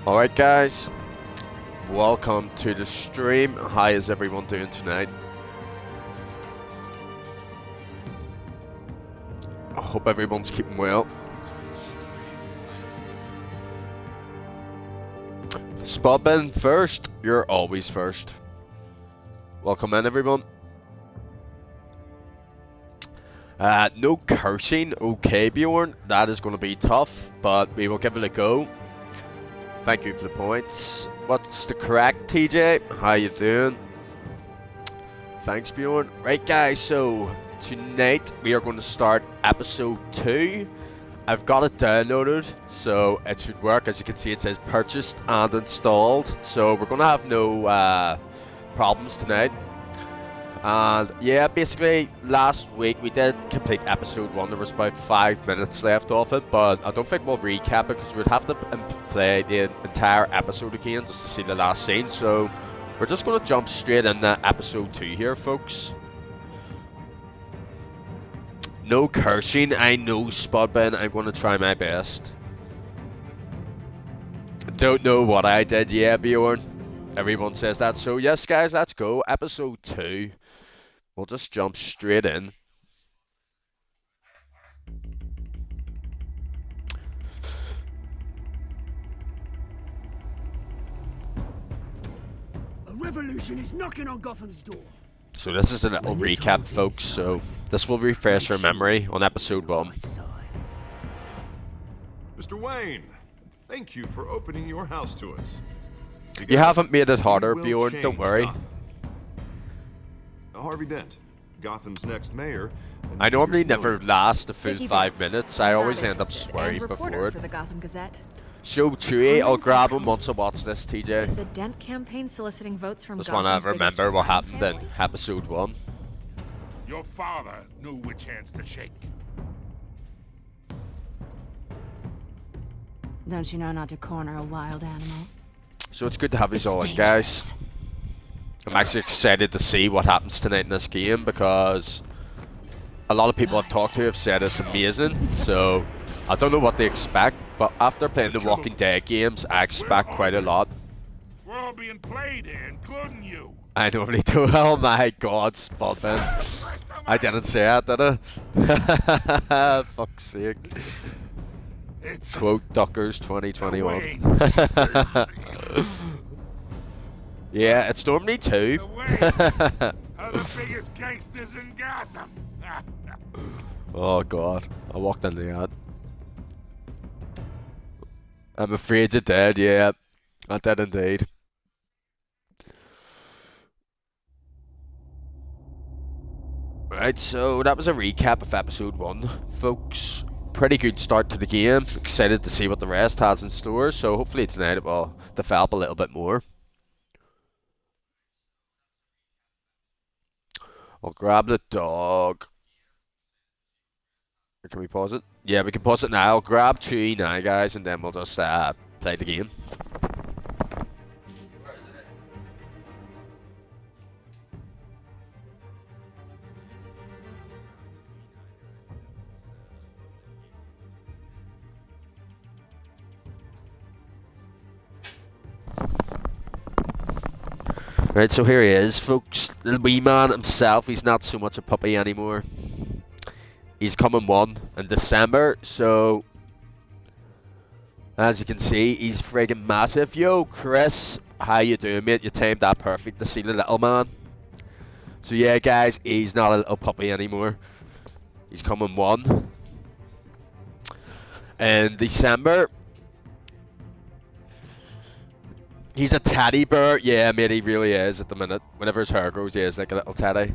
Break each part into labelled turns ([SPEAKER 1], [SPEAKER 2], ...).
[SPEAKER 1] Alright guys, welcome to the stream. How is everyone doing tonight? I hope everyone's keeping well. Spudbin first, you're always first. Welcome in everyone. No cursing, okay Bjorn, that is going to be tough, but we will give it a go. Thank you for the points. What's the crack, TJ? How you doing? Thanks, Bjorn. Right, guys, so tonight we are going to start episode 2. I've got it downloaded, so it should work. As you can see, it says purchased and installed. So we're going to have no problems tonight. And yeah, basically last week we did complete episode 1. There was about 5 minutes left of it, but I don't think we'll recap it because we'd have to play the entire episode again just to see the last scene. So we're just going to jump straight into episode 2 here, folks. No cursing, I know, Spudbin. I'm going to try my best. Don't know what I did, yeah, Bjorn. Everyone says that. So yes, guys, let's go. Episode 2. We'll just jump straight in.
[SPEAKER 2] A revolution is knocking on Gotham's door.
[SPEAKER 1] So this is a little recap, folks. So this will refresh your memory on episode 1.
[SPEAKER 3] Mr. Wayne, thank you for opening your house to us. Together,
[SPEAKER 1] you haven't made it harder,
[SPEAKER 3] we will
[SPEAKER 1] Bjorn.
[SPEAKER 3] change
[SPEAKER 1] Don't worry.
[SPEAKER 3] Gotham. Harvey Dent, Gotham's next mayor.
[SPEAKER 1] I normally never last the full
[SPEAKER 4] Vicky
[SPEAKER 1] 5 minutes. I always end up swearing before it. So Chewie, I'll grab him once I watch this, TJ.
[SPEAKER 4] Is the Dent campaign soliciting votes from
[SPEAKER 1] Just wanna remember what happened in episode 1.
[SPEAKER 5] Your father knew which hands to shake.
[SPEAKER 6] Don't you know not to corner a wild animal?
[SPEAKER 1] So it's good to have you all in, guys. I'm actually excited to see what happens tonight in this game because a lot of people I've talked to have said it's amazing. So I don't know what they expect, but after playing the Walking Dead games, I expect quite a lot.
[SPEAKER 5] We're all being played here, including you.
[SPEAKER 1] I normally do. Oh my God, Spudman. I didn't say that, did I? Fuck's sake.
[SPEAKER 5] It's
[SPEAKER 1] Quote Duckers 2021. Yeah, it's normally 2.
[SPEAKER 5] the Waynes are the biggest gangsters in Gotham.
[SPEAKER 1] Oh God, I walked in the ad. I'm afraid you did, yeah. I did indeed. Right, so that was a recap of episode 1, folks. Pretty good start to the game. Excited to see what the rest has in store, so hopefully tonight it will develop a little bit more. I'll grab the dog. Can we pause it? Yeah, we can pause it now. I'll grab Chewie now, guys, and then we'll just play the game. Right, so here he is, folks. The wee man himself, he's not so much a puppy anymore. He's coming 1 in December, so as you can see, he's friggin' massive. Yo, Chris, how you doing, mate? You timed that perfect to see the little man. So yeah, guys, he's not a little puppy anymore. He's coming 1 in December. He's a teddy bear. Yeah, mate, he really is at the minute. Whenever his hair grows, he is like a little teddy.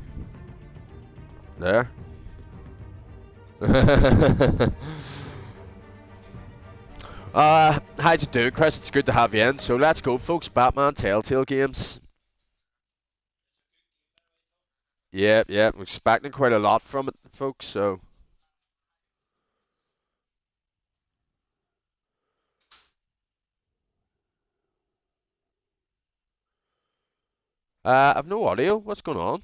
[SPEAKER 1] There. How's it doing, Chris? It's good to have you in. So let's go, folks. Batman Telltale games. Yeah, I'm expecting quite a lot from it, folks, so... I've no audio. What's going on?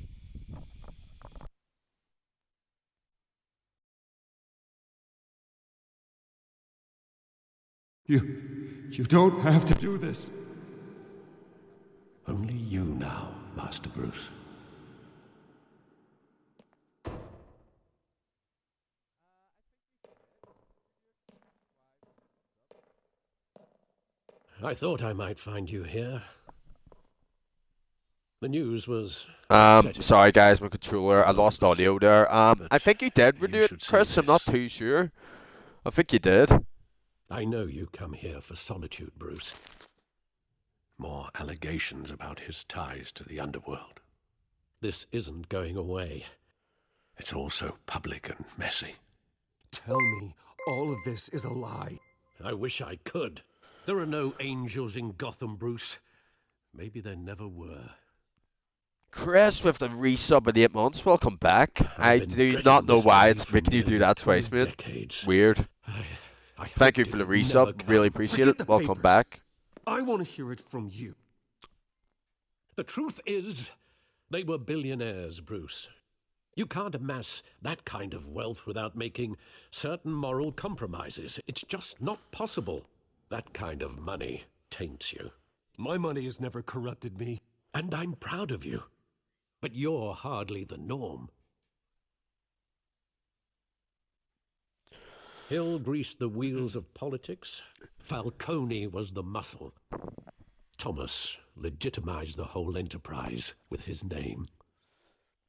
[SPEAKER 7] You don't have to do this.
[SPEAKER 8] Only you now, Master Bruce. I thought I might find you here. The news was upsetting.
[SPEAKER 1] Sorry guys, my controller. I lost audio there. I think you did
[SPEAKER 8] you
[SPEAKER 1] renew
[SPEAKER 8] should
[SPEAKER 1] it,
[SPEAKER 8] see
[SPEAKER 1] Chris. I'm not
[SPEAKER 8] this.
[SPEAKER 1] too sure. I think you did.
[SPEAKER 8] I know you come here for solitude, Bruce. More allegations about his ties to the underworld. This isn't going away. It's all so public and messy.
[SPEAKER 7] Tell me all of this is a lie.
[SPEAKER 8] I wish I could. There are no angels in Gotham, Bruce. Maybe there never were.
[SPEAKER 1] Chris with the resub in 8 months. Welcome back. I
[SPEAKER 8] I've been
[SPEAKER 1] do
[SPEAKER 8] dreading
[SPEAKER 1] not know
[SPEAKER 8] this
[SPEAKER 1] why
[SPEAKER 8] day
[SPEAKER 1] it's
[SPEAKER 8] for
[SPEAKER 1] making you do
[SPEAKER 8] nearly
[SPEAKER 1] that
[SPEAKER 8] 2
[SPEAKER 1] twice, mate.
[SPEAKER 8] decades.
[SPEAKER 1] Weird.
[SPEAKER 8] I
[SPEAKER 1] Thank you
[SPEAKER 8] hoped
[SPEAKER 1] for
[SPEAKER 8] it
[SPEAKER 1] the
[SPEAKER 8] would never
[SPEAKER 1] resub. Really
[SPEAKER 8] come.
[SPEAKER 1] appreciate
[SPEAKER 7] Forget
[SPEAKER 1] it.
[SPEAKER 7] the
[SPEAKER 1] Welcome
[SPEAKER 7] papers.
[SPEAKER 1] back.
[SPEAKER 7] I want to hear it from you.
[SPEAKER 8] The truth is, they were billionaires, Bruce. You can't amass that kind of wealth without making certain moral compromises. It's just not possible. That kind of money taints you.
[SPEAKER 7] My money has never corrupted me.
[SPEAKER 8] And I'm proud of you. But you're hardly the norm. Hill greased the wheels of politics. Falcone was the muscle. Thomas legitimized the whole enterprise with his name.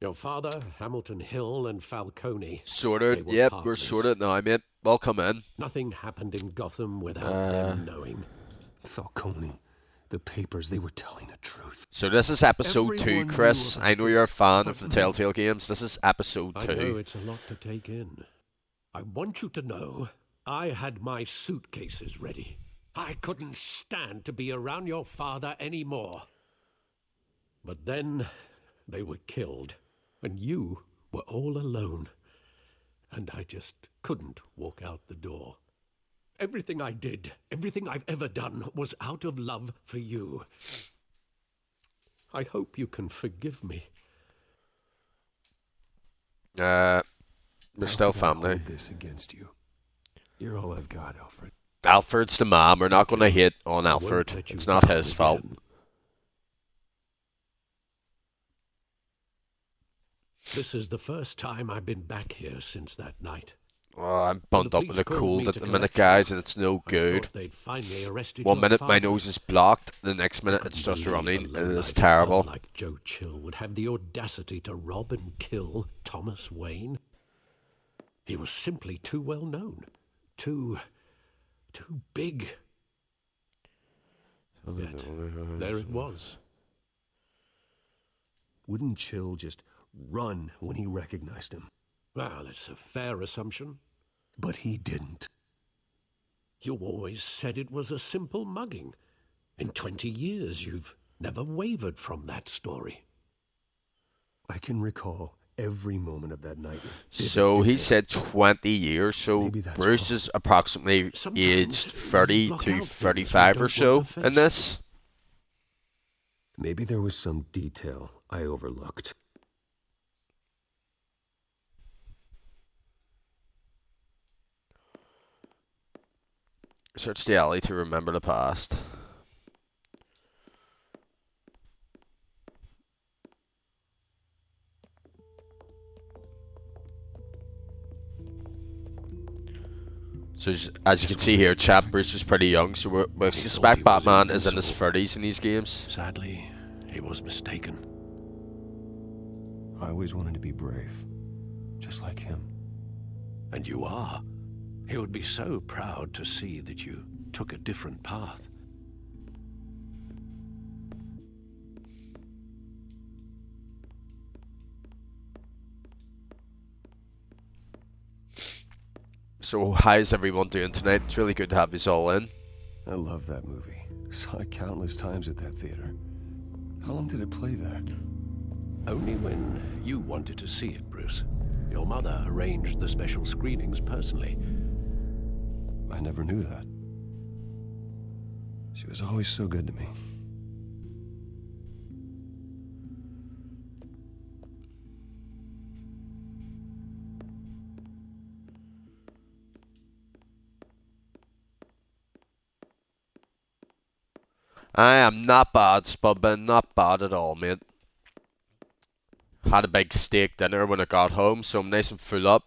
[SPEAKER 8] Your father, Hamilton Hill, and Falcone.
[SPEAKER 1] Sorted.
[SPEAKER 8] they were
[SPEAKER 1] Yep, we're
[SPEAKER 8] partners.
[SPEAKER 1] sorted now, mate. Welcome in.
[SPEAKER 8] Nothing happened in Gotham without them knowing.
[SPEAKER 7] Falcone, the papers, they were telling the truth.
[SPEAKER 1] So this is episode 2,
[SPEAKER 7] Everyone
[SPEAKER 1] Chris.
[SPEAKER 7] knew
[SPEAKER 1] I
[SPEAKER 7] about
[SPEAKER 1] know you're a
[SPEAKER 7] this,
[SPEAKER 1] fan
[SPEAKER 7] but
[SPEAKER 1] of the
[SPEAKER 7] me.
[SPEAKER 1] Telltale games. This is episode
[SPEAKER 8] I
[SPEAKER 1] 2.
[SPEAKER 8] know it's a lot to take in. I want you to know I had my suitcases ready. I couldn't stand to be around your father anymore. But then they were killed, and you were all alone. And I just couldn't walk out the door. Everything I did, everything I've ever done, was out of love for you. I hope you can forgive me.
[SPEAKER 1] We're
[SPEAKER 7] How
[SPEAKER 1] still
[SPEAKER 7] could I
[SPEAKER 1] family.
[SPEAKER 7] hold this against you. You're all I've got, Alfred.
[SPEAKER 1] Alfred's the man. We're not going to hit on
[SPEAKER 8] I won't
[SPEAKER 1] Alfred.
[SPEAKER 8] let you
[SPEAKER 1] It's not
[SPEAKER 8] down
[SPEAKER 1] his fault.
[SPEAKER 8] again. This is the first time I've been back here since that night.
[SPEAKER 1] Oh, I'm bunned up with a
[SPEAKER 8] police called
[SPEAKER 1] cold
[SPEAKER 8] me
[SPEAKER 1] at
[SPEAKER 8] to
[SPEAKER 1] the minute,
[SPEAKER 8] collect you.
[SPEAKER 1] guys, and it's no
[SPEAKER 8] I
[SPEAKER 1] good.
[SPEAKER 8] thought they'd finally arrested
[SPEAKER 1] 1
[SPEAKER 8] your
[SPEAKER 1] minute my
[SPEAKER 8] father.
[SPEAKER 1] nose is blocked, the next minute
[SPEAKER 8] Couldn't
[SPEAKER 1] it's just
[SPEAKER 8] believe
[SPEAKER 1] running.
[SPEAKER 8] a
[SPEAKER 1] It
[SPEAKER 8] lowlife
[SPEAKER 1] is terrible.
[SPEAKER 8] brother like Joe Chill would have the audacity to rob and kill Thomas Wayne. He was simply too well known, too big. Yet, there it was.
[SPEAKER 7] Wouldn't Chill just run when he recognized him?
[SPEAKER 8] Well, it's a fair assumption.
[SPEAKER 7] But he didn't.
[SPEAKER 8] You always said it was a simple mugging. In 20 years, you've never wavered from that story.
[SPEAKER 7] I can recall every moment of that night. with
[SPEAKER 1] So
[SPEAKER 7] vivid
[SPEAKER 1] he
[SPEAKER 7] detail.
[SPEAKER 1] said 20 years, so
[SPEAKER 7] Maybe that's
[SPEAKER 1] Bruce
[SPEAKER 7] wrong.
[SPEAKER 1] is approximately
[SPEAKER 8] Sometimes
[SPEAKER 1] aged
[SPEAKER 8] you
[SPEAKER 1] 30
[SPEAKER 8] block
[SPEAKER 1] to
[SPEAKER 8] out things you
[SPEAKER 1] 35 or
[SPEAKER 8] don't
[SPEAKER 1] so
[SPEAKER 8] want to
[SPEAKER 1] in
[SPEAKER 8] face.
[SPEAKER 1] this.
[SPEAKER 7] Maybe there was some detail I overlooked.
[SPEAKER 1] Search the alley to remember the past. So as you can see here, chat, Bruce is pretty young, so we
[SPEAKER 8] He
[SPEAKER 1] suspect
[SPEAKER 8] thought he was
[SPEAKER 1] Batman is in his
[SPEAKER 8] invincible.
[SPEAKER 1] 30s in these games.
[SPEAKER 8] Sadly, he was mistaken.
[SPEAKER 7] I always wanted to be brave, just like him.
[SPEAKER 8] And you are. He would be so proud to see that you took a different path.
[SPEAKER 1] So how's everyone doing tonight? It's really good to have you all in.
[SPEAKER 7] I love that movie. Saw it countless times at that theater. How long did it play there?
[SPEAKER 8] Only when you wanted to see it, Bruce. Your mother arranged the special screenings personally.
[SPEAKER 7] I never knew that. She was always so good to me.
[SPEAKER 1] I am not bad, Spudbin. Not bad at all, mate. Had a big steak dinner when I got home, so I'm nice and full up.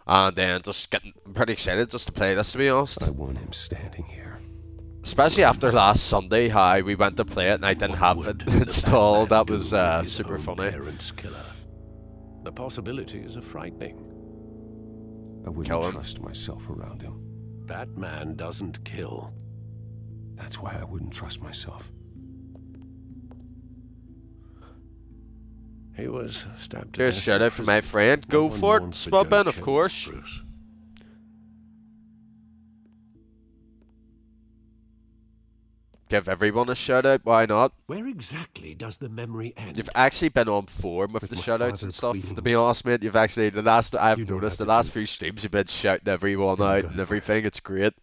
[SPEAKER 1] And then just getting pretty excited just to play this, to be honest.
[SPEAKER 7] I want him standing here.
[SPEAKER 1] Especially after last Sunday, how we went to play it and I didn't have it installed. That was super funny.
[SPEAKER 8] Killer. The possibilities are frightening.
[SPEAKER 7] I wouldn't
[SPEAKER 1] Kill him.
[SPEAKER 7] trust myself around him.
[SPEAKER 8] Batman doesn't kill.
[SPEAKER 7] That's why I wouldn't trust myself.
[SPEAKER 8] He was stabbed to
[SPEAKER 1] Here's a
[SPEAKER 8] death
[SPEAKER 1] shout
[SPEAKER 8] in
[SPEAKER 1] out for my
[SPEAKER 8] prison.
[SPEAKER 1] friend.
[SPEAKER 8] No
[SPEAKER 1] Go
[SPEAKER 8] one
[SPEAKER 1] for it,
[SPEAKER 8] mourns Joe
[SPEAKER 1] Spudbin, of
[SPEAKER 8] Chambers,
[SPEAKER 1] course.
[SPEAKER 8] Bruce.
[SPEAKER 1] Give everyone a shout out, why not?
[SPEAKER 8] Where exactly does the memory end?
[SPEAKER 1] You've actually been on form with the
[SPEAKER 7] my
[SPEAKER 1] shout outs
[SPEAKER 7] father
[SPEAKER 1] and stuff,
[SPEAKER 7] pleading.
[SPEAKER 1] to be honest, mate. You've actually, I've
[SPEAKER 7] You don't
[SPEAKER 1] noticed the
[SPEAKER 7] have to
[SPEAKER 1] last
[SPEAKER 7] do
[SPEAKER 1] few
[SPEAKER 7] this.
[SPEAKER 1] streams you've been shouting everyone
[SPEAKER 7] You're
[SPEAKER 1] out
[SPEAKER 7] good
[SPEAKER 1] and
[SPEAKER 7] for
[SPEAKER 1] everything. It's great.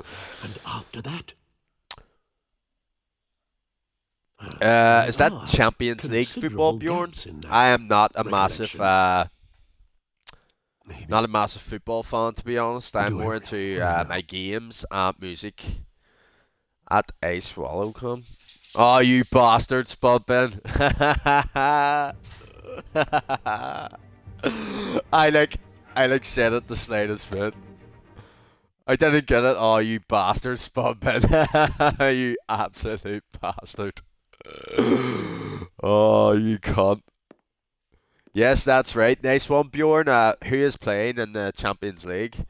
[SPEAKER 8] And after that?
[SPEAKER 1] Is that Champions League football, Bjorn? I am not a massive,
[SPEAKER 7] Maybe.
[SPEAKER 1] not a massive football fan, to be honest. I'm
[SPEAKER 7] Do
[SPEAKER 1] more
[SPEAKER 7] everything.
[SPEAKER 1] into
[SPEAKER 7] Let me know.
[SPEAKER 1] my games and music. At a swallowcom. Oh, you bastard, Spudbin. I like said it the slightest bit. I didn't get it. Oh, you bastard, Spudbin. You absolute bastard. Oh, you cunt. Yes, that's right. Nice one, Bjorn. Who is playing in the Champions League?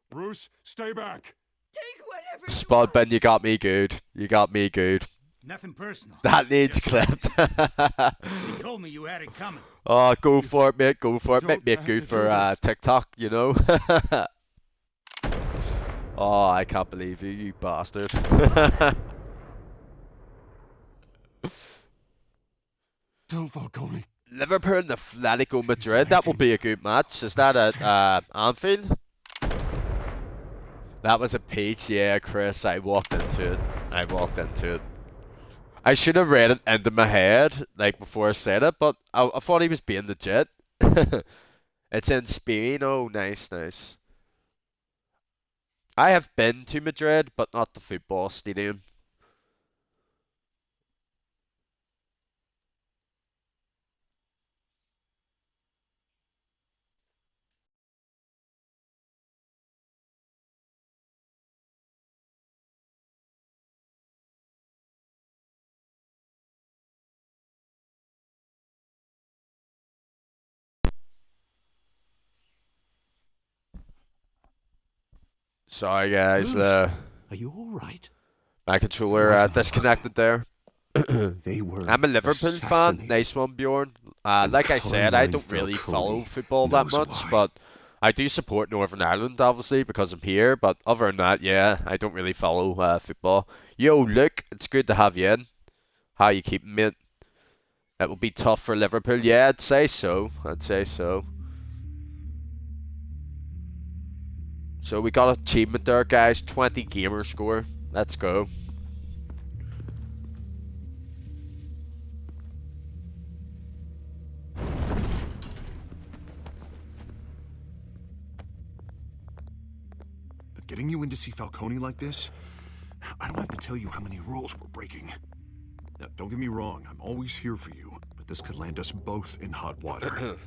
[SPEAKER 5] Bruce, stay back.
[SPEAKER 2] Take whatever
[SPEAKER 1] Spudbin, you got me good. You got me good.
[SPEAKER 2] Nothing personal.
[SPEAKER 1] That needs
[SPEAKER 2] Just
[SPEAKER 1] clipped.
[SPEAKER 2] You told me you had it coming.
[SPEAKER 1] Oh, go for it, mate. Go for it. Make
[SPEAKER 5] Don't
[SPEAKER 1] me
[SPEAKER 5] have
[SPEAKER 1] good
[SPEAKER 5] to
[SPEAKER 1] for
[SPEAKER 5] do this.
[SPEAKER 1] TikTok, you know. Oh, I can't believe you, you bastard.
[SPEAKER 7] Tell Falcone.
[SPEAKER 1] Liverpool and Atletico Madrid. That will be a good match. Is that at Anfield? That was a peach. Yeah, Chris. I walked into it. I should have read it into my head, like, before I said it, but I thought he was being legit. It's in Spain. Oh, nice, nice. I have been to Madrid, but not the football stadium. Sorry, guys.
[SPEAKER 8] Bruce, are you all right?
[SPEAKER 1] My controller
[SPEAKER 7] Wasn't
[SPEAKER 1] disconnected there.
[SPEAKER 7] They were.
[SPEAKER 1] I'm a Liverpool fan.
[SPEAKER 7] assassinated.
[SPEAKER 1] Nice one, Bjorn. Like I said, I
[SPEAKER 7] Caroline
[SPEAKER 1] don't really
[SPEAKER 7] Falcone
[SPEAKER 1] follow football that
[SPEAKER 7] knows
[SPEAKER 1] much,
[SPEAKER 7] why.
[SPEAKER 1] but I do support Northern Ireland, obviously, because I'm here. But other than that, yeah, I don't really follow football. Yo, Luke, it's good to have you in. How you keeping, mate? It will be tough for Liverpool. Yeah, I'd say so. I'd say so. So we got achievement there, guys. 20 gamer score. Let's go.
[SPEAKER 9] But getting you in to see Falcone like this, I don't have to tell you how many rules we're breaking. Now, don't get me wrong, I'm always here for you, but this could land us both in hot water.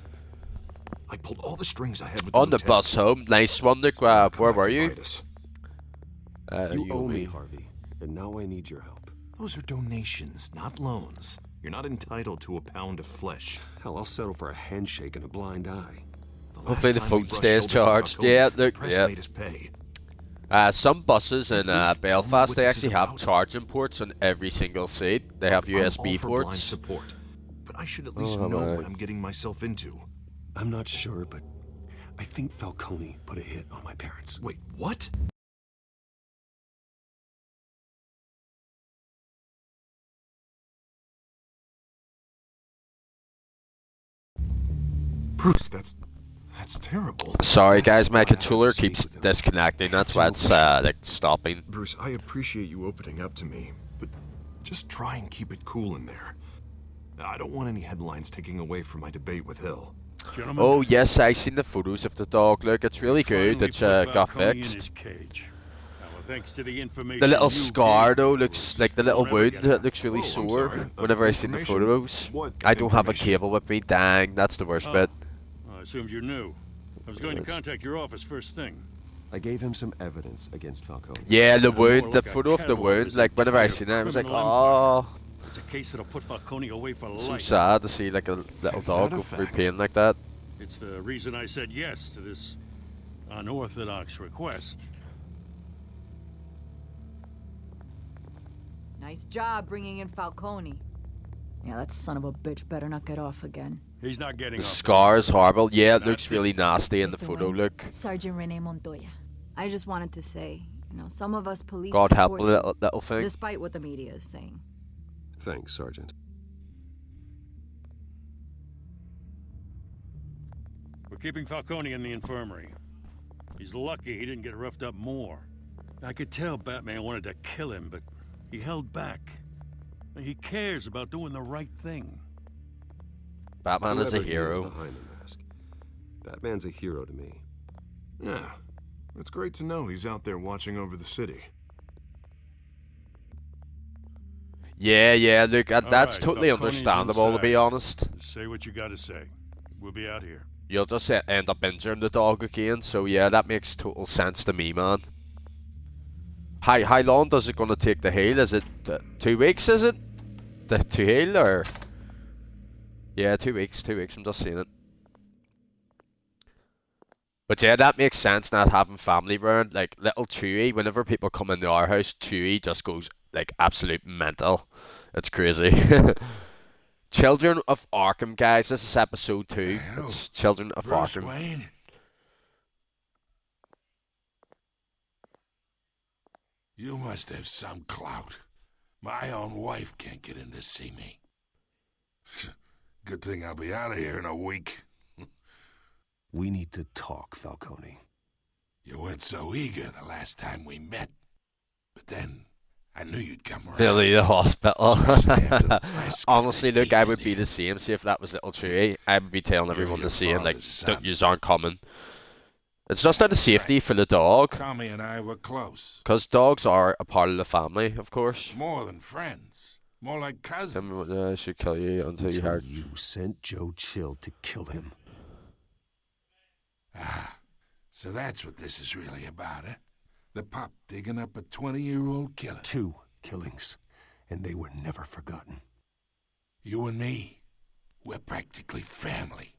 [SPEAKER 9] I pulled all the strings I had with
[SPEAKER 1] On the
[SPEAKER 9] lieutenant.
[SPEAKER 1] bus home. Nice one, Luke. Where were you?
[SPEAKER 9] Bite us.
[SPEAKER 7] You owe me,
[SPEAKER 1] me.
[SPEAKER 7] Harvey, and now I need your help.
[SPEAKER 9] Those are donations, not loans. You're not entitled to a pound of flesh.
[SPEAKER 7] Hell, I'll settle for a handshake and a blind eye.
[SPEAKER 9] The last
[SPEAKER 1] Hopefully the
[SPEAKER 9] time we
[SPEAKER 1] phone
[SPEAKER 9] brushed
[SPEAKER 1] stays
[SPEAKER 9] shoulders with
[SPEAKER 1] charged.
[SPEAKER 9] Falcone,
[SPEAKER 1] Yeah,
[SPEAKER 9] the
[SPEAKER 1] look,
[SPEAKER 9] press
[SPEAKER 1] yeah.
[SPEAKER 9] made us pay.
[SPEAKER 1] Some buses in
[SPEAKER 9] Please tell me
[SPEAKER 1] Belfast,
[SPEAKER 9] what
[SPEAKER 1] they
[SPEAKER 9] this is
[SPEAKER 1] actually have
[SPEAKER 9] about.
[SPEAKER 1] charging ports on every single seat. They have
[SPEAKER 9] I'm all
[SPEAKER 1] USB
[SPEAKER 9] for blind
[SPEAKER 1] ports.
[SPEAKER 9] support, but I should at least
[SPEAKER 1] Oh,
[SPEAKER 9] know
[SPEAKER 1] right.
[SPEAKER 9] what I'm getting myself into.
[SPEAKER 7] I'm not sure, but I think Falcone put a hit on my parents.
[SPEAKER 9] Wait, what? Bruce, that's terrible.
[SPEAKER 1] Sorry guys, my
[SPEAKER 7] I have to
[SPEAKER 1] controller
[SPEAKER 7] speak
[SPEAKER 1] keeps
[SPEAKER 7] with him.
[SPEAKER 1] disconnecting. That's why it's like stopping.
[SPEAKER 9] Bruce, I appreciate you opening up to me, but just try and keep it cool in there. I don't want any headlines taking away from my debate with Hill.
[SPEAKER 5] Gentlemen,
[SPEAKER 1] Oh yes, I seen the photos of the dog. Look, it's really good.
[SPEAKER 5] finally
[SPEAKER 1] It's
[SPEAKER 5] put
[SPEAKER 1] got
[SPEAKER 5] Falcone in
[SPEAKER 1] fixed.
[SPEAKER 5] his cage. Now Thanks to the information.
[SPEAKER 1] The little
[SPEAKER 5] you
[SPEAKER 1] scar
[SPEAKER 5] gave
[SPEAKER 1] though
[SPEAKER 5] me,
[SPEAKER 1] looks
[SPEAKER 5] Bruce,
[SPEAKER 1] like the little
[SPEAKER 5] we'll never
[SPEAKER 1] wound.
[SPEAKER 5] get
[SPEAKER 1] It
[SPEAKER 5] out.
[SPEAKER 1] looks really
[SPEAKER 3] Oh, I'm
[SPEAKER 1] sore
[SPEAKER 3] sorry.
[SPEAKER 1] whenever I see the
[SPEAKER 3] Information?
[SPEAKER 1] photos.
[SPEAKER 3] What
[SPEAKER 1] I don't have a
[SPEAKER 3] information?
[SPEAKER 1] cable with me. Dang, that's the worst bit.
[SPEAKER 5] I assumed you knew. I was going to contact your office first thing.
[SPEAKER 7] I gave him some evidence against Falcone.
[SPEAKER 1] Yeah, the
[SPEAKER 5] More
[SPEAKER 1] wound, the
[SPEAKER 5] like a
[SPEAKER 1] photo of the
[SPEAKER 5] catalog of
[SPEAKER 1] wound.
[SPEAKER 5] his
[SPEAKER 1] Like whenever I
[SPEAKER 5] entire
[SPEAKER 1] seen it, I was like,
[SPEAKER 5] criminal
[SPEAKER 1] oh,
[SPEAKER 5] empire. It's a case that'll put Falcone away for
[SPEAKER 1] so
[SPEAKER 5] life.
[SPEAKER 1] sad to see like a little
[SPEAKER 3] Is
[SPEAKER 1] dog
[SPEAKER 3] that a
[SPEAKER 1] go through
[SPEAKER 3] fact?
[SPEAKER 1] pain like that.
[SPEAKER 5] It's the reason I said yes to this unorthodox request.
[SPEAKER 10] Nice job bringing in Falcone. Yeah, that son of a bitch better not get off again.
[SPEAKER 5] He's not getting
[SPEAKER 1] The
[SPEAKER 5] off.
[SPEAKER 1] scar is horrible. Yeah, it
[SPEAKER 5] Not
[SPEAKER 1] looks really
[SPEAKER 5] this
[SPEAKER 1] nasty in the
[SPEAKER 10] Mr.
[SPEAKER 1] photo.
[SPEAKER 10] Wayne.
[SPEAKER 1] Look,
[SPEAKER 10] Sergeant Rene Montoya. I just wanted to say, some of us police
[SPEAKER 1] God help
[SPEAKER 10] support
[SPEAKER 1] a
[SPEAKER 10] you,
[SPEAKER 1] little thing.
[SPEAKER 10] despite what the media is saying.
[SPEAKER 7] Thanks, Sergeant.
[SPEAKER 5] We're keeping Falcone in the infirmary. He's lucky he didn't get roughed up more. I could tell Batman wanted to kill him, but he held back. He cares about doing the right thing.
[SPEAKER 1] Batman is a
[SPEAKER 7] Whoever he
[SPEAKER 1] hero.
[SPEAKER 7] behind the mask. Batman's a hero to me.
[SPEAKER 3] Yeah, it's great to know he's out there watching over the city.
[SPEAKER 1] Yeah. Look, that's
[SPEAKER 5] Alright,
[SPEAKER 1] totally
[SPEAKER 5] Falcone's
[SPEAKER 1] understandable to be
[SPEAKER 5] inside.
[SPEAKER 1] honest.
[SPEAKER 5] Say what you gotta say. We'll be out here.
[SPEAKER 1] You'll just end up injuring the dog again. So yeah, that makes total sense to me, man. How long does it gonna take to heal? Is it 2 weeks? Is it to heal or? Yeah, 2 weeks. 2 weeks. I'm just seeing it. But yeah, that makes sense. Not having family around, like little Chewie. Whenever people come into our house, Chewie just goes like absolute mental. It's crazy. Children of Arkham, guys. This is episode 2.
[SPEAKER 5] Hello,
[SPEAKER 1] It's Children of
[SPEAKER 5] Bruce
[SPEAKER 1] Arkham.
[SPEAKER 5] Wayne.
[SPEAKER 11] You must have some clout. My own wife can't get in to see me. Good thing I'll be out of here in a week.
[SPEAKER 7] We need to talk, Falcone.
[SPEAKER 11] You weren't so eager the last time we met. But then, I knew you'd come around.
[SPEAKER 1] Billy the hospital.
[SPEAKER 11] Especially after the press got
[SPEAKER 1] Honestly,
[SPEAKER 11] their
[SPEAKER 1] look, I
[SPEAKER 11] teeth
[SPEAKER 1] would
[SPEAKER 11] in
[SPEAKER 1] be
[SPEAKER 11] you.
[SPEAKER 1] the same. See, if that was little Chewie, I would be telling everyone
[SPEAKER 11] your
[SPEAKER 1] the same. Like,
[SPEAKER 11] father's
[SPEAKER 1] don't
[SPEAKER 11] son.
[SPEAKER 1] use aren't coming. It's just out of safety for the dog.
[SPEAKER 11] Tommy and I were close.
[SPEAKER 1] Because dogs are a part of the family, of course.
[SPEAKER 11] More than friends. More like cousins.
[SPEAKER 1] Tell me what I should kill you until you heard.
[SPEAKER 7] You sent Joe Chill to kill him.
[SPEAKER 11] Ah, so that's what this is really about, eh? The pup digging up a 20-year-old killer.
[SPEAKER 7] 2 killings, and they were never forgotten.
[SPEAKER 11] You and me, we're practically family.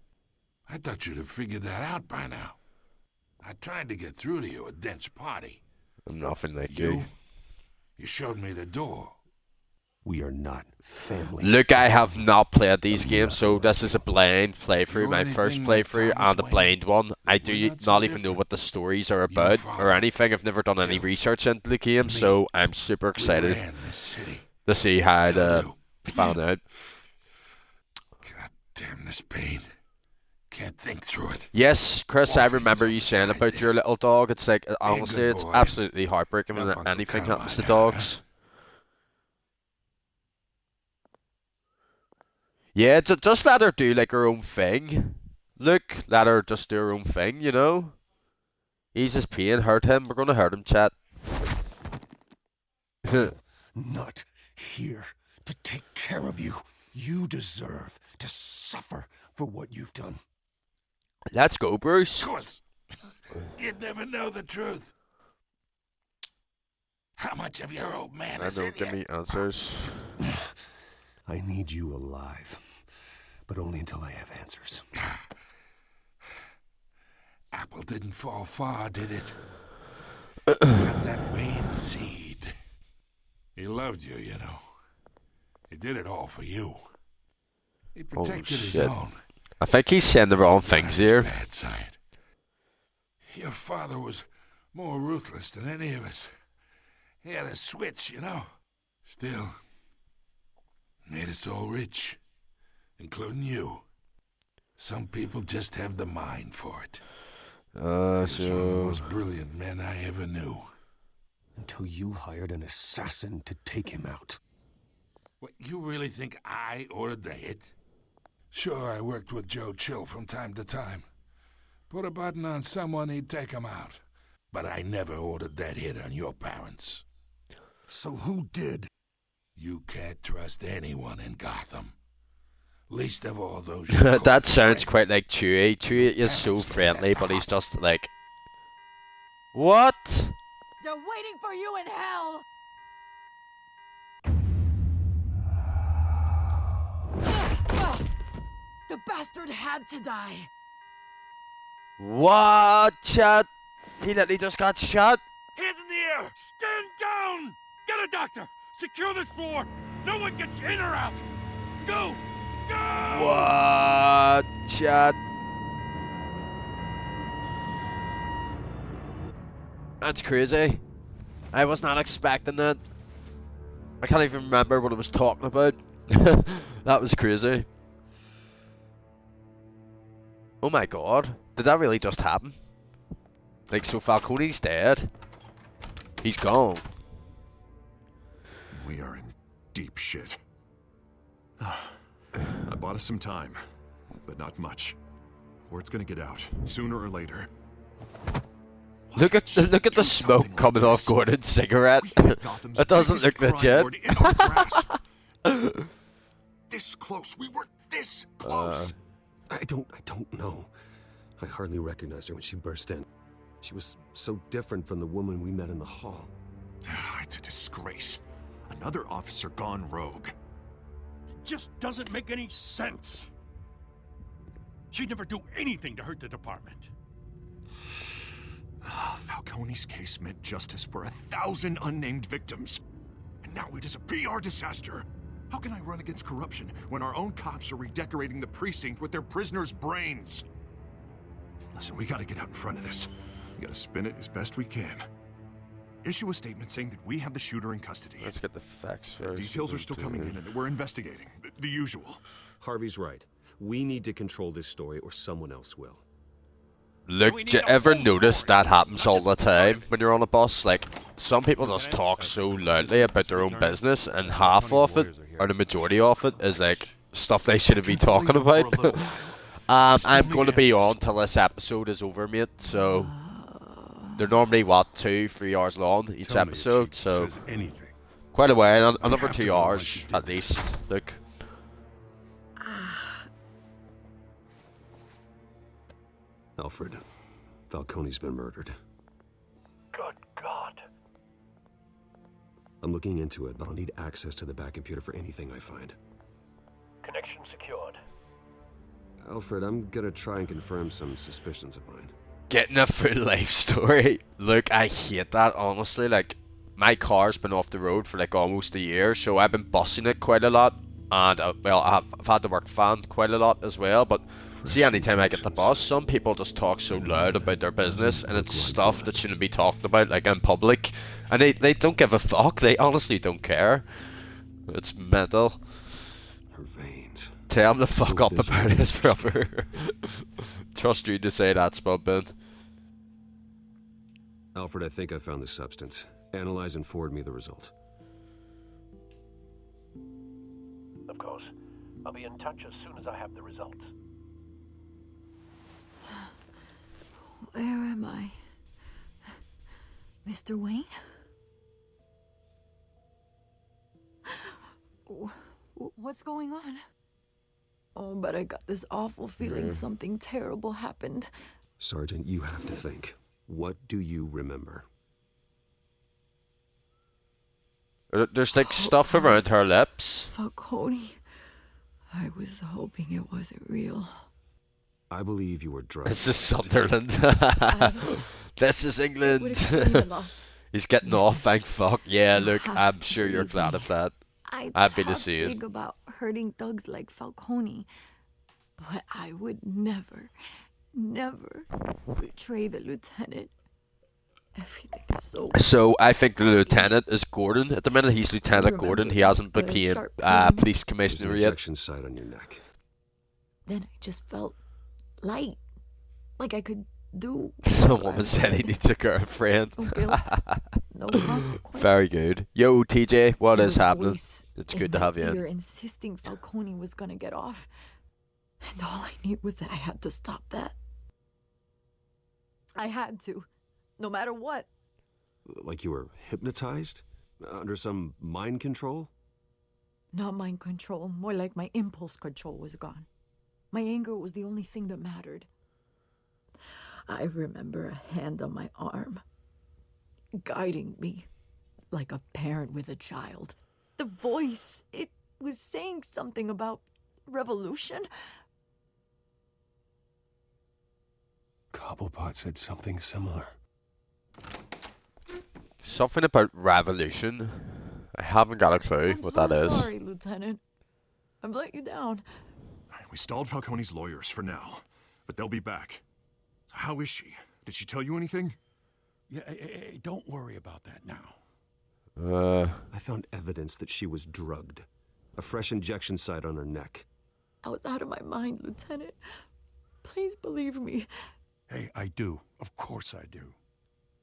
[SPEAKER 11] I thought you'd have figured that out by now. I tried to get through to you at Dent's party.
[SPEAKER 1] I'm nothing like you.
[SPEAKER 11] You showed me the door.
[SPEAKER 7] We are not family.
[SPEAKER 1] Look, I have not played these games, so this is a blind playthrough, my first
[SPEAKER 11] anything like
[SPEAKER 1] playthrough,
[SPEAKER 11] Thomas
[SPEAKER 1] and a
[SPEAKER 11] Wayne,
[SPEAKER 1] blind one. I do
[SPEAKER 11] we're not so
[SPEAKER 1] not even know
[SPEAKER 11] different.
[SPEAKER 1] what the stories are about or
[SPEAKER 11] father,
[SPEAKER 1] anything. I've never done any
[SPEAKER 11] Phil,
[SPEAKER 1] research into the game,
[SPEAKER 11] me.
[SPEAKER 1] so I'm super excited
[SPEAKER 11] We ran this city.
[SPEAKER 1] to see how
[SPEAKER 11] Still
[SPEAKER 1] to
[SPEAKER 11] do.
[SPEAKER 1] find out.
[SPEAKER 11] God damn this pain. Can't think through it.
[SPEAKER 1] Yes, Chris, I
[SPEAKER 11] Morphine's
[SPEAKER 1] remember
[SPEAKER 11] on
[SPEAKER 1] you
[SPEAKER 11] the
[SPEAKER 1] saying
[SPEAKER 11] side
[SPEAKER 1] about
[SPEAKER 11] there.
[SPEAKER 1] your little dog. It's like, honestly,
[SPEAKER 11] good
[SPEAKER 1] it's
[SPEAKER 11] boy.
[SPEAKER 1] absolutely heartbreaking when
[SPEAKER 11] Help Uncle
[SPEAKER 1] anything
[SPEAKER 11] Caroline
[SPEAKER 1] happens to
[SPEAKER 11] out,
[SPEAKER 1] dogs. Yeah, just let her do like her own thing. Look, let her just do her own thing, you know? Ease his pain, hurt him. We're gonna hurt him, chat.
[SPEAKER 7] Not here to take care of you. You deserve to suffer for what you've done.
[SPEAKER 1] Let's go, Bruce.
[SPEAKER 11] Of course. You'd never know the truth. How much of your old man
[SPEAKER 1] I
[SPEAKER 11] is
[SPEAKER 1] don't
[SPEAKER 11] in
[SPEAKER 1] give
[SPEAKER 11] you?
[SPEAKER 1] me answers.
[SPEAKER 7] I need you alive, but only until I have answers.
[SPEAKER 11] Apple didn't fall far, did it? Got that Wayne seed. He loved you, you know. He did it all for you. He protected his
[SPEAKER 1] shit.
[SPEAKER 11] own.
[SPEAKER 1] I think he's saying the wrong things
[SPEAKER 11] His
[SPEAKER 1] here.
[SPEAKER 11] bad side. Your father was more ruthless than any of us. He had a switch, you know. Still, made us all rich, including you. Some people just have the mind for it. He was one of the
[SPEAKER 1] So
[SPEAKER 11] most brilliant men I ever knew.
[SPEAKER 7] Until you hired an assassin to take him out.
[SPEAKER 11] What, you really think I ordered the hit? Sure, I worked with Joe Chill from time to time. Put a button on someone, he'd take him out. But I never ordered that hit on your parents.
[SPEAKER 7] So who did?
[SPEAKER 11] You can't trust anyone in Gotham. Least of all those.
[SPEAKER 1] That sounds quite like Chewie. Chewie is so friendly, but he's just like... What?
[SPEAKER 10] They're waiting for you in hell! The bastard had to die.
[SPEAKER 1] What? Chat? He literally just got shot?
[SPEAKER 5] Hands in the air! Stand down! Get a doctor! Secure this floor! No one gets in or out! Go! Go!
[SPEAKER 1] What? Chat? That's crazy. I was not expecting that. I can't even remember what I was talking about. That was crazy. Oh my god. Did that really just happen? Like, so Falcone's dead. He's gone.
[SPEAKER 3] We are in deep shit. I bought us some time, but not much. Word's gonna get out, sooner or later.
[SPEAKER 1] Look at the smoke coming off Gordon's cigarette. That doesn't look legit.
[SPEAKER 3] This close. We were this close.
[SPEAKER 12] I don't know. I hardly recognized her when she burst in. She was so different from the woman we met in the hall.
[SPEAKER 3] It's a disgrace. Another officer gone rogue.
[SPEAKER 5] It just doesn't make any sense. She'd never do anything to hurt the department.
[SPEAKER 3] Falcone's case meant justice for 1,000 unnamed victims. And now it is a PR disaster. How can I run against corruption when our own cops are redecorating the precinct with their prisoners' brains? Listen, we gotta get out in front of this. We gotta spin it as best we can. Issue a statement saying that we have the shooter in custody.
[SPEAKER 1] Let's get the facts first.
[SPEAKER 3] Details are still coming in and we're investigating. The usual.
[SPEAKER 12] Harvey's right. We need to control this story or someone else will.
[SPEAKER 1] Look, do you ever notice that happens all the time when you're on a bus? Like, some people just talk so loudly about their own business, and half of it, or the majority of it, is like stuff they shouldn't be talking about. I'm going to be on till this episode is over, mate, so they're normally, what, 2-3 hours long each episode, so quite a while, another 2 hours at least. Look.
[SPEAKER 12] Alfred, Falcone's been murdered.
[SPEAKER 8] Good God.
[SPEAKER 12] I'm looking into it, but I'll need access to the back computer for anything I find.
[SPEAKER 8] Connection secured.
[SPEAKER 12] Alfred, I'm gonna try and confirm some suspicions of mine.
[SPEAKER 1] Getting a full life story. Look, I hate that, honestly. Like, my car's been off the road for like almost a year, so I've been bussing it quite a lot. And, well, I've had to work fan quite a lot as well, but see, anytime I get the bus, some people just talk so loud about their business, and it's stuff that shouldn't be talked about, like, in public. And they don't give a fuck. They honestly don't care. It's mental.
[SPEAKER 12] Her veins.
[SPEAKER 1] Tell him to fuck up about his brother. Trust you to say that, Spudbin.
[SPEAKER 12] Alfred, I think I found the substance. Analyze and forward me the result.
[SPEAKER 8] Of course. I'll be in touch as soon as I have the results.
[SPEAKER 10] Where am I? Mr. Wayne? What's going on? Oh, but I got this awful feeling something terrible happened.
[SPEAKER 12] Sergeant, you have to think. What do you remember?
[SPEAKER 1] There's like stuff around her lips.
[SPEAKER 10] Falcone. I was hoping it wasn't real.
[SPEAKER 12] I believe you were drugged.
[SPEAKER 1] This is Sunderland. This is England. He's getting off, thank fuck. Yeah, look, I'm sure you're glad of that. I'd be the same.
[SPEAKER 10] About hurting thugs like Falcone, but I would never betray the lieutenant. Everything is
[SPEAKER 1] So I think the lieutenant is Gordon. At the minute, he's Lieutenant Gordon. He hasn't became police commissioner yet.
[SPEAKER 12] Injection site on your neck.
[SPEAKER 10] Then I just felt light, like I could do.
[SPEAKER 1] Some woman said he needs a girlfriend.
[SPEAKER 10] No consequence.
[SPEAKER 1] Very good. Yo, TJ, what is happening? It's good to have you
[SPEAKER 10] You're
[SPEAKER 1] in.
[SPEAKER 10] insisting Falcone was gonna get off, and all I knew was that I had to stop that. I had to. no matter what.
[SPEAKER 12] Like you were hypnotized? Under some mind control?
[SPEAKER 10] Not mind control, more like my impulse control was gone. My anger was the only thing that mattered. I remember a hand on my arm, guiding me like a parent with a child. The voice, it was saying something about revolution.
[SPEAKER 7] Cobblepot said something similar.
[SPEAKER 1] Something about revolution. I haven't got a clue what that is.
[SPEAKER 10] Sorry, Lieutenant. I've let you down.
[SPEAKER 3] We stalled Falcone's lawyers for now, but they'll be back. So how is she? Did she tell you anything?
[SPEAKER 7] Yeah, hey, don't worry about that now.
[SPEAKER 12] I found evidence that she was drugged. A fresh injection site on her neck.
[SPEAKER 10] I was out of my mind, Lieutenant. Please believe me.
[SPEAKER 7] Hey, I do. Of course I do.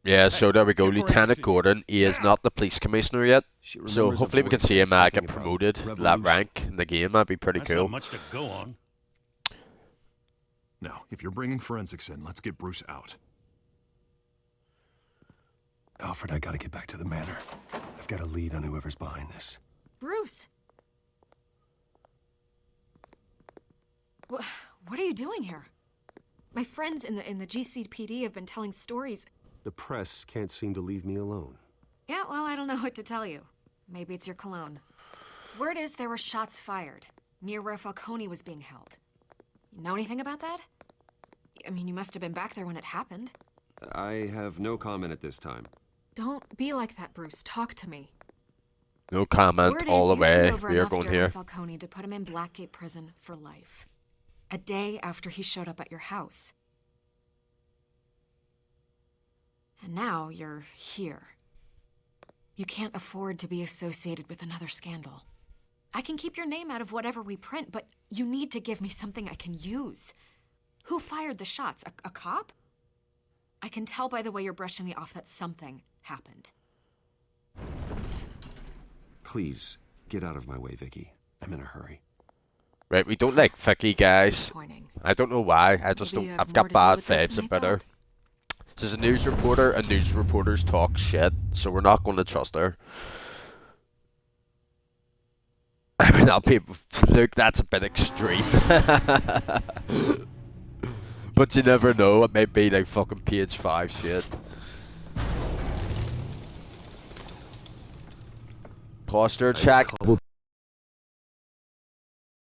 [SPEAKER 1] Yeah, so there we go.
[SPEAKER 7] Hey,
[SPEAKER 1] Lieutenant Gordon, he is not the police commissioner yet. So hopefully we can see him get promoted to that rank in the game. That'd be pretty
[SPEAKER 5] That's
[SPEAKER 1] cool.
[SPEAKER 5] not much to go on.
[SPEAKER 3] Now, if you're bringing forensics in, let's get Bruce out.
[SPEAKER 7] Alfred, I gotta get back to the manor. I've got a lead on whoever's behind this.
[SPEAKER 4] Bruce! What are you doing here? My friends in the GCPD have been telling stories.
[SPEAKER 12] The press can't seem to leave me alone.
[SPEAKER 4] Yeah, well, I don't know what to tell you. Maybe it's your cologne. Word is there were shots fired near where Falcone was being held. You know anything about that? I mean, you must have been back there when it happened.
[SPEAKER 12] I have no comment at this time.
[SPEAKER 4] Don't be like that, Bruce. Talk to me.
[SPEAKER 1] No comment
[SPEAKER 4] Word
[SPEAKER 1] all
[SPEAKER 4] is
[SPEAKER 1] the
[SPEAKER 4] you turned
[SPEAKER 1] way.
[SPEAKER 4] over
[SPEAKER 1] We are
[SPEAKER 4] enough
[SPEAKER 1] going
[SPEAKER 4] dirt
[SPEAKER 1] here.
[SPEAKER 4] on Falcone to put him in Blackgate Prison for life. A day after he showed up at your house. And now you're here. You can't afford to be associated with another scandal. I can keep your name out of whatever we print, but you need to give me something I can use. Who fired the shots? A cop? I can tell by the way you're brushing me off that something happened.
[SPEAKER 12] Please, get out of my way, Vicky. I'm in a hurry.
[SPEAKER 1] Right, we don't like Vicky, guys.
[SPEAKER 4] Disappointing.
[SPEAKER 1] I don't know why. I just
[SPEAKER 4] Maybe
[SPEAKER 1] don't.
[SPEAKER 4] you have
[SPEAKER 1] I've
[SPEAKER 4] more
[SPEAKER 1] got
[SPEAKER 4] to do
[SPEAKER 1] bad
[SPEAKER 4] with this
[SPEAKER 1] vibes
[SPEAKER 4] than I
[SPEAKER 1] about her.
[SPEAKER 4] thought.
[SPEAKER 1] She's a news reporter, and news reporters talk shit, so we're not going to trust her. I mean, I'll be. Look, that's a bit extreme. But you never know. It may be like fucking page 5 shit. Posture check.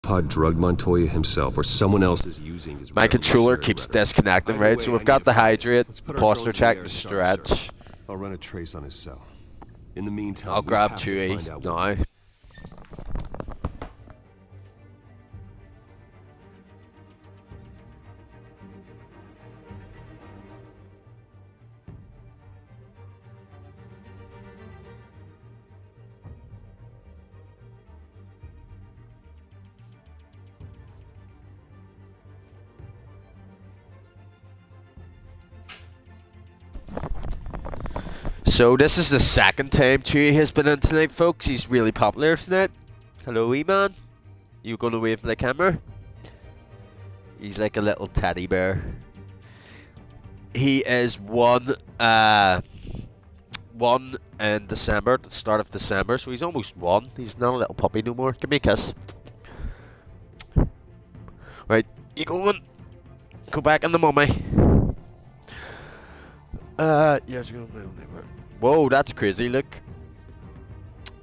[SPEAKER 12] Pod drugged Montoya himself, or someone else is using his.
[SPEAKER 1] My controller
[SPEAKER 12] revolutionary
[SPEAKER 1] keeps
[SPEAKER 12] rhetoric.
[SPEAKER 1] disconnecting,
[SPEAKER 12] Either
[SPEAKER 1] right?
[SPEAKER 12] way,
[SPEAKER 1] So
[SPEAKER 12] I
[SPEAKER 1] we've got
[SPEAKER 12] need
[SPEAKER 1] the
[SPEAKER 12] to find him.
[SPEAKER 1] hydrate,
[SPEAKER 12] Let's put our
[SPEAKER 1] posture
[SPEAKER 12] drones in
[SPEAKER 1] check,
[SPEAKER 12] the
[SPEAKER 1] the
[SPEAKER 12] air and start a
[SPEAKER 1] stretch.
[SPEAKER 12] search. I'll run a trace on his cell. In the meantime,
[SPEAKER 1] I'll
[SPEAKER 12] we
[SPEAKER 1] grab
[SPEAKER 12] have to
[SPEAKER 1] Chewie
[SPEAKER 12] find out what-
[SPEAKER 1] now. So this is the second time Chewie has been in tonight, folks. He's really popular tonight. Hello, wee man. You gonna wave for the camera? He's like a little teddy bear. He is one in December, at the start of December, so he's almost 1. He's not a little puppy no more. Give me a kiss. Right, you going? Go back in the mummy. Yes, you're gonna. Whoa, that's crazy, look.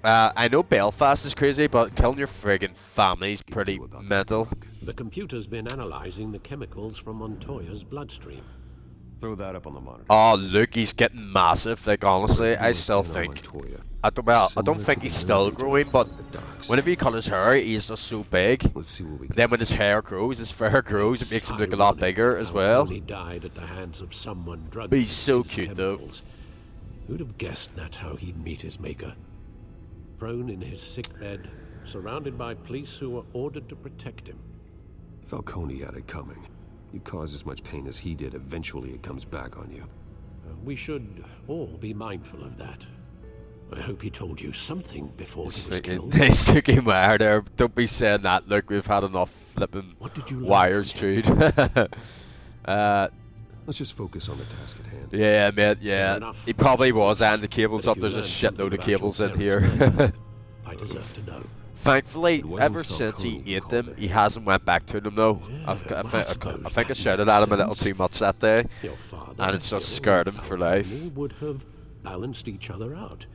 [SPEAKER 1] I know Belfast is crazy, but killing your friggin' family's pretty mental.
[SPEAKER 8] The computer's been analyzing the chemicals from Montoya's bloodstream.
[SPEAKER 12] Throw that up on the monitor.
[SPEAKER 1] Oh, look, he's getting massive. Like, honestly, I still think... I don't think he's still growing, but whenever you cut his hair, he's just so big.
[SPEAKER 12] Let's see what we
[SPEAKER 1] Then when his hair grows, it makes him look a lot bigger as well.
[SPEAKER 8] He died at the hands of someone drugged.
[SPEAKER 1] But he's so
[SPEAKER 8] with
[SPEAKER 1] cute, though.
[SPEAKER 8] chemicals. Who'd have guessed that's how he'd meet his maker? Prone in his sickbed, surrounded by police who were ordered to protect him.
[SPEAKER 12] Falcone had it coming. You cause as much pain as he did, eventually it comes back on you.
[SPEAKER 8] We should all be mindful of that. I hope he told you something before he was killed.
[SPEAKER 1] They stuck him wire there. Don't be saying that. Look, we've had enough flipping
[SPEAKER 8] What did you learn
[SPEAKER 1] wires
[SPEAKER 8] from him?
[SPEAKER 1] chewed.
[SPEAKER 12] Let's just focus on the task at hand.
[SPEAKER 1] Yeah, mate, yeah.
[SPEAKER 8] enough.
[SPEAKER 1] He probably was, and the cables
[SPEAKER 8] But
[SPEAKER 1] up.
[SPEAKER 8] if you
[SPEAKER 1] There's a
[SPEAKER 8] learn
[SPEAKER 1] shitload
[SPEAKER 8] something
[SPEAKER 1] of cables in
[SPEAKER 8] about your parents'
[SPEAKER 1] here.
[SPEAKER 8] murder, I deserve to know.
[SPEAKER 1] Thankfully,
[SPEAKER 12] It wasn't
[SPEAKER 1] ever since he
[SPEAKER 12] Falcone who
[SPEAKER 1] ate
[SPEAKER 12] called
[SPEAKER 1] them,
[SPEAKER 12] it.
[SPEAKER 1] he hasn't went back to them though.
[SPEAKER 8] Yeah,
[SPEAKER 1] I
[SPEAKER 8] well, I suppose
[SPEAKER 1] think I
[SPEAKER 8] that
[SPEAKER 1] shouted at him a little
[SPEAKER 8] makes
[SPEAKER 1] too much that day,
[SPEAKER 8] Your father,
[SPEAKER 1] and it's just
[SPEAKER 8] Gil,
[SPEAKER 1] scared
[SPEAKER 8] and
[SPEAKER 1] him for
[SPEAKER 8] Falcone
[SPEAKER 1] life.
[SPEAKER 8] would have balanced each other out.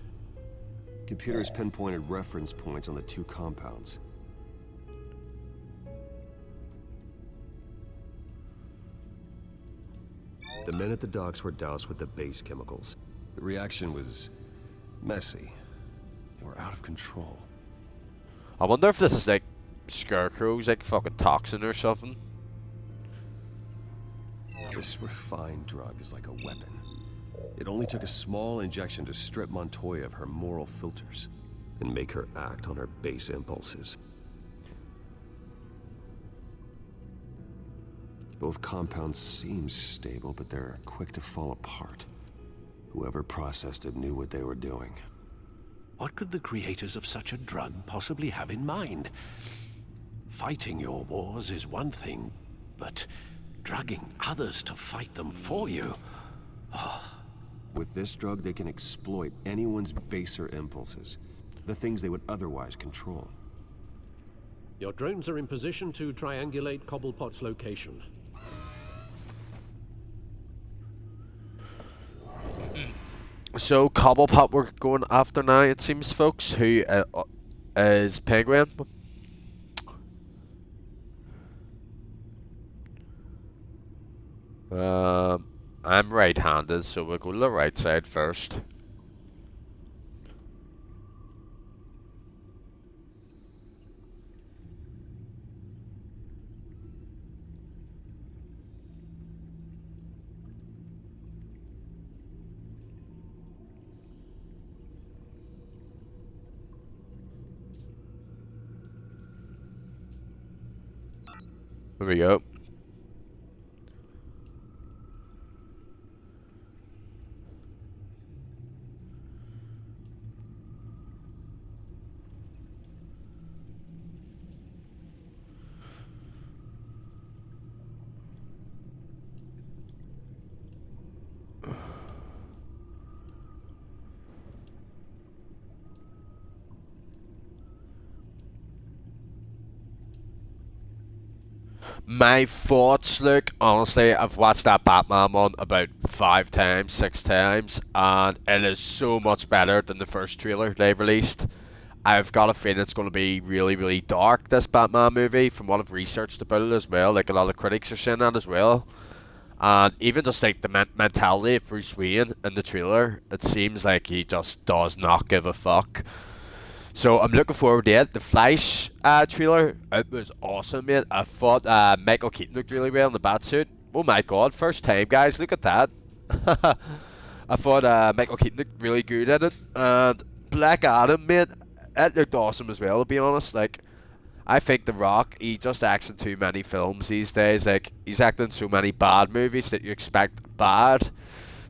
[SPEAKER 12] Computers pinpointed reference points on the two compounds. The men at the docks were doused with the base chemicals. The reaction was messy. They were out of control.
[SPEAKER 1] I wonder if this is like Scarecrow's like fucking toxin or something.
[SPEAKER 12] This refined drug is like a weapon. It only took a small injection to strip Montoya of her moral filters and make her act on her base impulses. Both compounds seem stable, but they're quick to fall apart. Whoever processed it knew what they were doing.
[SPEAKER 8] What could the creators of such a drug possibly have in mind? Fighting your wars is one thing, but drugging others to fight them for you?
[SPEAKER 12] With this drug, they can exploit anyone's baser impulses, the things they would otherwise control.
[SPEAKER 8] Your drones are in position to triangulate Cobblepot's location.
[SPEAKER 1] So Cobblepot we're going after now, it seems, folks. Who is Penguin? I'm right-handed, so we'll go to the right side first. There we go. My thoughts, look, honestly, I've watched that Batman one about 5 times, 6 times, and it is so much better than the first trailer they released. I've got a feeling it's going to be really, really dark, this Batman movie, from what I've researched about it as well. Like, a lot of critics are saying that as well. And even just like the mentality of Bruce Wayne in the trailer, it seems like he just does not give a fuck. So I'm looking forward to it. The Flash trailer, it was awesome, mate. I thought Michael Keaton looked really well in the Batsuit. Oh my god, first time, guys, look at that. I thought Michael Keaton looked really good at it. And Black Adam, mate, it looked awesome as well, to be honest. Like, I think The Rock, he just acts in too many films these days. Like, he's acting in so many bad movies that you expect bad.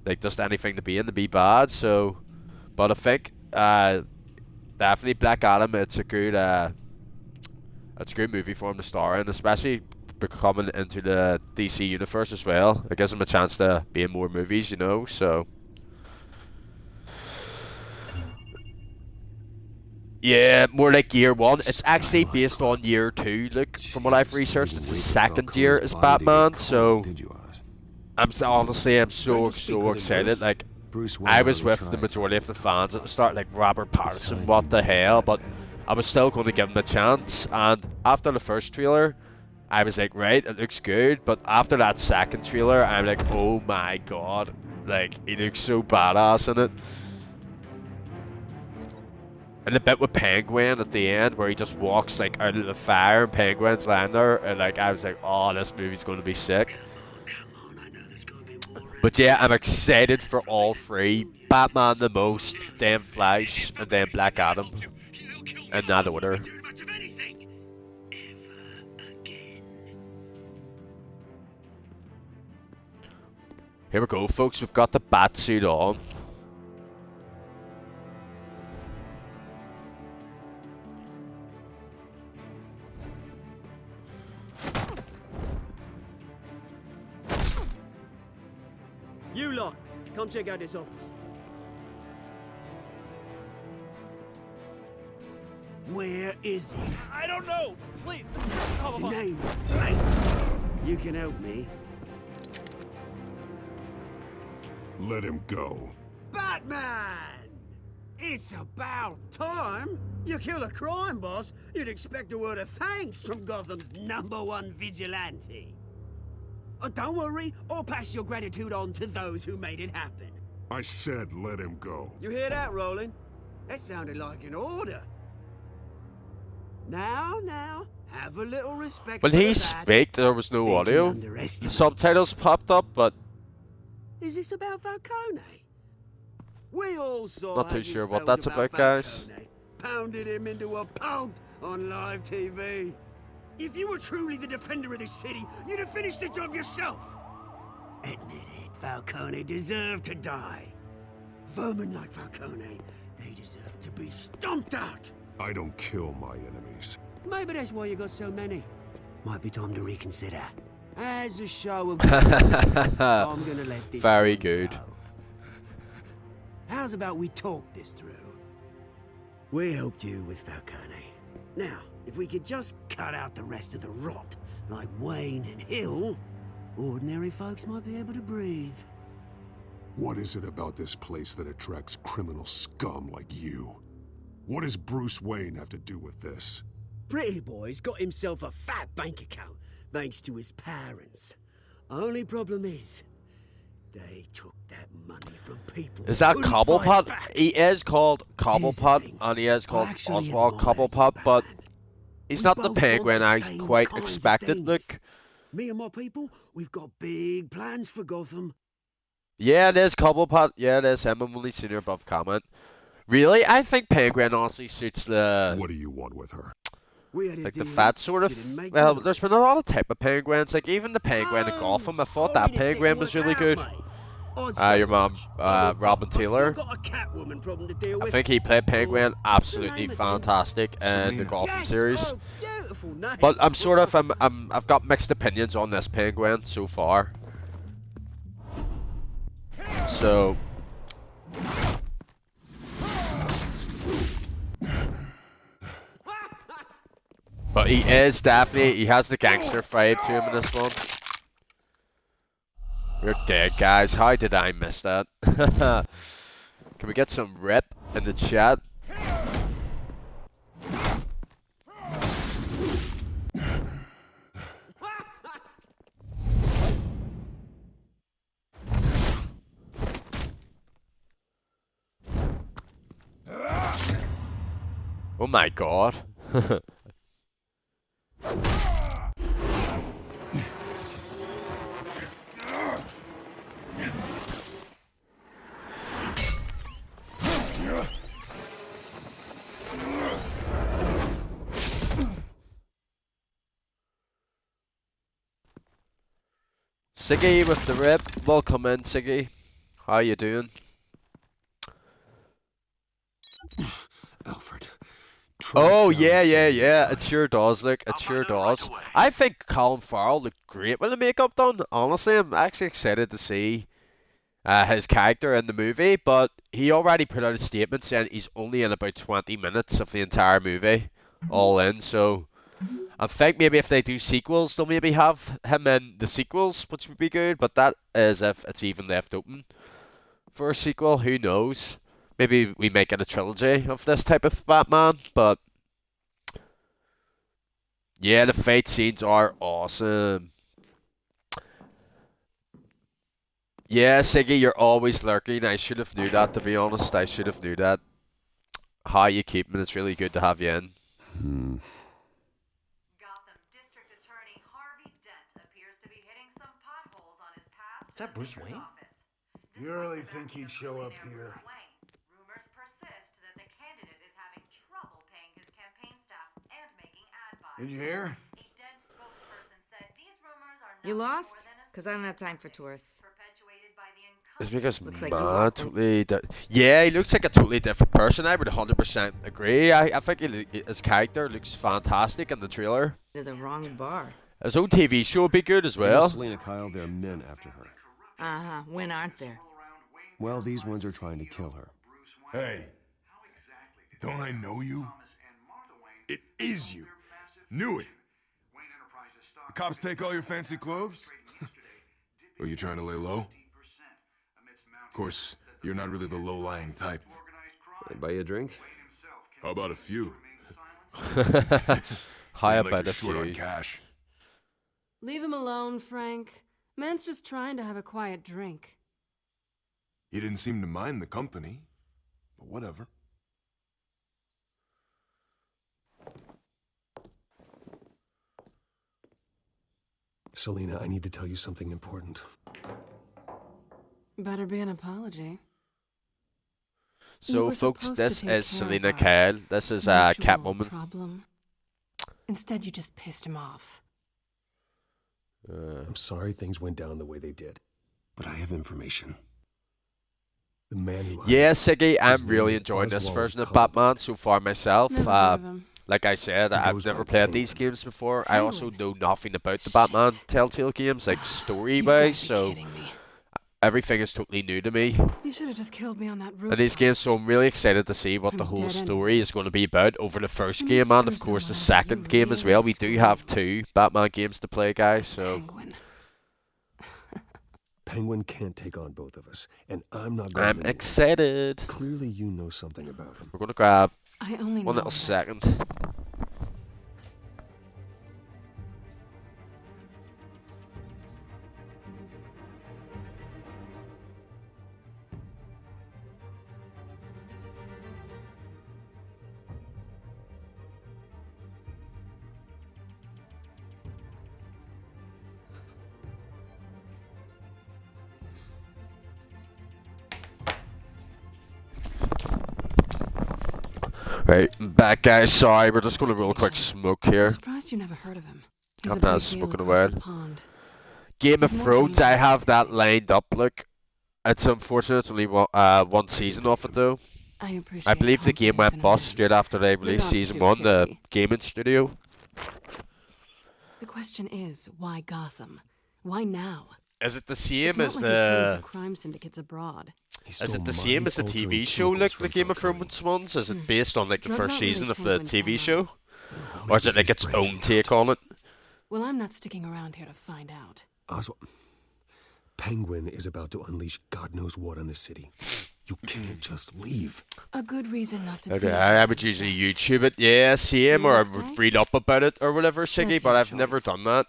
[SPEAKER 1] Like, just anything to be bad. So, but I think definitely Black Adam, it's a good movie for him to star in, especially coming into the DC universe as well. It gives him a chance to be in more movies, you know, so. Yeah, more like year 1. It's actually based on year 2, look, from what I've researched. It's the second year as Batman, so I'm so excited. Like, I was with the majority of the fans at the start, like Robert Pattinson, what the hell, but I was still going to give him a chance, and after the first trailer, I was like, right, it looks good, but after that second trailer, I'm like, oh my god, like, he looks so badass in it. And the bit with Penguin at the end, where he just walks, like, out of the fire, and Penguin's lying there, and, like, I was like, oh, this movie's going to be sick. But yeah, I'm excited for all 3. Batman the most, then Flash, and then Black Adam. In that order. Here we go, folks. We've got the Batsuit on.
[SPEAKER 13] You lot, come check out this office. Where is it?
[SPEAKER 14] I don't know. Please,
[SPEAKER 13] The name, right? You can help me.
[SPEAKER 3] Let him go.
[SPEAKER 13] Batman! It's about time. You kill a crime boss, you'd expect a word of thanks from Gotham's #1 vigilante. Oh, don't worry, I'll pass your gratitude on to those who made it happen.
[SPEAKER 3] I said let him go.
[SPEAKER 13] You hear that, Roland? That sounded like an order. Now, have a little respect
[SPEAKER 1] When
[SPEAKER 13] for
[SPEAKER 1] he
[SPEAKER 13] the
[SPEAKER 1] spoke, there was no
[SPEAKER 13] They
[SPEAKER 1] audio.
[SPEAKER 13] can underestimate
[SPEAKER 1] The subtitles popped up, but
[SPEAKER 13] Is this about Falcone? We all saw
[SPEAKER 1] not
[SPEAKER 13] how
[SPEAKER 1] too
[SPEAKER 13] you
[SPEAKER 1] sure what
[SPEAKER 13] felt
[SPEAKER 1] that's about, guys.
[SPEAKER 13] Falcone. Pounded him into a pulp on live TV. If you were truly the defender of this city, you'd have finished the job yourself. Admit it, Falcone deserved to die. Vermin like Falcone, they deserve to be stomped out.
[SPEAKER 3] I don't kill my enemies.
[SPEAKER 13] Maybe that's why you got so many. Might be time to reconsider. As a show of I'm gonna let this
[SPEAKER 1] Very
[SPEAKER 13] one
[SPEAKER 1] good.
[SPEAKER 13] go. How's about we talk this through? We helped you with Falcone. Now, if we could just cut out the rest of the rot, like Wayne and Hill, ordinary folks might be able to breathe.
[SPEAKER 3] What is it about this place that attracts criminal scum like you? What does Bruce Wayne have to do with this?
[SPEAKER 13] Pretty Boy's got himself a fat bank account, thanks to his parents. Only problem is, they took that money from people.
[SPEAKER 1] Is that
[SPEAKER 13] who couldn't fight
[SPEAKER 1] Cobblepot?
[SPEAKER 13] back.
[SPEAKER 1] He is called Cobblepot,
[SPEAKER 13] thing.
[SPEAKER 1] and he is called
[SPEAKER 13] actually
[SPEAKER 1] Oswald
[SPEAKER 13] admire you,
[SPEAKER 1] Cobblepot, but he's
[SPEAKER 13] We
[SPEAKER 1] not the
[SPEAKER 13] both want
[SPEAKER 1] penguin
[SPEAKER 13] the
[SPEAKER 1] I
[SPEAKER 13] same
[SPEAKER 1] quite
[SPEAKER 13] kinds of
[SPEAKER 1] expected,
[SPEAKER 13] things.
[SPEAKER 1] look.
[SPEAKER 13] Me and my people, we've got big plans for Gotham.
[SPEAKER 1] Yeah, it is Cobblepot. Yeah, it is him. I'm only senior above comment. Really? I think Penguin honestly suits the...
[SPEAKER 3] What do you want with her?
[SPEAKER 13] We had a
[SPEAKER 1] like the
[SPEAKER 13] deal,
[SPEAKER 1] fat sort
[SPEAKER 13] she didn't
[SPEAKER 1] of...
[SPEAKER 13] make
[SPEAKER 1] Well,
[SPEAKER 13] good
[SPEAKER 1] there's been a lot of type of penguins. Like, even the penguin in Gotham, I thought that penguin was really good. Your mom, Robin Taylor.
[SPEAKER 13] Got a Catwoman problem to deal
[SPEAKER 1] I
[SPEAKER 13] with.
[SPEAKER 1] think he played Penguin absolutely
[SPEAKER 13] name again?
[SPEAKER 1] fantastic in the Gotham
[SPEAKER 13] Yes,
[SPEAKER 1] series.
[SPEAKER 13] oh, beautiful name.
[SPEAKER 1] But I'm sort of I've got mixed opinions on this Penguin so far. So but he is definitely, he has the gangster vibe to him in this one. We're dead, guys. How did I miss that? Can we get some rip in the chat? Oh my god. Siggy with the rip. Welcome in, Siggy. How you doing?
[SPEAKER 3] Alfred.
[SPEAKER 1] Oh yeah. It sure does. Look, it sure does. I think Colin Farrell looked great with the makeup done. Honestly, I'm actually excited to see his character in the movie. But he already put out a statement saying he's only in about 20 minutes of the entire movie, all in. So I think maybe if they do sequels, they'll maybe have him in the sequels, which would be good. But that is if it's even left open for a sequel. Who knows? Maybe we might get a trilogy of this type of Batman, but yeah, the fight scenes are awesome. Yeah, Siggy, you're always lurking. I should have knew that, to be honest. I should have knew that. How you keeping? It's really good to have you in.
[SPEAKER 15] Is that Bruce Wayne?
[SPEAKER 11] You really think he'd show up here? Did you hear?
[SPEAKER 16] You lost? Because I don't have time for tourists.
[SPEAKER 1] It's because
[SPEAKER 16] Looks like
[SPEAKER 1] yeah, he looks like a totally different person. I would 100% agree. I think his character looks fantastic in the trailer.
[SPEAKER 16] To the wrong bar.
[SPEAKER 1] His own TV show would be good as well.
[SPEAKER 12] Selena Kyle, there are men after her.
[SPEAKER 16] Uh-huh. When aren't there?
[SPEAKER 12] Well, these ones are trying to kill her.
[SPEAKER 11] Hey, don't I know you? It is you. Knew it. The cops take all your fancy clothes? Are you trying to lay low? Of course, you're not really the low-lying type.
[SPEAKER 12] I buy you a drink?
[SPEAKER 11] How about a few?
[SPEAKER 1] How
[SPEAKER 11] Like
[SPEAKER 1] about
[SPEAKER 11] you're
[SPEAKER 1] a
[SPEAKER 11] short on
[SPEAKER 1] few?
[SPEAKER 11] cash.
[SPEAKER 6] Leave him alone, Frank. Man's just trying to have a quiet drink.
[SPEAKER 11] He didn't seem to mind the company, but whatever.
[SPEAKER 12] Selena, I need to tell you something important.
[SPEAKER 6] Better be an apology. You
[SPEAKER 1] So,
[SPEAKER 6] were
[SPEAKER 1] folks,
[SPEAKER 6] supposed to
[SPEAKER 1] this
[SPEAKER 6] take
[SPEAKER 1] is
[SPEAKER 6] care
[SPEAKER 1] Selena
[SPEAKER 6] of our
[SPEAKER 1] Kyle. This is
[SPEAKER 6] mutual
[SPEAKER 1] Catwoman.
[SPEAKER 6] problem. Instead, you just pissed him off.
[SPEAKER 12] I'm sorry things went down the way they did, but I have information. The man who...
[SPEAKER 1] Yeah, Siggy,
[SPEAKER 12] his
[SPEAKER 1] I'm
[SPEAKER 12] name
[SPEAKER 1] really
[SPEAKER 12] is
[SPEAKER 1] enjoying this
[SPEAKER 12] Oswald
[SPEAKER 1] version of
[SPEAKER 12] Cobblepot.
[SPEAKER 1] Batman so far myself.
[SPEAKER 6] Never heard of him.
[SPEAKER 1] Like I said,
[SPEAKER 12] He
[SPEAKER 1] I've
[SPEAKER 12] goes
[SPEAKER 1] never
[SPEAKER 12] by
[SPEAKER 1] played these
[SPEAKER 12] Penguin.
[SPEAKER 1] games before. I also know nothing about the Batman Telltale games, like
[SPEAKER 6] You've
[SPEAKER 1] story-wise,
[SPEAKER 6] gotta be
[SPEAKER 1] so
[SPEAKER 6] kidding me.
[SPEAKER 1] everything is totally new to me.
[SPEAKER 6] You should have just killed me on that roof.
[SPEAKER 1] And these games, so I'm really excited to see what
[SPEAKER 6] I'm
[SPEAKER 1] the whole
[SPEAKER 6] dead
[SPEAKER 1] story
[SPEAKER 6] anyway.
[SPEAKER 1] is going to be about over the first
[SPEAKER 6] You
[SPEAKER 1] game and, of
[SPEAKER 6] screw
[SPEAKER 1] course, the
[SPEAKER 6] someone up,
[SPEAKER 1] second
[SPEAKER 6] you
[SPEAKER 1] game as
[SPEAKER 6] really
[SPEAKER 1] well. We do
[SPEAKER 6] screw
[SPEAKER 1] have
[SPEAKER 6] up.
[SPEAKER 1] 2 Batman games to play, guys, so...
[SPEAKER 6] Penguin.
[SPEAKER 12] Penguin can't take on both of us, and I'm not going
[SPEAKER 1] I'm
[SPEAKER 12] anywhere.
[SPEAKER 1] excited.
[SPEAKER 12] Clearly you know something about him.
[SPEAKER 1] We're going to grab
[SPEAKER 6] I only
[SPEAKER 1] one
[SPEAKER 6] know
[SPEAKER 1] little
[SPEAKER 6] that
[SPEAKER 1] second. Right, I'm back, guys. Sorry, we're just going to roll a quick smoke here.
[SPEAKER 6] I'm surprised you never heard of him. He's a
[SPEAKER 1] Haven't had
[SPEAKER 6] big deal
[SPEAKER 1] smoke in a
[SPEAKER 6] across
[SPEAKER 1] while.
[SPEAKER 6] the pond.
[SPEAKER 1] Game of
[SPEAKER 6] He's more
[SPEAKER 1] Thrones, I
[SPEAKER 6] dangerous
[SPEAKER 1] have
[SPEAKER 6] than
[SPEAKER 1] that lined up. Look, it's unfortunate it's only one season of it though.
[SPEAKER 6] I appreciate
[SPEAKER 1] I believe the game
[SPEAKER 6] confidence
[SPEAKER 1] went
[SPEAKER 6] in a
[SPEAKER 1] bust
[SPEAKER 6] man,
[SPEAKER 1] straight after they
[SPEAKER 6] but
[SPEAKER 1] released
[SPEAKER 6] not
[SPEAKER 1] season 1, the
[SPEAKER 6] stupidity.
[SPEAKER 1] gaming studio.
[SPEAKER 6] The question is, why Gotham? Why now?
[SPEAKER 1] Is it the same
[SPEAKER 6] It's not
[SPEAKER 1] as
[SPEAKER 6] like he's heading
[SPEAKER 1] the?
[SPEAKER 6] for crime syndicates abroad.
[SPEAKER 1] Is it the same as the TV show, like the Game of Thrones ones? Is it based on like the
[SPEAKER 6] Drugs
[SPEAKER 1] first
[SPEAKER 6] aren't really
[SPEAKER 1] season of the
[SPEAKER 6] Penguin's
[SPEAKER 1] TV
[SPEAKER 6] MO.
[SPEAKER 1] show, or is it like its own take on it?
[SPEAKER 6] Well, I'm not sticking around here to find out.
[SPEAKER 12] Oswald, Penguin is about to unleash God knows what on the city. You can't just leave.
[SPEAKER 6] A good reason not to
[SPEAKER 1] Okay,
[SPEAKER 6] be.
[SPEAKER 1] I would usually YouTube it, yeah, same, or I
[SPEAKER 6] Stay?
[SPEAKER 1] would read up about it or whatever, Shiggy,
[SPEAKER 6] That's
[SPEAKER 1] but
[SPEAKER 6] your
[SPEAKER 1] I've never
[SPEAKER 6] choice.
[SPEAKER 1] done that.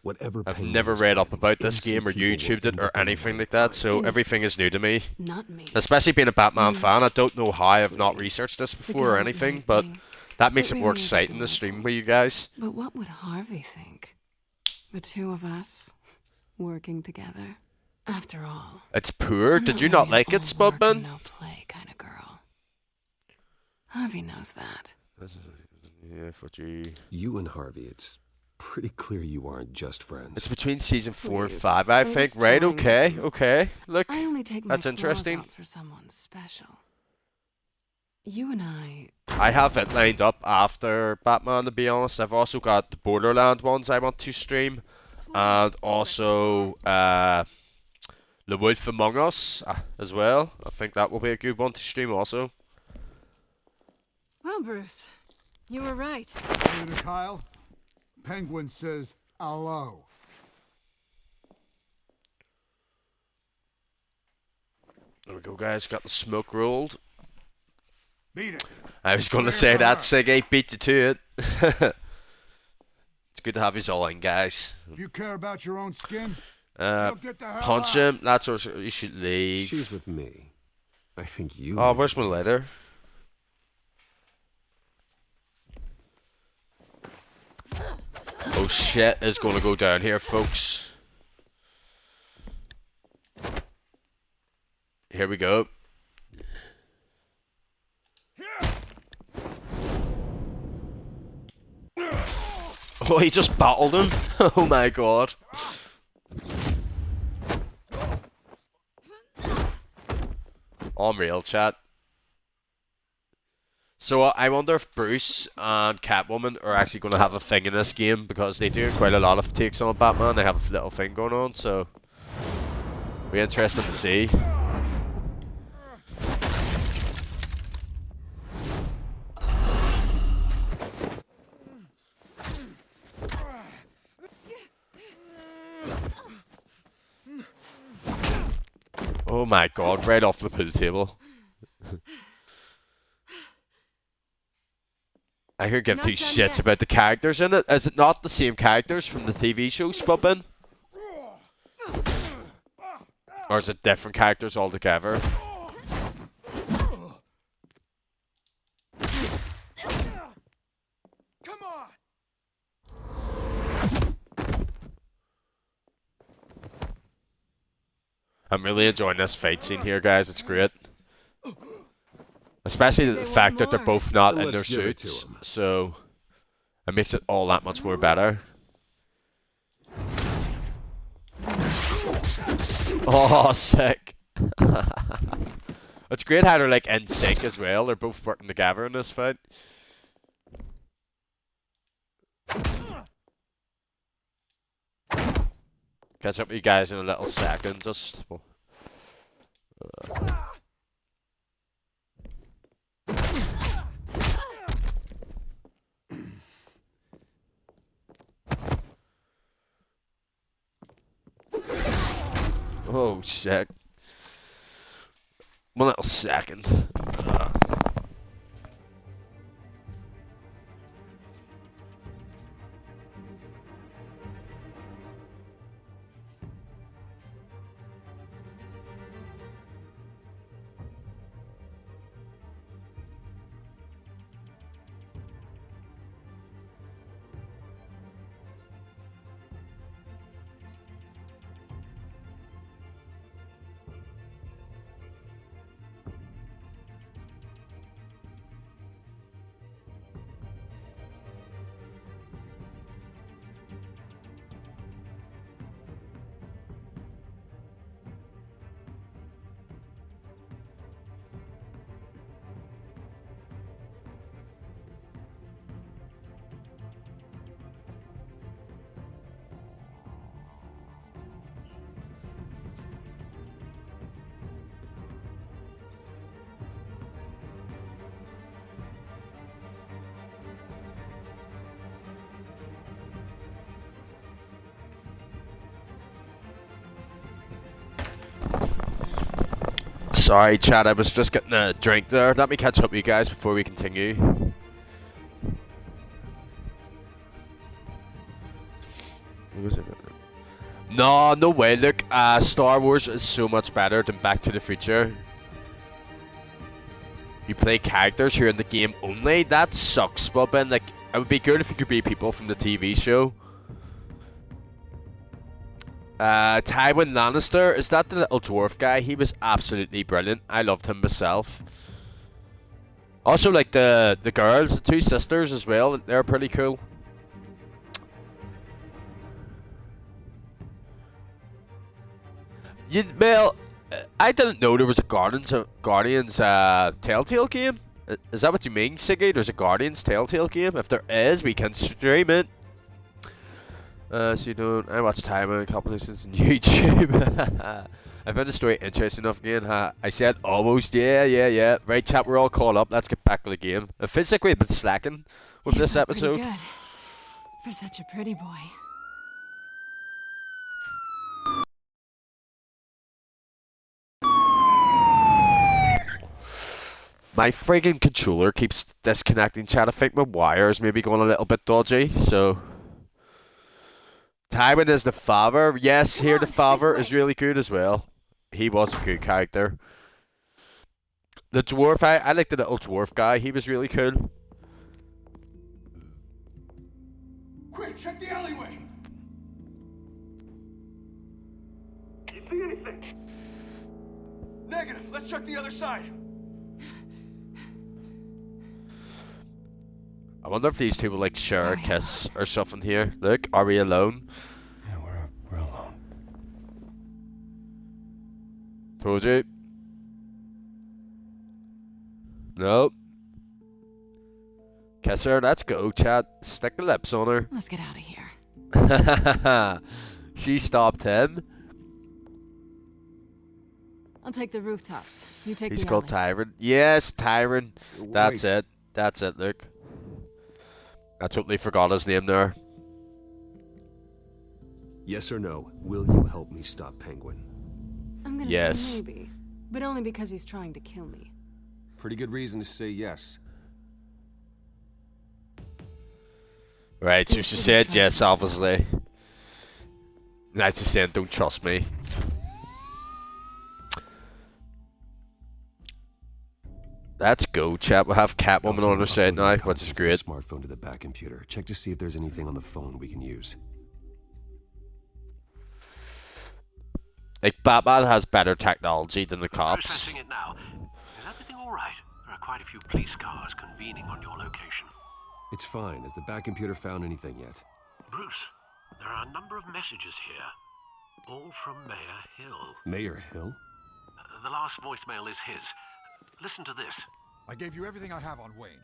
[SPEAKER 12] Whatever
[SPEAKER 1] I've
[SPEAKER 12] Penguin
[SPEAKER 1] never
[SPEAKER 12] is
[SPEAKER 1] read up
[SPEAKER 12] planning,
[SPEAKER 1] about this
[SPEAKER 12] innocent
[SPEAKER 1] game or
[SPEAKER 12] people will
[SPEAKER 1] YouTubed it
[SPEAKER 12] end
[SPEAKER 1] or
[SPEAKER 12] up in the
[SPEAKER 1] anything
[SPEAKER 12] line.
[SPEAKER 1] like that, so everything is new to me.
[SPEAKER 6] Not me.
[SPEAKER 1] Especially being a Batman fan, I don't know how I've not
[SPEAKER 6] Sweetie.
[SPEAKER 1] researched this
[SPEAKER 6] The
[SPEAKER 1] before or
[SPEAKER 6] guy
[SPEAKER 1] anything,
[SPEAKER 6] with
[SPEAKER 1] but
[SPEAKER 6] lightning.
[SPEAKER 1] that makes
[SPEAKER 6] It
[SPEAKER 1] it more
[SPEAKER 6] really is
[SPEAKER 1] exciting to
[SPEAKER 6] adorable.
[SPEAKER 1] stream with you guys.
[SPEAKER 6] But what would Harvey think? The two of us working together. After all,
[SPEAKER 1] It's poor.
[SPEAKER 6] I'm
[SPEAKER 1] Did you
[SPEAKER 6] really
[SPEAKER 1] not
[SPEAKER 6] an
[SPEAKER 1] like it,
[SPEAKER 6] all work and
[SPEAKER 1] Spudman?
[SPEAKER 6] no play kind of girl. Harvey knows that.
[SPEAKER 1] Yeah, for you.
[SPEAKER 12] You and Harvey, it's pretty clear you aren't just friends.
[SPEAKER 1] It's between season 4 and
[SPEAKER 6] Please,
[SPEAKER 1] 5, I
[SPEAKER 6] I'm
[SPEAKER 1] think.
[SPEAKER 6] just
[SPEAKER 1] Right?
[SPEAKER 6] trying
[SPEAKER 1] Okay.
[SPEAKER 6] to-
[SPEAKER 1] Okay. Look,
[SPEAKER 6] I only take my
[SPEAKER 1] that's
[SPEAKER 6] claws
[SPEAKER 1] interesting.
[SPEAKER 6] out for someone special. You and I.
[SPEAKER 1] I have it lined up after Batman, to be honest. I've also got the Borderland ones I want to stream, and also The Wolf Among Us as well. I think that will be a good one to stream also.
[SPEAKER 6] Well, Bruce, you were right.
[SPEAKER 14] Senator Kyle, Penguin says hello.
[SPEAKER 1] There we go, guys. Got the smoke rolled.
[SPEAKER 14] Beat it.
[SPEAKER 1] I was going to
[SPEAKER 14] Clear
[SPEAKER 1] say
[SPEAKER 14] for
[SPEAKER 1] that,
[SPEAKER 14] her.
[SPEAKER 1] Siggy. Beat you to it. It's good to have you all in, guys.
[SPEAKER 14] If you care about your own skin,
[SPEAKER 1] Uh,
[SPEAKER 14] you'll get the hell
[SPEAKER 1] punch
[SPEAKER 14] out.
[SPEAKER 1] him. That's what you should leave.
[SPEAKER 12] She's with me. I think you...
[SPEAKER 1] Oh, where's my letter? Oh shit is gonna go down here, folks. Here we go. Oh, he just battled him. Oh my god. Unreal, chat. So I wonder if Bruce and Catwoman are actually going to have a thing in this game, because they do quite a lot of takes on Batman. They have a little thing going on, so Be interesting to see. Oh my god, right off the pool table. I could give two shits about the characters in it. Is it not the same characters from the TV show Spubbin? Or is it different characters altogether?
[SPEAKER 11] Come on!
[SPEAKER 1] I'm really enjoying this fight scene here, guys. It's great. Especially the fact that they're both not in their suits. So it makes it all that much more better. Oh, sick. It's great how they're like in sync as well. They're both working together in this fight. Catch up with you guys in a little second. Just. Oh shit. One little second. Sorry, chat, I was just getting a drink there. Let me catch up with you guys before we continue. What was it? No, no way, look, Star Wars is so much better than Back to the Future. You play characters who are in the game only? That sucks, Bobbin. Like, it would be good if you could be people from the TV show. Tywin Lannister, is that the little dwarf guy? He was absolutely brilliant. I loved him myself. Also, like the girls, the two sisters as well, they're pretty cool. Well, I didn't know there was a Guardians Telltale game. Is that what you mean, Siggy? There's a Guardians Telltale game? If there is, we can stream it. So you don't. I watch Time compilations on YouTube. I found the story interesting enough again. I said almost. Yeah. Right, chat. We're all caught up. Let's get back to the game. It feels like we've been slacking with this episode.
[SPEAKER 6] Pretty good for such a pretty boy.
[SPEAKER 1] My friggin' controller keeps disconnecting, chat. I think my wire is maybe going a little bit dodgy. So. Tywin is the father. Yes, here the father is really good as well. He was a good character. The dwarf, I like the little dwarf guy. He was really cool.
[SPEAKER 11] Quick, check the alleyway. You see anything? Negative. Let's check the other side.
[SPEAKER 1] I wonder if these two will like share a kiss or something here. Look, are we alone?
[SPEAKER 7] Yeah, we're alone.
[SPEAKER 1] Told you. Nope. Kiss her, let's go, chat. Stick the lips on her.
[SPEAKER 6] Let's get out of here.
[SPEAKER 1] She stopped him.
[SPEAKER 6] I'll take the rooftops. You take
[SPEAKER 1] He's
[SPEAKER 6] the
[SPEAKER 1] called
[SPEAKER 6] alley.
[SPEAKER 1] Tyron. Yes, Tyron. That's
[SPEAKER 12] Wait.
[SPEAKER 1] it. That's it, Luke. I totally forgot his name there.
[SPEAKER 12] Yes or no, will you help me stop Penguin?
[SPEAKER 6] I'm gonna
[SPEAKER 1] Yes.
[SPEAKER 6] say maybe, but only because he's trying to kill me.
[SPEAKER 12] Pretty good reason to say yes.
[SPEAKER 1] Right, so
[SPEAKER 6] You
[SPEAKER 1] she
[SPEAKER 6] shouldn't
[SPEAKER 1] said
[SPEAKER 6] trust
[SPEAKER 1] yes,
[SPEAKER 6] me.
[SPEAKER 1] obviously. Now she's saying don't trust me. Let's go, chat. We'll have Catwoman on our side now, which is great.
[SPEAKER 12] Smartphone to the back computer. Check to see if there's anything on the phone we can use.
[SPEAKER 1] Like, Batman has better technology than the cops.
[SPEAKER 8] Processing it now. Is everything all right? There are quite a few police cars convening on your location.
[SPEAKER 12] It's fine. Has the back computer found anything yet?
[SPEAKER 8] Bruce, there are a number of messages here, all from Mayor Hill.
[SPEAKER 12] Mayor Hill?
[SPEAKER 8] The last voicemail is his. Listen to this.
[SPEAKER 17] I gave you everything I have on Wayne.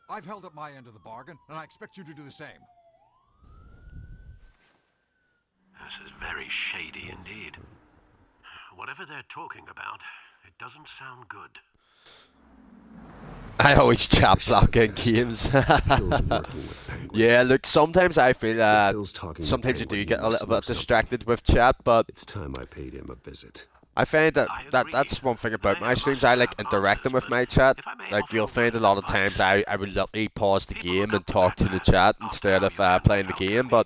[SPEAKER 17] I've held up my end of the bargain, and I expect you to do the same.
[SPEAKER 8] This is very shady indeed. Whatever they're talking about, it doesn't sound good.
[SPEAKER 1] I always chat block in games. Yeah, look, sometimes I feel sometimes you do get a little bit distracted with chat, but
[SPEAKER 12] it's time I paid him a visit.
[SPEAKER 1] I find that's one thing about my streams. I like interacting with my chat. Like, you'll find a lot of times I would literally pause the game and talk to the chat instead of playing the game, but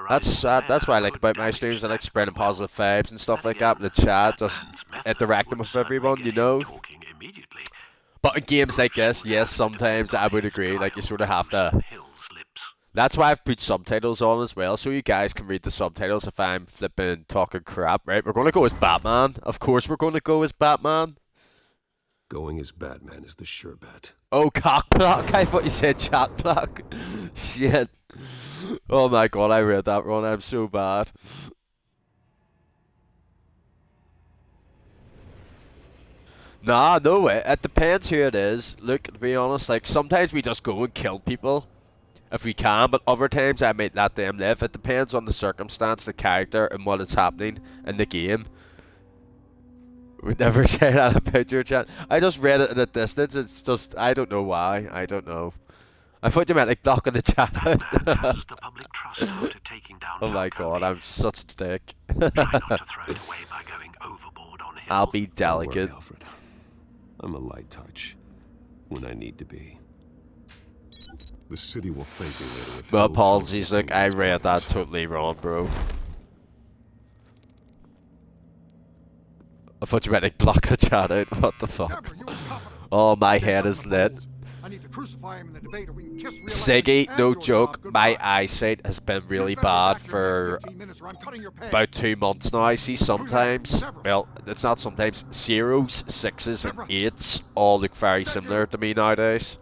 [SPEAKER 1] that's what I like about my streams. I like spreading positive vibes and stuff like that with the chat, just interacting with everyone, you know. But in games like this, yes, sometimes I would agree, like, you sort of have to. That's why I've put subtitles on as well, so you guys can read the subtitles if I'm flipping talking crap, right? We're going to go as Batman. Of course we're going to go as Batman.
[SPEAKER 12] Going as Batman is the sure bet.
[SPEAKER 1] Oh, cock block. I thought you said chat block. Shit. Oh my god, I read that wrong. I'm so bad. Nah, no way. It depends who it is. Look, to be honest, like, sometimes we just go and kill people if we can, but other times I might let them live. It depends on the circumstance, the character, and what is happening in the game. Would never say that about your chat. I just read it at a distance. It's just, I don't know why. I don't know. I thought you meant like blocking the chat out.
[SPEAKER 8] The public trust after taking down
[SPEAKER 1] Oh my god, I'm such a dick.
[SPEAKER 8] Try not to throw it away by going overboard on Hill.
[SPEAKER 1] I'll be
[SPEAKER 12] Don't
[SPEAKER 1] delicate.
[SPEAKER 12] worry, Alfred. I'm a light touch when I need to be.
[SPEAKER 9] The city will thank me later. If
[SPEAKER 1] Well,
[SPEAKER 9] Hill
[SPEAKER 1] apologies,
[SPEAKER 9] tells
[SPEAKER 1] look, I
[SPEAKER 9] Penguin's
[SPEAKER 1] read that
[SPEAKER 9] plans.
[SPEAKER 1] totally wrong, bro. I thought you meant like block the chat out. What the fuck? Oh, my head is lit.
[SPEAKER 17] I need to crucify him in the debate, or we can kiss
[SPEAKER 1] Siggy,
[SPEAKER 17] re-election
[SPEAKER 1] no
[SPEAKER 17] and your
[SPEAKER 1] joke,
[SPEAKER 17] job
[SPEAKER 1] my
[SPEAKER 17] goodbye.
[SPEAKER 1] eyesight has been really
[SPEAKER 17] better
[SPEAKER 1] bad
[SPEAKER 17] back your
[SPEAKER 1] for
[SPEAKER 17] next 15 minutes or I'm cutting your pay.
[SPEAKER 1] about 2 months now. I see sometimes, well, it's not sometimes, 0s, 6s, and 8s all look very similar to me nowadays.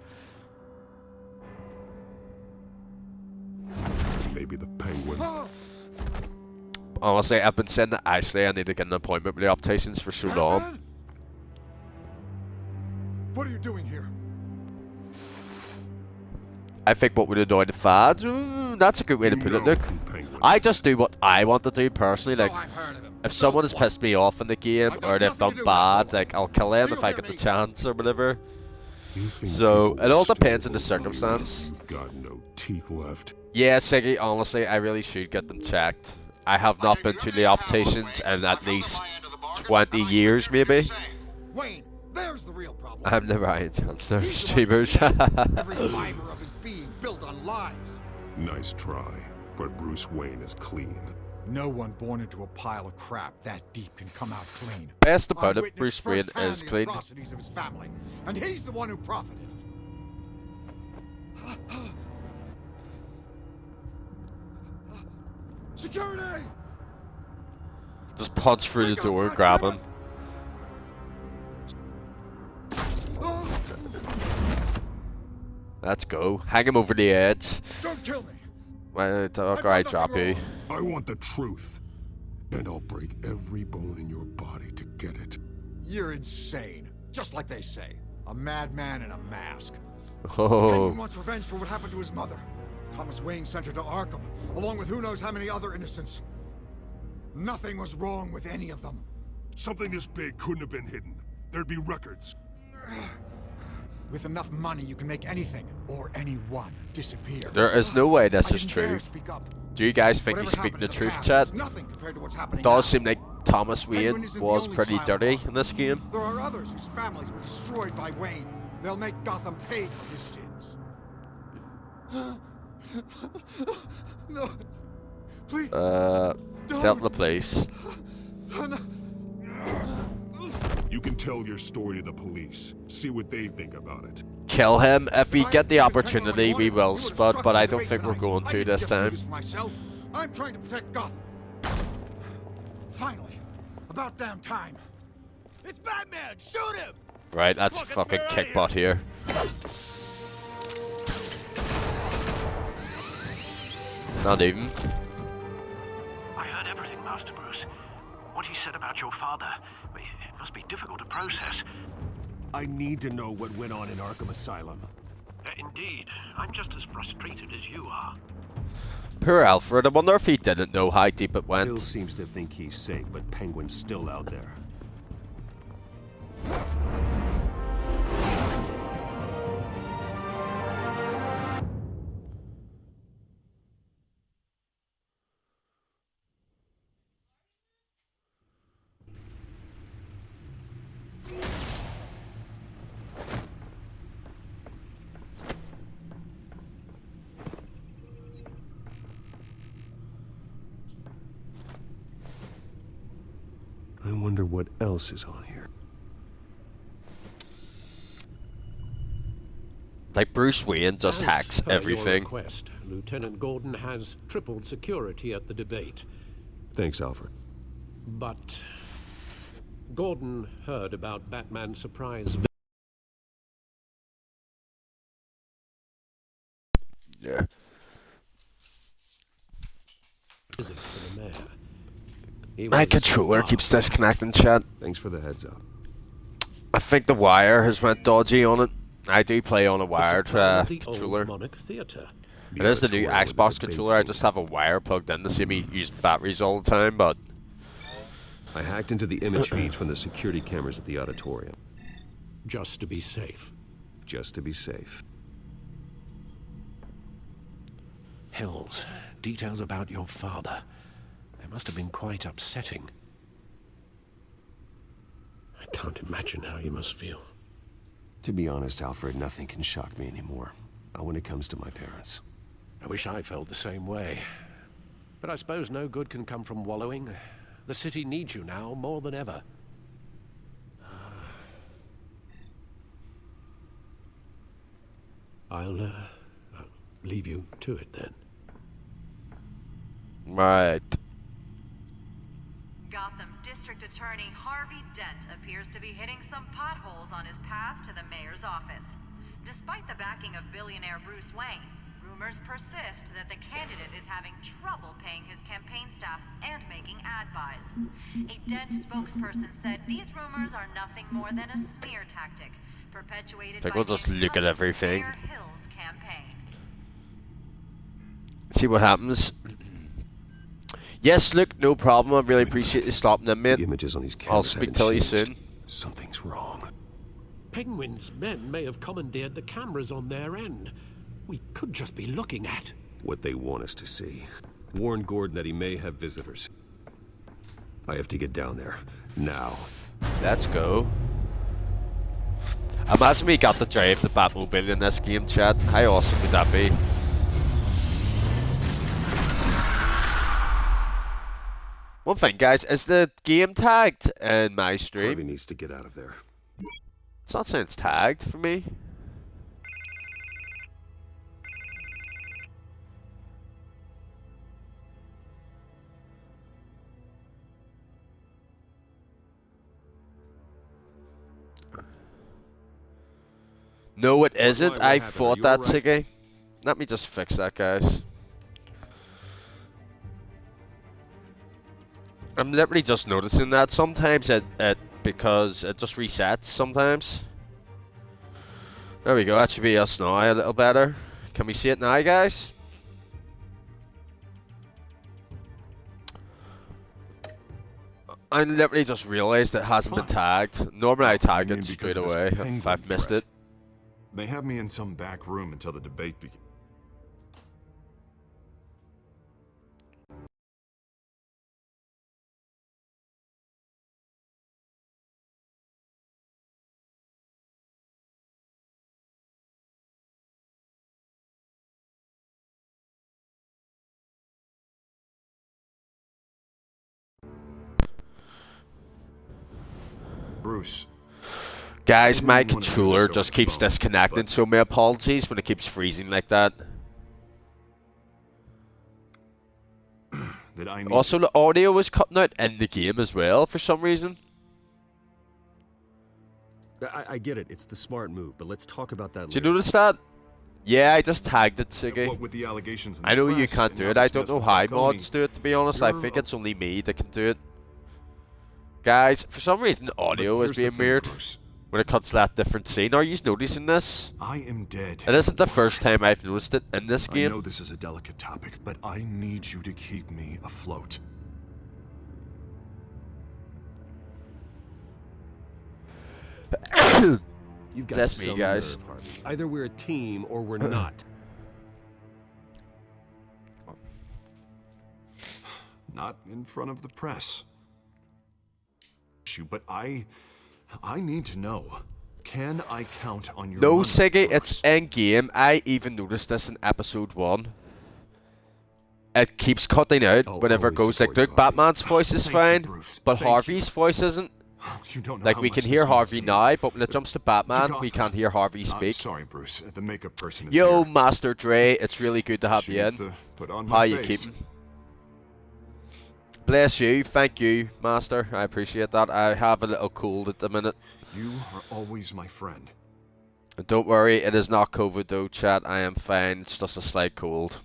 [SPEAKER 9] Maybe the Penguin.
[SPEAKER 1] Honestly, I've been saying that actually I need to get an appointment with the opticians for so long.
[SPEAKER 17] What are you doing here?
[SPEAKER 1] I think what would annoy the fans, that's a good way to put it, look. I just do what I want to do personally, like, if someone has pissed me off in the game, or they've done bad, like, I'll kill them if I get the chance, or whatever. So, it all depends on the circumstance.
[SPEAKER 9] You've got no teeth left.
[SPEAKER 1] Yeah, Siggy, honestly, I really should get them checked. I have not been to the opticians in at least 20 years, maybe.
[SPEAKER 17] Wayne, there's the real problem.
[SPEAKER 1] I'm the Ryan Chancellor streamers.
[SPEAKER 17] Every fiber of his being built on lies.
[SPEAKER 9] Nice try, but Bruce Wayne is clean.
[SPEAKER 17] No one born into a pile of crap that deep can come out clean.
[SPEAKER 1] Best about
[SPEAKER 17] I
[SPEAKER 1] it,
[SPEAKER 17] witnessed
[SPEAKER 1] Bruce Wayne
[SPEAKER 17] firsthand
[SPEAKER 1] is
[SPEAKER 17] the
[SPEAKER 1] clean.
[SPEAKER 17] atrocities of his family, and he's the one who profited. Security!
[SPEAKER 1] Just punch through the door and grab him. Let's go. Hang him over the edge.
[SPEAKER 17] Don't kill me.
[SPEAKER 1] Well, I drop you.
[SPEAKER 9] I want the truth, and I'll break every bone in your body to get it.
[SPEAKER 17] You're insane. Just like they say. A madman in a mask.
[SPEAKER 1] Oh.
[SPEAKER 17] Penguin wants revenge for what happened to his mother. Thomas Wayne sent her to Arkham, along with who knows how many other innocents. Nothing was wrong with any of them.
[SPEAKER 3] Something this big couldn't have been hidden. There'd be records.
[SPEAKER 17] With enough money, you can make anything or anyone disappear.
[SPEAKER 1] There is no way this
[SPEAKER 17] I
[SPEAKER 1] is
[SPEAKER 17] didn't
[SPEAKER 1] true.
[SPEAKER 17] dare speak up.
[SPEAKER 1] Do you guys think he's
[SPEAKER 17] Whatever
[SPEAKER 1] speaking the
[SPEAKER 17] happened in
[SPEAKER 1] truth,
[SPEAKER 17] past
[SPEAKER 1] chat?
[SPEAKER 17] is nothing compared to what's happening
[SPEAKER 1] Does
[SPEAKER 17] now.
[SPEAKER 1] seem like Thomas
[SPEAKER 17] Penguin
[SPEAKER 1] Wayne
[SPEAKER 17] isn't the
[SPEAKER 1] was
[SPEAKER 17] only
[SPEAKER 1] pretty
[SPEAKER 17] child
[SPEAKER 1] dirty
[SPEAKER 17] harmed.
[SPEAKER 1] in this game.
[SPEAKER 17] There are others whose families were destroyed by Wayne. They'll make Gotham pay for his sins. No. Please.
[SPEAKER 1] Tell the police.
[SPEAKER 3] You can tell your story to the police. See what they think about it.
[SPEAKER 1] Kill him. If we get the opportunity, we will, Spud, but I don't think we're going to this time.
[SPEAKER 17] Myself, I'm trying to protect Gotham.
[SPEAKER 7] Finally, about damn time.
[SPEAKER 2] It's Batman! Shoot him!
[SPEAKER 1] Right, that's fucking kickbutt here. Not even.
[SPEAKER 8] I heard everything, Master Bruce. What he said about your father, it must be difficult to process.
[SPEAKER 12] I need to know what went on in Arkham Asylum.
[SPEAKER 8] Indeed, I'm just as frustrated as you are.
[SPEAKER 1] Poor Alfred. I wonder if he didn't know how deep it went.
[SPEAKER 12] Bill seems to think he's safe, but Penguin's still out there. I wonder what else is on here.
[SPEAKER 1] Like Bruce Wayne just hacks
[SPEAKER 8] As per your
[SPEAKER 1] everything.
[SPEAKER 8] request, Lieutenant Gordon has tripled security at the debate.
[SPEAKER 12] Thanks, Alfred.
[SPEAKER 8] But Gordon heard about Batman's surprise
[SPEAKER 1] Yeah.
[SPEAKER 8] visit to the mayor. He
[SPEAKER 1] My
[SPEAKER 8] was
[SPEAKER 1] controller
[SPEAKER 8] alarmed.
[SPEAKER 1] keeps disconnecting, chat.
[SPEAKER 12] Thanks for the heads up.
[SPEAKER 1] I think the wire has went dodgy on it. I do play on a wired
[SPEAKER 8] It's a plan of the
[SPEAKER 1] controller.
[SPEAKER 8] Old Monarch Theatre.
[SPEAKER 1] It is the new
[SPEAKER 12] auditorium with
[SPEAKER 1] Xbox
[SPEAKER 12] the
[SPEAKER 1] controller. I
[SPEAKER 12] debates
[SPEAKER 1] just have a wire plugged in to see me use batteries all the time, but
[SPEAKER 12] I hacked into the image feeds from the security cameras at the auditorium.
[SPEAKER 8] Just to be safe.
[SPEAKER 12] Just to be safe.
[SPEAKER 8] Hills, details about your father. They must have been quite upsetting. I can't imagine how you must feel.
[SPEAKER 12] To be honest, Alfred, nothing can shock me anymore. Not when it comes to my parents.
[SPEAKER 8] I wish I felt the same way. But I suppose no good can come from wallowing. The city needs you now more than ever. I'll leave you to it then.
[SPEAKER 1] right.
[SPEAKER 18] Gotham District Attorney Harvey Dent appears to be hitting some potholes on his path to the mayor's office. Despite the backing of billionaire Bruce Wayne, rumors persist that the candidate is having trouble paying his campaign staff and making ad buys. A Dent spokesperson said these rumors are nothing more than a smear tactic, perpetuated
[SPEAKER 1] I think
[SPEAKER 18] by
[SPEAKER 1] we'll just
[SPEAKER 18] his
[SPEAKER 1] look at
[SPEAKER 18] cousin
[SPEAKER 1] everything.
[SPEAKER 18] Mayor Hill's campaign.
[SPEAKER 1] See what happens. Yes, look, no problem. I really appreciate you stopping in, mate.
[SPEAKER 12] The images on these
[SPEAKER 1] I'll
[SPEAKER 12] cameras
[SPEAKER 1] speak
[SPEAKER 12] haven't
[SPEAKER 1] to you
[SPEAKER 12] changed.
[SPEAKER 1] soon.
[SPEAKER 12] Something's wrong.
[SPEAKER 8] Penguin's men may have commandeered the cameras on their end. We could just be looking at
[SPEAKER 12] What they want us to see. Warn Gordon that he may have visitors. I have to get down there. Now.
[SPEAKER 1] Let's go. Imagine we got to drive the Batmobile in this game, chat. How awesome would that be? One thing, guys, is the game tagged in my stream?
[SPEAKER 12] Harvey needs to get out of there.
[SPEAKER 1] It's not saying it's tagged for me. No, it isn't.
[SPEAKER 12] what
[SPEAKER 1] I
[SPEAKER 12] happened? Are
[SPEAKER 1] thought
[SPEAKER 12] you
[SPEAKER 1] that,
[SPEAKER 12] alright?
[SPEAKER 1] Siggy. Let me just fix that, guys. I'm literally just noticing that sometimes it because it just resets sometimes. There we go. That should be us now a little better. Can we see it now, guys? I literally just realized it hasn't been tagged. Normally I tag it straight
[SPEAKER 3] because of this
[SPEAKER 1] away if
[SPEAKER 3] penguin
[SPEAKER 1] I've missed
[SPEAKER 3] threat.
[SPEAKER 1] it.
[SPEAKER 3] They have me in some back room until the debate begins. Bruce.
[SPEAKER 1] Guys, my
[SPEAKER 3] I didn't want to do
[SPEAKER 1] controller
[SPEAKER 3] this over
[SPEAKER 1] just
[SPEAKER 3] the
[SPEAKER 1] keeps
[SPEAKER 3] phone,
[SPEAKER 1] disconnecting,
[SPEAKER 3] but-
[SPEAKER 1] so my apologies when it keeps freezing like that.
[SPEAKER 3] That I need
[SPEAKER 1] Also, the audio was cutting out in the game as well for some reason.
[SPEAKER 12] I get it. It's the smart move, but let's talk about that
[SPEAKER 1] Did you
[SPEAKER 12] later.
[SPEAKER 1] notice that? Yeah, I just tagged it, Siggy.
[SPEAKER 3] What with the allegations in
[SPEAKER 1] I
[SPEAKER 3] the
[SPEAKER 1] know you
[SPEAKER 3] press
[SPEAKER 1] can't
[SPEAKER 3] and
[SPEAKER 1] do
[SPEAKER 3] how
[SPEAKER 1] it.
[SPEAKER 3] this
[SPEAKER 1] I don't
[SPEAKER 3] mess
[SPEAKER 1] know
[SPEAKER 3] with
[SPEAKER 1] how
[SPEAKER 3] Falcone,
[SPEAKER 1] mods do it, to be honest. I
[SPEAKER 3] you're
[SPEAKER 1] think it's only me that can do it. Guys, for some reason, the audio is
[SPEAKER 3] here's the
[SPEAKER 1] being
[SPEAKER 3] thing,
[SPEAKER 1] weird
[SPEAKER 3] Bruce.
[SPEAKER 1] when it cuts to that different scene. Are you noticing this?
[SPEAKER 3] I am dead.
[SPEAKER 1] It isn't the first time I've noticed it in this
[SPEAKER 3] I
[SPEAKER 1] game.
[SPEAKER 3] know this is a delicate topic, but I need you to keep me afloat.
[SPEAKER 12] You've got
[SPEAKER 1] That's me,
[SPEAKER 12] some
[SPEAKER 1] guys.
[SPEAKER 12] nerve, Harvey. Either we're a team or we're not.
[SPEAKER 3] Not in front of the press. But I need to know. Can I count on your
[SPEAKER 1] No,
[SPEAKER 3] money
[SPEAKER 1] Siggy,
[SPEAKER 3] for
[SPEAKER 1] it's
[SPEAKER 3] us?
[SPEAKER 1] in game. I even noticed this in episode 1. It keeps cutting out whenever it goes like, look, Batman's voice is fine, but Harvey's voice isn't.
[SPEAKER 3] You don't know
[SPEAKER 1] Like,
[SPEAKER 3] how
[SPEAKER 1] we
[SPEAKER 3] much
[SPEAKER 1] can
[SPEAKER 3] this
[SPEAKER 1] hear
[SPEAKER 3] means
[SPEAKER 1] Harvey
[SPEAKER 3] to me.
[SPEAKER 1] now, but when it jumps to Batman,
[SPEAKER 3] To
[SPEAKER 1] we
[SPEAKER 3] Gotham.
[SPEAKER 1] can't hear Harvey
[SPEAKER 3] I'm
[SPEAKER 1] speak.
[SPEAKER 3] sorry, Bruce. The makeup person is
[SPEAKER 1] Yo,
[SPEAKER 3] here.
[SPEAKER 1] Master Dre, it's really good to have
[SPEAKER 3] She
[SPEAKER 1] you
[SPEAKER 3] needs
[SPEAKER 1] in.
[SPEAKER 3] to put on
[SPEAKER 1] How
[SPEAKER 3] my
[SPEAKER 1] you
[SPEAKER 3] face.
[SPEAKER 1] keeping? Bless you, thank you, Master. I appreciate that. I have a little cold at the minute.
[SPEAKER 3] You are always my friend.
[SPEAKER 1] Don't worry, it is not COVID though, chat. I am fine. It's just a slight cold.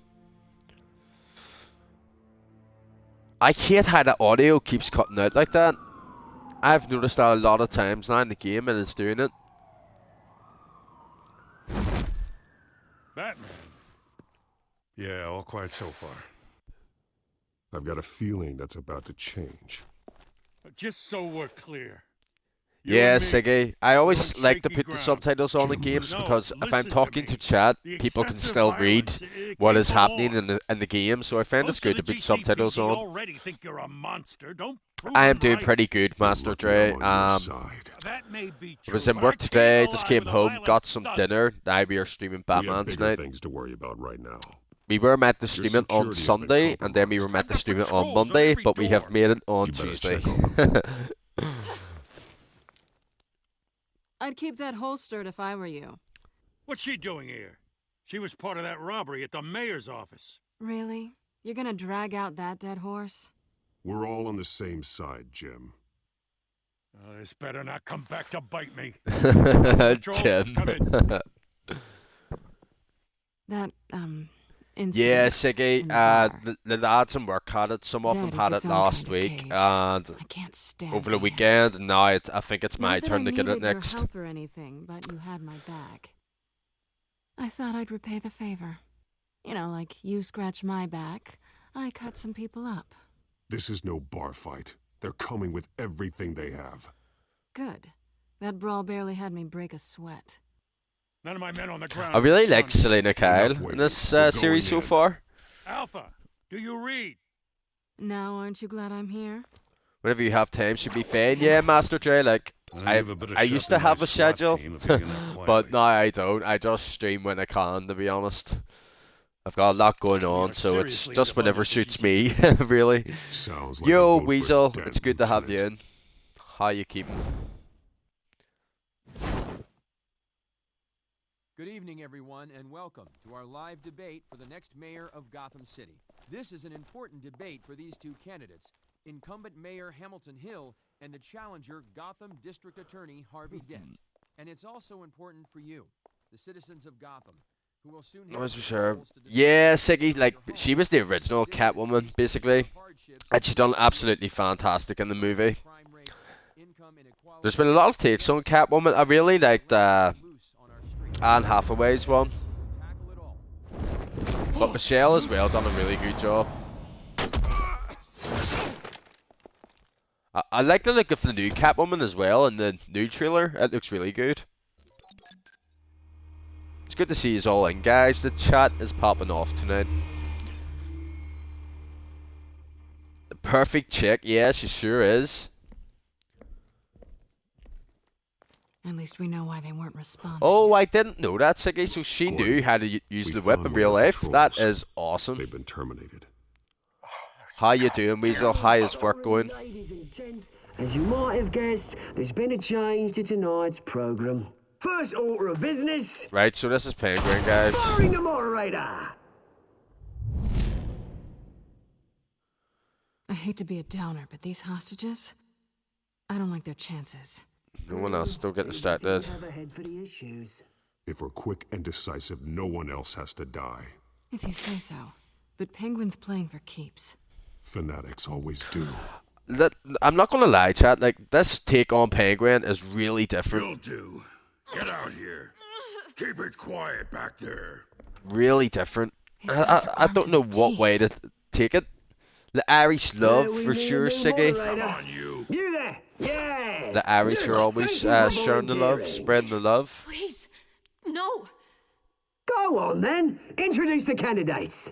[SPEAKER 1] I hate how the audio keeps cutting out like that. I've noticed that a lot of times now in the game, and it's doing it.
[SPEAKER 5] Batman. Yeah, all quiet so far.
[SPEAKER 7] I've got a feeling that's about to change.
[SPEAKER 5] Just so we're clear.
[SPEAKER 1] Yeah, Siggy. I always like to put the subtitles on the games
[SPEAKER 5] No,
[SPEAKER 1] because if I'm
[SPEAKER 5] listen to
[SPEAKER 1] talking
[SPEAKER 5] me.
[SPEAKER 1] to chat,
[SPEAKER 5] The
[SPEAKER 1] people can
[SPEAKER 5] excessive
[SPEAKER 1] still
[SPEAKER 5] violence,
[SPEAKER 1] read
[SPEAKER 5] it
[SPEAKER 1] what
[SPEAKER 5] can't
[SPEAKER 1] is
[SPEAKER 5] go
[SPEAKER 1] happening
[SPEAKER 5] on.
[SPEAKER 1] in the game, so I find it's
[SPEAKER 5] Most of
[SPEAKER 1] good to
[SPEAKER 5] the
[SPEAKER 1] put subtitles
[SPEAKER 5] GCPD
[SPEAKER 1] on.
[SPEAKER 5] already think you're a monster. Don't prove
[SPEAKER 1] I am
[SPEAKER 5] them
[SPEAKER 1] doing
[SPEAKER 5] right.
[SPEAKER 1] pretty good, Master Dre.
[SPEAKER 5] That may be
[SPEAKER 1] I
[SPEAKER 5] true,
[SPEAKER 1] was in
[SPEAKER 5] but
[SPEAKER 1] work
[SPEAKER 5] I came
[SPEAKER 1] today, just
[SPEAKER 5] alive
[SPEAKER 1] came
[SPEAKER 5] with a
[SPEAKER 1] home,
[SPEAKER 5] violent
[SPEAKER 1] got some
[SPEAKER 5] thug.
[SPEAKER 1] dinner. Now we are streaming
[SPEAKER 7] We have
[SPEAKER 1] Batman
[SPEAKER 7] bigger
[SPEAKER 1] tonight.
[SPEAKER 7] things to worry about right now.
[SPEAKER 1] We were meant to
[SPEAKER 7] Your
[SPEAKER 1] stream it on
[SPEAKER 7] security has been
[SPEAKER 1] Sunday, and then we were meant to stream it on Monday, but we have made it on
[SPEAKER 7] You better
[SPEAKER 1] Tuesday.
[SPEAKER 7] check
[SPEAKER 6] I'd keep that holstered if I were you.
[SPEAKER 5] What's she doing here? She was part of that robbery at the mayor's office.
[SPEAKER 6] Really? You're gonna drag out that dead horse?
[SPEAKER 7] We're all on the same side, Jim.
[SPEAKER 5] Oh, this better not come back to bite me. Patrol,
[SPEAKER 1] Jim.
[SPEAKER 5] come in.
[SPEAKER 6] That, incident
[SPEAKER 1] Yeah,
[SPEAKER 6] in
[SPEAKER 1] Siggy,
[SPEAKER 6] the bar.
[SPEAKER 1] the lads in work had it. Some of them
[SPEAKER 6] Dead is
[SPEAKER 1] had
[SPEAKER 6] its
[SPEAKER 1] it
[SPEAKER 6] own
[SPEAKER 1] last
[SPEAKER 6] kind of
[SPEAKER 1] week,
[SPEAKER 6] cage.
[SPEAKER 1] and
[SPEAKER 6] I can't stand
[SPEAKER 1] over the
[SPEAKER 6] being
[SPEAKER 1] weekend, and now I think it's my
[SPEAKER 6] Not that
[SPEAKER 1] turn
[SPEAKER 6] I
[SPEAKER 1] to get it
[SPEAKER 6] needed your
[SPEAKER 1] next.
[SPEAKER 6] help or anything, but you had my back. I thought I'd repay the favor. You know, like you scratch my back, I cut some people up.
[SPEAKER 7] This is no bar fight. They're coming with everything they have.
[SPEAKER 6] Good. That brawl barely had me break a sweat.
[SPEAKER 5] None of my men on the ground.
[SPEAKER 1] I really like
[SPEAKER 5] Respond.
[SPEAKER 1] Selena Kyle
[SPEAKER 7] Enough
[SPEAKER 1] in this
[SPEAKER 7] waiting. We're
[SPEAKER 1] series so
[SPEAKER 7] going in.
[SPEAKER 1] far.
[SPEAKER 5] Alpha, do you read?
[SPEAKER 6] Now, aren't you glad I'm here?
[SPEAKER 1] Whenever you have time, should be fine. Yeah, Master Dre, like,
[SPEAKER 5] I have a bit of
[SPEAKER 1] I
[SPEAKER 5] shot
[SPEAKER 1] used
[SPEAKER 5] in
[SPEAKER 1] to
[SPEAKER 5] my
[SPEAKER 1] have a
[SPEAKER 5] SWAT
[SPEAKER 1] schedule,
[SPEAKER 5] team if you're in there
[SPEAKER 1] but
[SPEAKER 5] quietly.
[SPEAKER 1] now I don't. I just stream when I can, to be honest. I've got a lot going on,
[SPEAKER 5] are
[SPEAKER 1] so it's
[SPEAKER 5] seriously
[SPEAKER 1] just whenever
[SPEAKER 5] devoted
[SPEAKER 1] suits
[SPEAKER 5] to
[SPEAKER 1] me, really.
[SPEAKER 7] Sounds like
[SPEAKER 1] Yo,
[SPEAKER 7] we're both for
[SPEAKER 1] Weasel,
[SPEAKER 7] dead,
[SPEAKER 1] it's good to have you
[SPEAKER 7] Lieutenant.
[SPEAKER 1] in. How you keeping?
[SPEAKER 19] Good evening, everyone, and welcome to our live debate for the next mayor of Gotham City. This is an important debate for these two candidates, incumbent Mayor Hamilton Hill and the challenger Gotham District Attorney Harvey Dent. And it's also important for you, the citizens of Gotham, who will soon have
[SPEAKER 1] Noise for
[SPEAKER 19] the
[SPEAKER 1] sure.
[SPEAKER 19] polls to decide
[SPEAKER 1] Yeah, Siggy, like, she was the original Catwoman, basically. And she's done absolutely fantastic in the movie. There's been a lot of takes on Catwoman. I really liked Anne Hathaway's one. But Michelle as well done a really good job. I like the look of the new Catwoman as well in the new trailer. It looks really good. It's good to see you all in, guys. The chat is popping off tonight. The perfect chick. Yeah, she sure is.
[SPEAKER 6] At least we know why they weren't responding.
[SPEAKER 1] Oh, I didn't know that, Siggy. So she knew how to use the whip in real life. That is awesome.
[SPEAKER 12] They've been terminated.
[SPEAKER 1] How you doing, Weasel? How is work going?
[SPEAKER 13] Ladies and gents, as you might have guessed, there's been a change to tonight's program. First order of business.
[SPEAKER 1] Right, so this is Penguin, guys.
[SPEAKER 13] Firing the moderator.
[SPEAKER 6] I hate to be a downer, but these hostages, I don't like their chances.
[SPEAKER 1] No one else. Don't get distracted.
[SPEAKER 13] Have a head for the issues.
[SPEAKER 3] If we're quick and decisive, no one else has to die.
[SPEAKER 6] If you say so. But Penguin's playing for keeps.
[SPEAKER 3] Fanatics always do.
[SPEAKER 1] I'm not gonna lie, chat. Like, this take on Penguin is really different.
[SPEAKER 11] Will do. Get out here. Keep it quiet back there.
[SPEAKER 1] Really different. I don't know what way to take it. The Irish love for sure, Siggy.
[SPEAKER 11] Come on, you.
[SPEAKER 13] You there? Yes.
[SPEAKER 1] The Irish are always sharing the love, spreading the love.
[SPEAKER 4] Please, no.
[SPEAKER 13] Go on then. Introduce the candidates.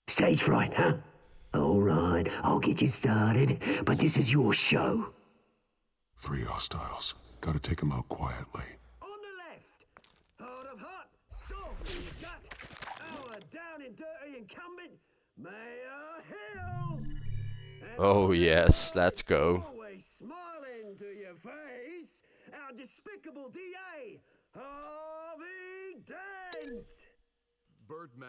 [SPEAKER 13] Stage fright, huh? All right, I'll get you started, but this is your show.
[SPEAKER 3] 3 hostiles. Gotta take them out quietly.
[SPEAKER 13] On the left, hard of hot, soft in the gut, our down and dirty incumbent, Mayor Hill.
[SPEAKER 1] Oh yes, let's go.
[SPEAKER 13] Always smiling to your face, our despicable DA, Harvey Dent.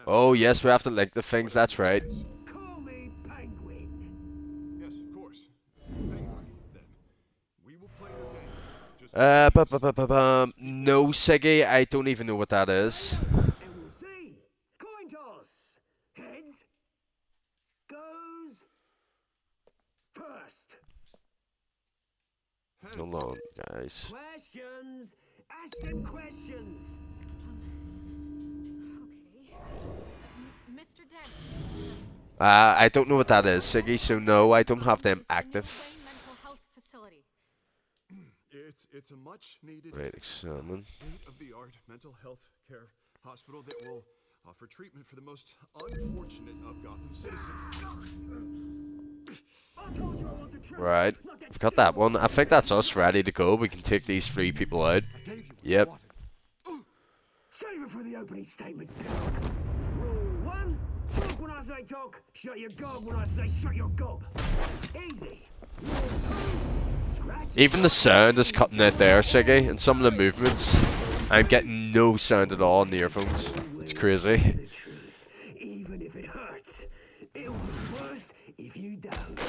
[SPEAKER 1] Oh yes, we have to link the things. That's right.
[SPEAKER 13] Call me Penguin.
[SPEAKER 3] Yes, of course. Penguin, then. We will play the game.
[SPEAKER 1] No, Siggy, I don't even know what that is.
[SPEAKER 13] And we'll see. Coin toss. Heads goes first.
[SPEAKER 1] Hold on, guys.
[SPEAKER 13] Questions. Ask them questions.
[SPEAKER 4] Mr. Dent.
[SPEAKER 1] I don't know what that is, Siggy, so no, I don't have them active.
[SPEAKER 4] Mental health facility.
[SPEAKER 3] It's a much needed
[SPEAKER 1] Right, examine.
[SPEAKER 3] state-of-the-art mental health care hospital that will offer treatment for the most unfortunate of Gotham citizens.
[SPEAKER 1] Right, got that one. I think that's us ready to go. We can take these 3 people out. Yep.
[SPEAKER 13] Save it for the opening statements. Rule 1: talk when I say talk. Shut your gob when I say shut your gob. Easy. Rule 2: scratch.
[SPEAKER 1] Even the sound is cutting out there, Siggy, and some of the movements. I'm getting no sound at all in the earphones. It's crazy.
[SPEAKER 13] Even if it hurts, it'll be worse if you don't.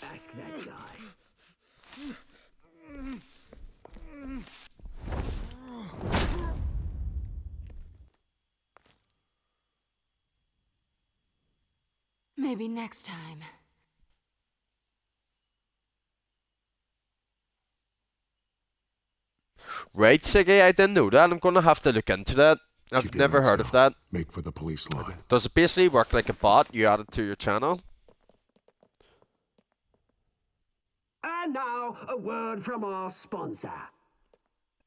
[SPEAKER 13] Ask that guy.
[SPEAKER 6] Maybe next time.
[SPEAKER 1] Right, Siggy, I didn't know that. I'm gonna have to look into that. I've never heard of that.
[SPEAKER 3] Make for the police line.
[SPEAKER 1] Does it basically work like a bot? You add it to your channel?
[SPEAKER 13] And now, a word from our sponsor.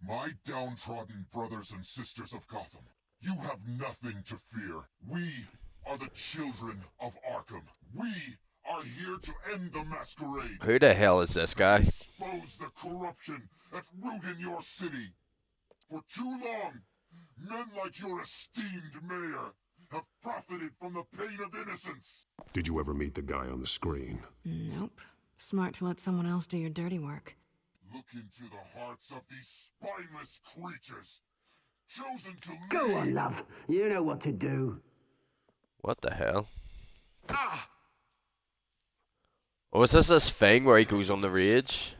[SPEAKER 11] My downtrodden brothers and sisters of Gotham, you have nothing to fear. We are the children of Arkham. We are here to end the masquerade.
[SPEAKER 1] Who the hell is this guy?
[SPEAKER 11] Expose the corruption that's rooted in your city. For too long, men like your esteemed mayor have profited from the pain of innocence.
[SPEAKER 3] Did you ever meet the guy on the screen?
[SPEAKER 6] Nope. Smart to let someone else do your dirty work.
[SPEAKER 11] Look into the hearts of these spineless creatures, chosen to lead.
[SPEAKER 13] Go on, love. You know what to do.
[SPEAKER 1] What the hell? Oh, is this thing where he goes on the rage?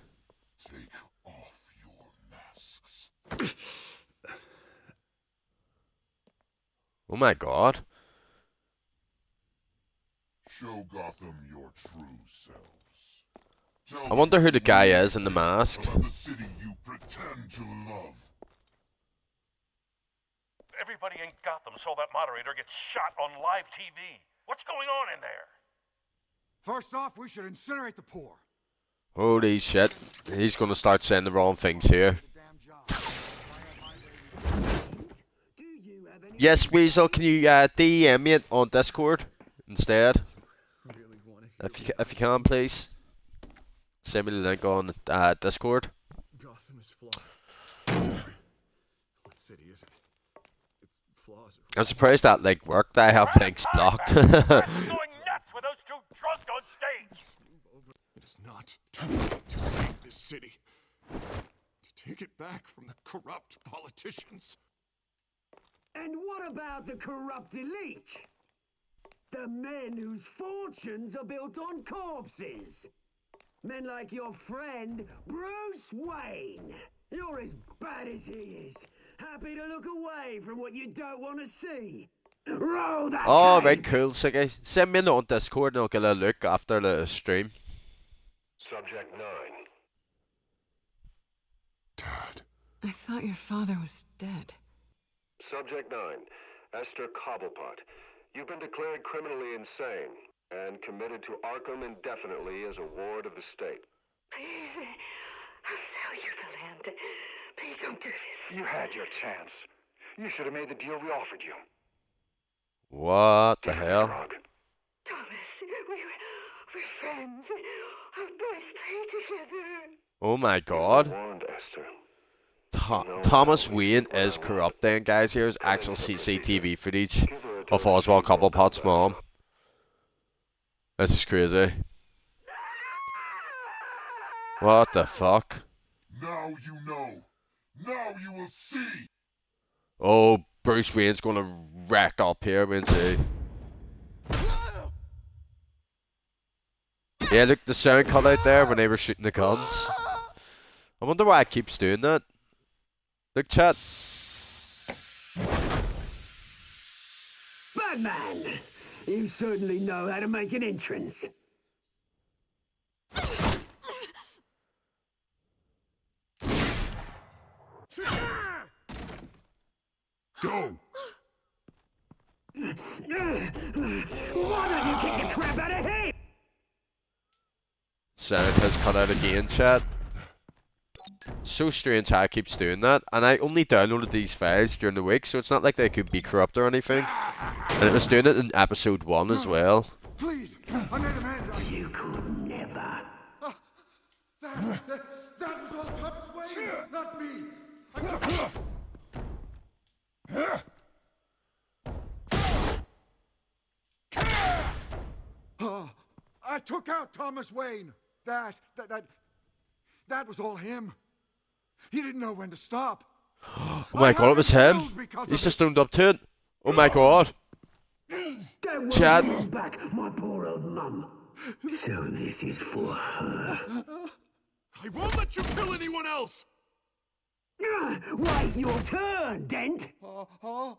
[SPEAKER 11] Take off your masks.
[SPEAKER 1] Oh my god.
[SPEAKER 11] Show Gotham your true selves. Tell
[SPEAKER 1] I wonder who the guy is in the mask.
[SPEAKER 11] about the city you pretend to love.
[SPEAKER 5] Everybody in Gotham saw that moderator get shot on live TV. What's going on in there?
[SPEAKER 17] First off, we should incinerate the poor.
[SPEAKER 1] Holy shit. He's gonna start saying the wrong things here. Yes, Weasel, can you DM me it on Discord instead? If you can, please. Send me the link on Discord.
[SPEAKER 9] Gotham is flawed. What city is it? Its flaws are...
[SPEAKER 1] I'm surprised that like worked. I have links blocked.
[SPEAKER 11] Going nuts with those two drunks on stage.
[SPEAKER 9] It is not too late to save this city. To take it back from the corrupt politicians.
[SPEAKER 13] And what about the corrupt elite? The men whose fortunes are built on corpses. Men like your friend, Bruce Wayne. You're as bad as he is. Happy to look away from what you don't want to see. Roll that
[SPEAKER 1] Oh,
[SPEAKER 13] tape.
[SPEAKER 1] right, cool, Siggy. Send me it on Discord and I'll get a look after the stream.
[SPEAKER 12] Subject 9.
[SPEAKER 6] I thought your father was dead.
[SPEAKER 12] Subject 9. Esther Cobblepot. You've been declared criminally insane and committed to Arkham indefinitely as a ward of the state.
[SPEAKER 20] Please, I'll sell you the land. Please don't do this.
[SPEAKER 21] You had your chance. You should have made the deal we offered you.
[SPEAKER 1] What the hell?
[SPEAKER 20] Thomas, we're friends. Our boys play together.
[SPEAKER 1] Oh my god.
[SPEAKER 12] Warned Esther.
[SPEAKER 1] Thomas Wayne is corrupt then, guys. Here's actual CCTV footage of Oswald Cobblepot's mom. This is crazy. What the fuck?
[SPEAKER 11] Now you know. Now you will see.
[SPEAKER 1] Oh, Bruce Wayne's gonna wreck up here, won't he? Yeah, look, the sound cut out there when they were shooting the guns. I wonder why it keeps doing that. Look, chat.
[SPEAKER 13] Batman! You certainly know how to make an entrance.
[SPEAKER 9] Go!
[SPEAKER 13] Why don't you kick the crap out of him?
[SPEAKER 1] Sound has cut out again, chat. It's so strange how it keeps doing that. And I only downloaded these files during the week, so it's not like they could be corrupt or anything. And it was doing it in episode 1 as well.
[SPEAKER 17] Please, I made a man.
[SPEAKER 13] You could never.
[SPEAKER 17] That was all Thomas Wayne, not me. I took out Thomas Wayne. That was all him. He didn't know when to stop.
[SPEAKER 1] Oh my god, it was him. He's just owned up to it. Oh my god. Chad.
[SPEAKER 13] Back my poor old mum. So this is for her.
[SPEAKER 9] I won't let you kill anyone else!
[SPEAKER 13] Wait your turn, Dent.
[SPEAKER 1] Oh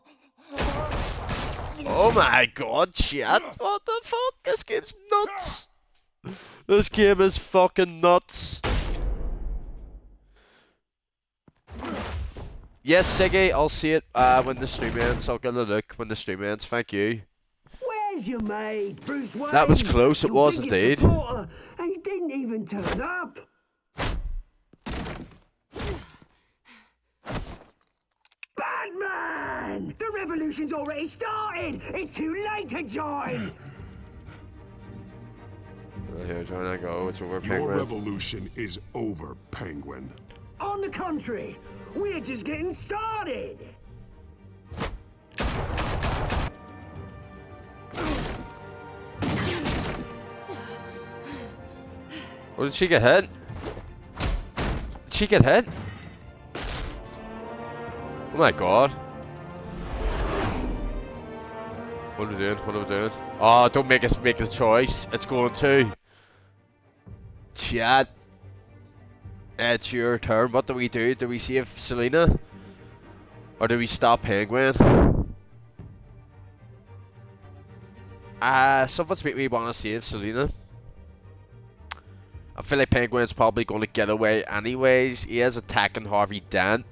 [SPEAKER 1] my god, Chad. What the fuck? This game's nuts. This game is fucking nuts. Yes, Siggy, I'll see it when the stream ends. I'll get a look when the stream ends. Thank you.
[SPEAKER 13] Where's your mate, Bruce Wayne?
[SPEAKER 1] That was close, it
[SPEAKER 13] Your
[SPEAKER 1] was
[SPEAKER 13] biggest
[SPEAKER 1] indeed.
[SPEAKER 13] supporter, and he didn't even turn up. Batman! The revolution's already started! It's too late to join!
[SPEAKER 1] Here, trying to go. It's over,
[SPEAKER 9] Your
[SPEAKER 1] Penguin.
[SPEAKER 9] revolution is over, Penguin.
[SPEAKER 13] On the contrary, we're just getting started!
[SPEAKER 1] Oh, did she get hit? Did she get hit? Oh my god. What are we doing? What are we doing? Oh, don't make us make a choice. It's going to. Chat. It's your turn. What do we do? Do we save Selena? Or do we stop Penguin? Something's making me want to save Selena. I feel like Penguin's probably going to get away anyways. He is attacking Harvey Dent,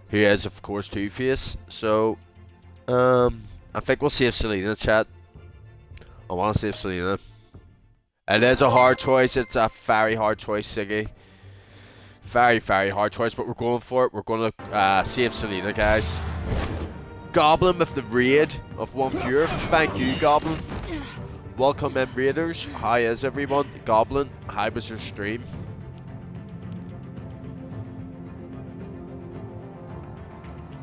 [SPEAKER 1] who is, of course, Two-Face. So, I think we'll save Selena, chat. I want to save Selena. It is a hard choice. It's a very hard choice, Siggy. Very, very hard choice, but we're going for it. We're going to save Selena, guys. Goblin with the raid of one viewer. Thank you, Goblin. Welcome in, Raiders. How is everyone? Goblin, how was your stream?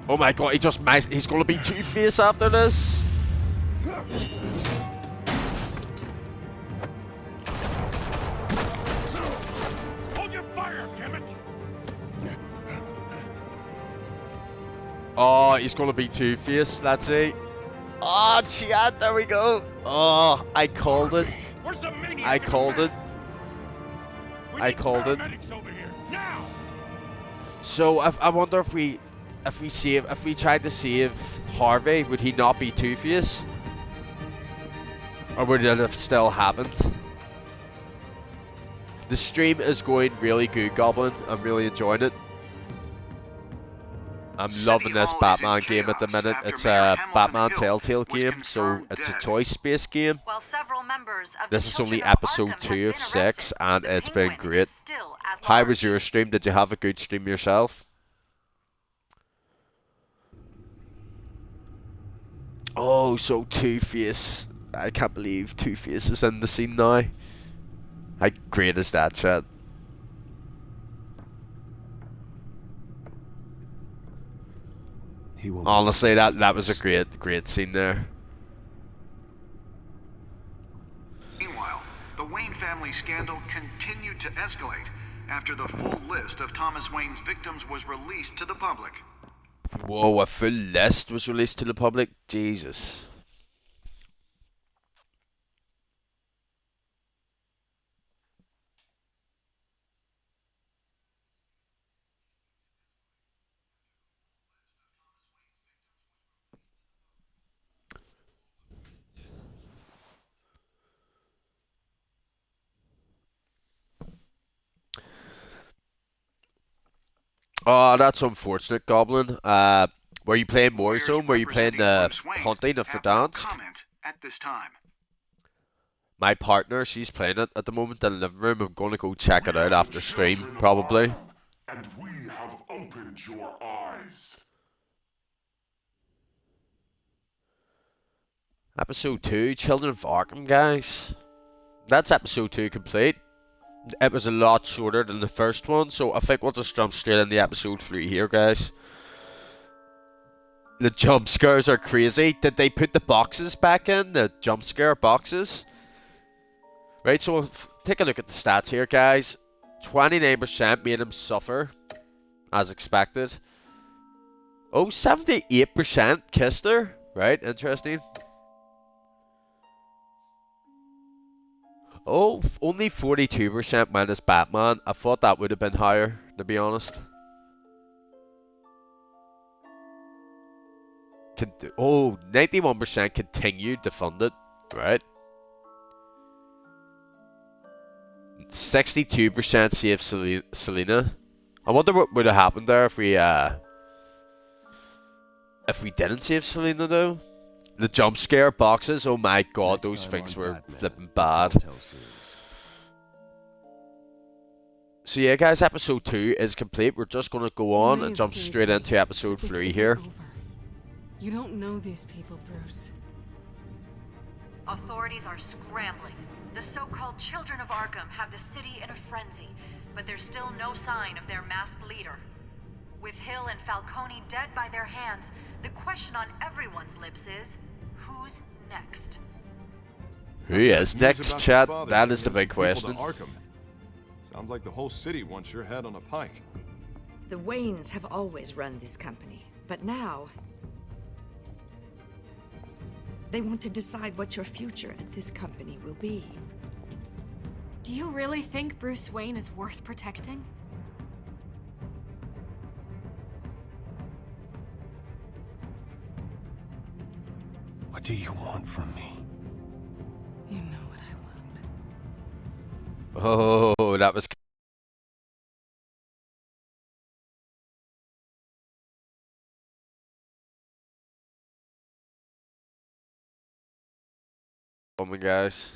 [SPEAKER 1] Oh my god, he's going to be Two-Face after this.
[SPEAKER 11] Hold your fire, damn it!
[SPEAKER 1] Oh, he's going to be Two-Face, that's it. Oh, chat, there we go. Oh, I called it.
[SPEAKER 11] Where's the maniac?
[SPEAKER 1] I called it. I called it.
[SPEAKER 11] Over here, now!
[SPEAKER 1] So I wonder if we tried to save Harvey, would he not be Two-Face? Or would it have still happened? The stream is going really good, Goblin. I'm really enjoying it. I'm loving this Batman game at the minute. It's a Batman Telltale game, so it's a choice-based game. This is only episode 2 of 6, and it's been great. How was your stream? Did you have a good stream yourself? Oh, so Two-Face. I can't believe Two-Face is in the scene now. How great is that, chat? Honestly, that was a great scene there.
[SPEAKER 10] Meanwhile, the Wayne family scandal continued to escalate after the full list of Thomas Wayne's victims was released to the public.
[SPEAKER 1] Whoa, a full list was released to the public? Jesus. Oh, that's unfortunate, Goblin. Were you playing Warzone? Were you playing the Hunting of Verdansk?
[SPEAKER 10] At this time.
[SPEAKER 1] My partner, she's playing it at the moment in the living room. I'm going to go check it out after stream, probably.
[SPEAKER 22] And we have opened your eyes.
[SPEAKER 1] Episode 2, Children of Arkham, guys. That's episode 2 complete. It was a lot shorter than the first one, so I think we'll just jump straight into episode 3 here, guys. The jump scares are crazy. Did they put the boxes back in? The jump scare boxes? Right, so take a look at the stats here, guys. 29% made him suffer, as expected. Oh, 78% kissed her. Right, interesting. Oh, only 42% went as Batman. I thought that would have been higher, to be honest. Oh, 91% continued to fund it, right? 62% saved Selena. I wonder what would have happened there if we didn't save Selena, though. The jump scare boxes, oh my god, those things were flipping bad. So yeah, guys, episode 2 is complete. We're just going to go on and jump straight into episode 3 here.
[SPEAKER 6] You don't know these people, Bruce.
[SPEAKER 18] Authorities are scrambling. The so-called Children of Arkham have the city in a frenzy, but there's still no sign of their masked leader. With Hill and Falcone dead by their hands, the question on everyone's lips is, who's next?
[SPEAKER 1] Who is next, chat? That is the big question.
[SPEAKER 9] Sounds like the whole city wants your head on a pike.
[SPEAKER 16] The Waynes have always run this company, but now they want to decide what your future at this company will be.
[SPEAKER 4] Do you really think Bruce Wayne is worth protecting?
[SPEAKER 7] What do you want from me?
[SPEAKER 6] You know what I want.
[SPEAKER 1] Oh, that was... Oh my guys.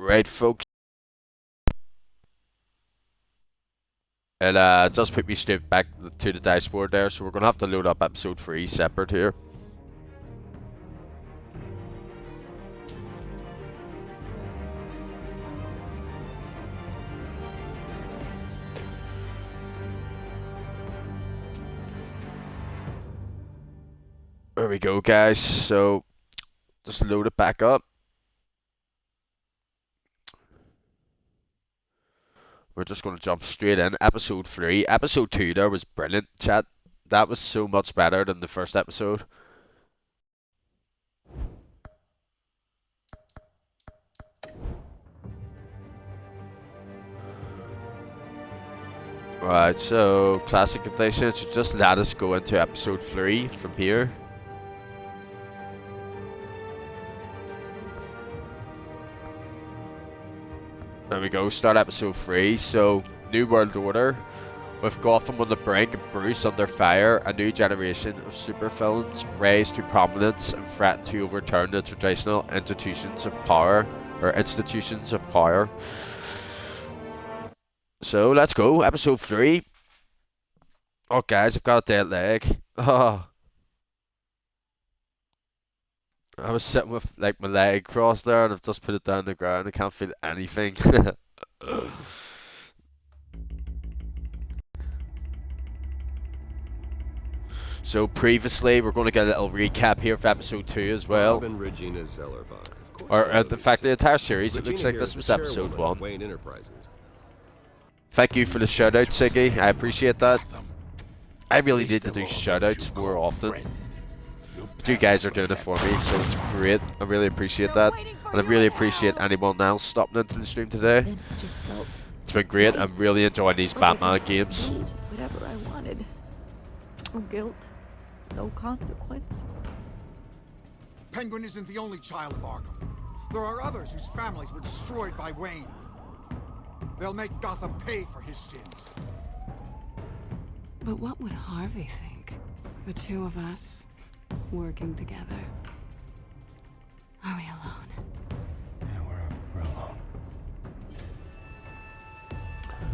[SPEAKER 1] Right, folks. And just put me straight back to the dashboard there, so we're gonna have to load up episode 3 separate here. There we go, guys. So just load it back up. We're just going to jump straight in. Episode 3. Episode 2 there was brilliant, chat. That was so much better than the first episode. Right, so classic conditions. So just let us go into episode 3 from here. There we go, start episode 3. So, New World Order. With Gotham on the brink and Bruce under fire, a new generation of supervillains rise to prominence and threaten to overturn the traditional institutions of power. So, let's go, episode 3. Oh, guys, I've got a dead leg. Oh. I was sitting with like my leg crossed there and I've just put it down the ground. I can't feel anything. So previously, we're going to get a little recap here for episode 2 as well.
[SPEAKER 12] Bob and Regina Zellerbach.
[SPEAKER 1] Or in fact, the entire series. It looks like this was episode 1.
[SPEAKER 12] Wayne Enterprises.
[SPEAKER 1] Thank you for the shout out, Siggy. I appreciate that. I really need to do shout outs more often. But you guys are doing it for me, so it's great. I really appreciate that. And I really appreciate anyone else stopping into the stream today. It's been great. I'm really enjoying these Batman games.
[SPEAKER 14] Whatever I wanted. No guilt. No consequence.
[SPEAKER 17] Penguin isn't the only child of Arkham. There are others whose families were destroyed by Wayne. They'll make Gotham pay for his sins.
[SPEAKER 6] But what would Harvey think? The two of us working together. Are we alone?
[SPEAKER 7] Yeah, we're alone.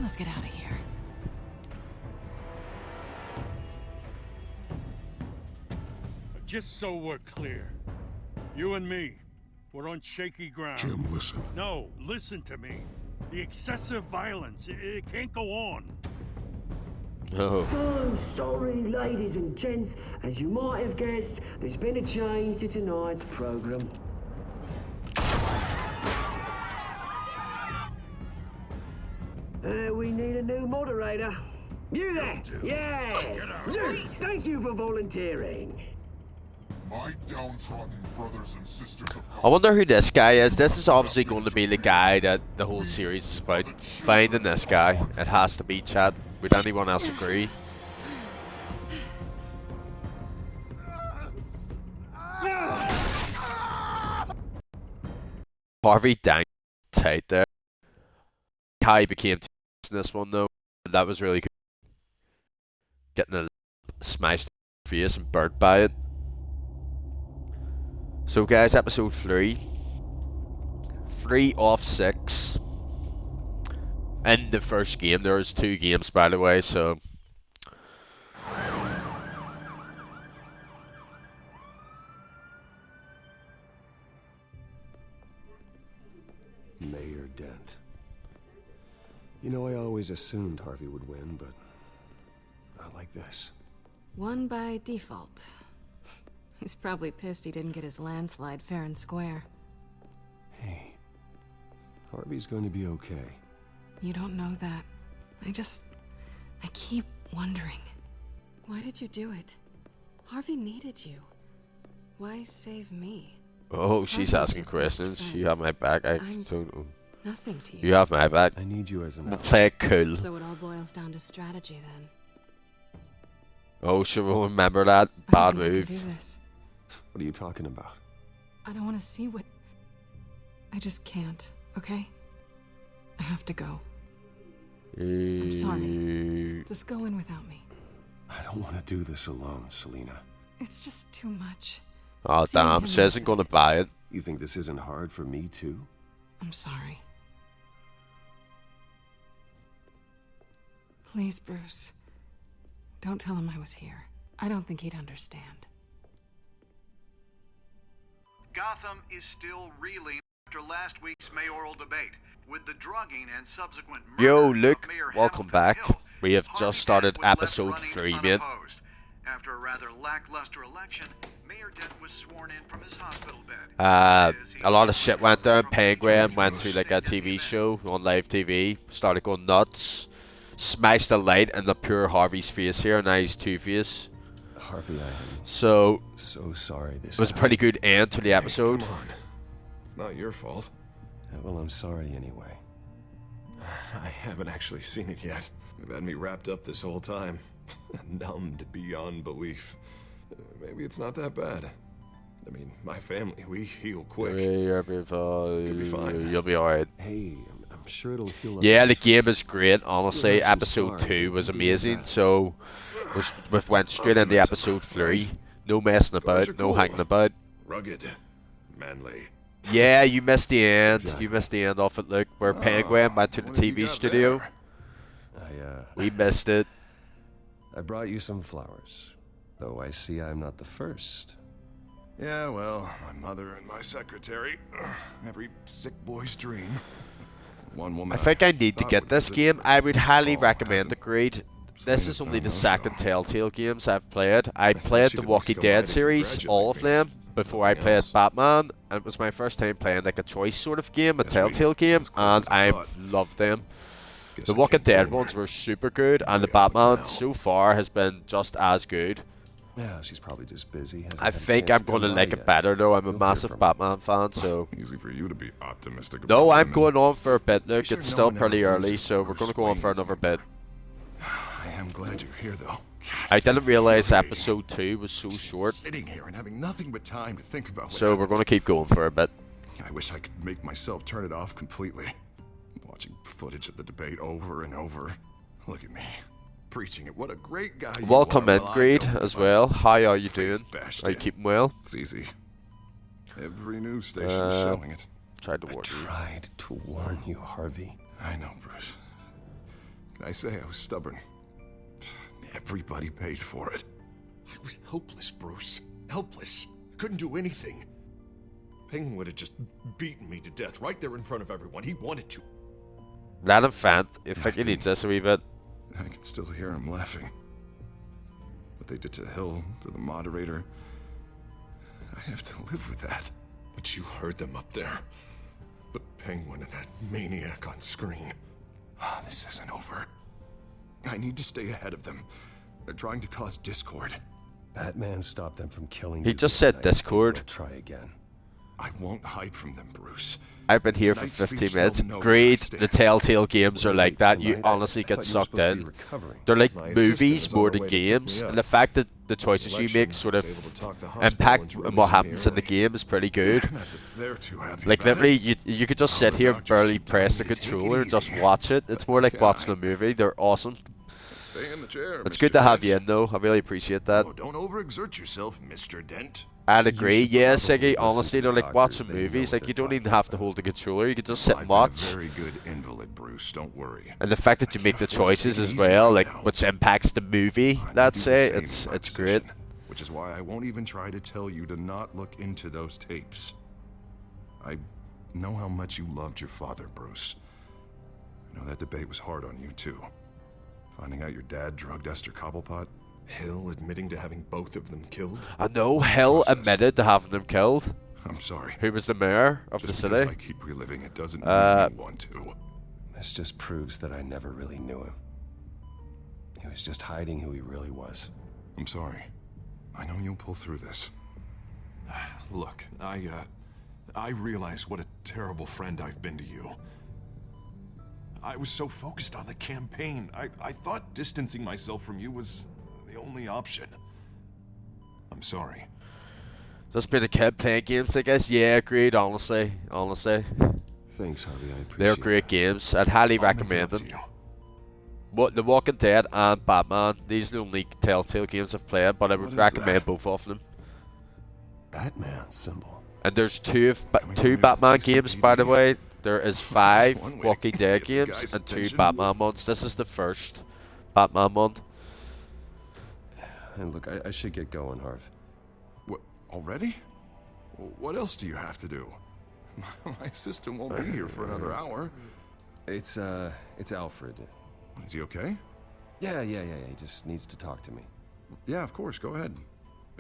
[SPEAKER 6] Let's get out of here.
[SPEAKER 5] Just so we're clear, you and me, we're on shaky ground.
[SPEAKER 22] Jim, listen.
[SPEAKER 5] No, listen to me. The excessive violence, it can't go on.
[SPEAKER 1] Oh.
[SPEAKER 15] So I'm sorry, ladies and gents. As you might have guessed, there's been a change to tonight's program. We need a new moderator. You there? Yes! You, thank you for volunteering.
[SPEAKER 22] My downtrodden brothers and sisters of
[SPEAKER 1] I wonder who this guy is. This is obviously going to be the guy that the whole series is about. Finding this guy. It has to be, Chad. Would anyone else agree? Harvey dang tight there. Kai became in this one though. That was really good. Getting a smashed in the face and burnt by it. So guys, episode 3. 3 off 6. In the first game, there was 2 games by the way, so
[SPEAKER 12] Mayor Dent. You know, I always assumed Harvey would win, but not like this.
[SPEAKER 6] Won by default. He's probably pissed he didn't get his landslide fair and square.
[SPEAKER 12] Hey, Harvey's going to be okay.
[SPEAKER 6] You don't know that. I keep wondering. Why did you do it? Harvey needed you. Why save me?
[SPEAKER 1] oh, she's
[SPEAKER 6] Harvey's
[SPEAKER 1] asking
[SPEAKER 6] your best
[SPEAKER 1] questions.
[SPEAKER 6] friend.
[SPEAKER 1] You have my back. I
[SPEAKER 6] I'm
[SPEAKER 1] don't know.
[SPEAKER 6] nothing to you.
[SPEAKER 1] You have my back.
[SPEAKER 12] I need you as an
[SPEAKER 1] We'll play it cool.
[SPEAKER 6] So it all boils down to strategy then.
[SPEAKER 1] Oh, sure, we'll remember that.
[SPEAKER 6] I
[SPEAKER 1] Bad
[SPEAKER 6] think I can
[SPEAKER 1] move.
[SPEAKER 6] do this.
[SPEAKER 12] What are you talking about?
[SPEAKER 6] I don't want to see what... I just can't, okay? I have to go. I'm sorry. Just go in without me.
[SPEAKER 12] I don't want to do this alone, Selina.
[SPEAKER 6] It's just too much.
[SPEAKER 1] Oh,
[SPEAKER 6] Seeing
[SPEAKER 1] damn.
[SPEAKER 6] him
[SPEAKER 1] She isn't going to buy it.
[SPEAKER 12] You think this isn't hard for me, too?
[SPEAKER 6] I'm sorry. Please, Bruce. Don't tell him I was here. I don't think he'd understand.
[SPEAKER 10] Gotham is still reeling after last week's mayoral debate, with the drugging and subsequent murder
[SPEAKER 1] Yo,
[SPEAKER 10] of
[SPEAKER 1] Luke,
[SPEAKER 10] Mayor
[SPEAKER 1] welcome
[SPEAKER 10] Hamilton
[SPEAKER 1] back.
[SPEAKER 10] Hill.
[SPEAKER 1] We have
[SPEAKER 10] Harvey
[SPEAKER 1] just started
[SPEAKER 10] Dent was left
[SPEAKER 1] episode
[SPEAKER 10] running
[SPEAKER 1] 3, man.
[SPEAKER 10] unopposed. After a rather lackluster election, Mayor Dent was sworn in from his hospital bed.
[SPEAKER 1] A lot of shit went down. Penguin went through like a TV show on live TV, started going nuts, smashed the light in the pure Harvey's face here, now he's Two-Face.
[SPEAKER 12] Harvey, I am
[SPEAKER 1] so
[SPEAKER 12] sorry this
[SPEAKER 1] it was a pretty good end to the episode.
[SPEAKER 9] Come on. It's not your fault.
[SPEAKER 12] Well, I'm sorry anyway.
[SPEAKER 9] I haven't actually seen it yet. They've had me wrapped up this whole time. Numbed beyond belief. Maybe it's not that bad. I mean, my family, we heal quick.
[SPEAKER 1] You'll be fine. You'll be alright.
[SPEAKER 12] Hey, I'm sure it'll heal up.
[SPEAKER 1] Yeah, the game is great, honestly. Episode 2 was amazing, so we went straight into episode 3. No messing about, no hanging about.
[SPEAKER 9] Rugged, manly.
[SPEAKER 1] Yeah, you missed the end. You missed the end off it, Luke, where Penguin went to the TV studio. We missed it.
[SPEAKER 12] I brought you some flowers, though I see I'm not the first.
[SPEAKER 9] Yeah, well, my mother and my secretary. Every sick boy's dream. One woman.
[SPEAKER 1] I think I need to get this game. I would highly recommend it, Greed. This is only the second Telltale games I've played. I played the Walking Dead series, all of them, before I played Batman, and it was my first time playing like a choice sort of game, a Telltale game, and I loved them. The Walking Dead ones were super good, and the Batman so far has been just as good.
[SPEAKER 12] Yeah, she's probably just busy.
[SPEAKER 1] I think I'm going to like it better though. I'm a massive Batman fan, so.
[SPEAKER 9] Easy for you to be optimistic about.
[SPEAKER 1] No, I'm going on for a bit, Luke. It's still pretty early, so we're going to go on for another bit.
[SPEAKER 9] I am glad you're here, though.
[SPEAKER 1] I didn't realize episode 2 was so short.
[SPEAKER 9] Sitting here and having nothing but time to think about.
[SPEAKER 1] So we're going to keep going for a bit.
[SPEAKER 9] I wish I could make myself turn it off completely. Watching footage of the debate over and over. Look at me. Preaching it. What a great guy you
[SPEAKER 1] Welcome
[SPEAKER 9] are.
[SPEAKER 1] in, Greed, as well. How are you doing? Are you keeping well?
[SPEAKER 9] It's easy. Every news station is showing it.
[SPEAKER 1] Tried to warn you.
[SPEAKER 12] Tried to warn you, Harvey.
[SPEAKER 9] I know, Bruce. Can I say I was stubborn? Everybody paid for it. I was helpless, Bruce. Helpless. Couldn't do anything. Penguin would have just beaten me to death right there in front of everyone. He wanted to.
[SPEAKER 1] Let him vent. I think he needs this a wee bit.
[SPEAKER 9] I can still hear him laughing. What they did to Hill, to the moderator. I have to live with that. But you heard them up there. The Penguin and that maniac on screen. This isn't over. I need to stay ahead of them. They're trying to cause discord.
[SPEAKER 12] Batman stopped them from killing
[SPEAKER 1] He
[SPEAKER 12] you
[SPEAKER 1] just said
[SPEAKER 12] tonight.
[SPEAKER 1] Discord.
[SPEAKER 12] We'll try again.
[SPEAKER 9] I won't hide from them, Bruce.
[SPEAKER 1] I've been here for 15 minutes. Great, the Telltale games are like that. You honestly get sucked in. They're like movies more than games, and the fact that the choices you make sort of impact what happens in the game is pretty good. Like literally, you could just sit here and barely press the controller and just watch it. It's more like watching a movie. They're awesome.
[SPEAKER 9] Stay in the chair,
[SPEAKER 1] It's
[SPEAKER 9] Mr.
[SPEAKER 1] good to have
[SPEAKER 9] Dent.
[SPEAKER 1] you in though. I really appreciate that.
[SPEAKER 9] Oh, don't overexert yourself, Mr. Dent.
[SPEAKER 1] I'd agree, yeah, Siggy. Honestly, they're like watching movies. Like you don't even have to hold the controller. You can just sit and watch.
[SPEAKER 9] I'm a very good invalid, Bruce. Don't worry.
[SPEAKER 1] And the fact that you make the choices as well, like which impacts the movie, let's say, it's great.
[SPEAKER 9] Which is why I won't even try to tell you to not look into those tapes. I know how much you loved your father, Bruce. I know that debate was hard on you too. Finding out your dad drugged Esther Cobblepot, Hill admitting to having both of them killed.
[SPEAKER 1] I know Hill admitted to having them killed.
[SPEAKER 9] I'm sorry.
[SPEAKER 1] Who was the mayor of the
[SPEAKER 9] Just
[SPEAKER 1] city?
[SPEAKER 9] because I keep reliving it doesn't mean you want to.
[SPEAKER 12] This just proves that I never really knew him. He was just hiding who he really was.
[SPEAKER 9] I'm sorry. I know you'll pull through this. Look, I realize what a terrible friend I've been to you. I was so focused on the campaign. I thought distancing myself from you was the only option. I'm sorry.
[SPEAKER 1] Just being a kid playing games, I guess. Yeah, agreed. Honestly.
[SPEAKER 12] Thanks, Harvey. I appreciate
[SPEAKER 1] They're great games. I'd highly recommend them. What The Walking Dead and Batman. These are the only Telltale games I've played, but I would recommend both of them.
[SPEAKER 12] Batman symbol.
[SPEAKER 1] And there's two Batman games, by the way. there is 5
[SPEAKER 9] one way
[SPEAKER 1] Walking
[SPEAKER 9] to
[SPEAKER 1] Dead
[SPEAKER 9] get the
[SPEAKER 1] games
[SPEAKER 9] guy's
[SPEAKER 1] and 2
[SPEAKER 9] attention.
[SPEAKER 1] Batman ones. This is the first Batman one.
[SPEAKER 12] And look, I should get going, Harv.
[SPEAKER 9] What, already? What else do you have to do? My assistant won't be here for another hour.
[SPEAKER 12] It's Alfred.
[SPEAKER 9] Is he okay?
[SPEAKER 12] Yeah. He just needs to talk to me.
[SPEAKER 9] Yeah, of course. Go ahead.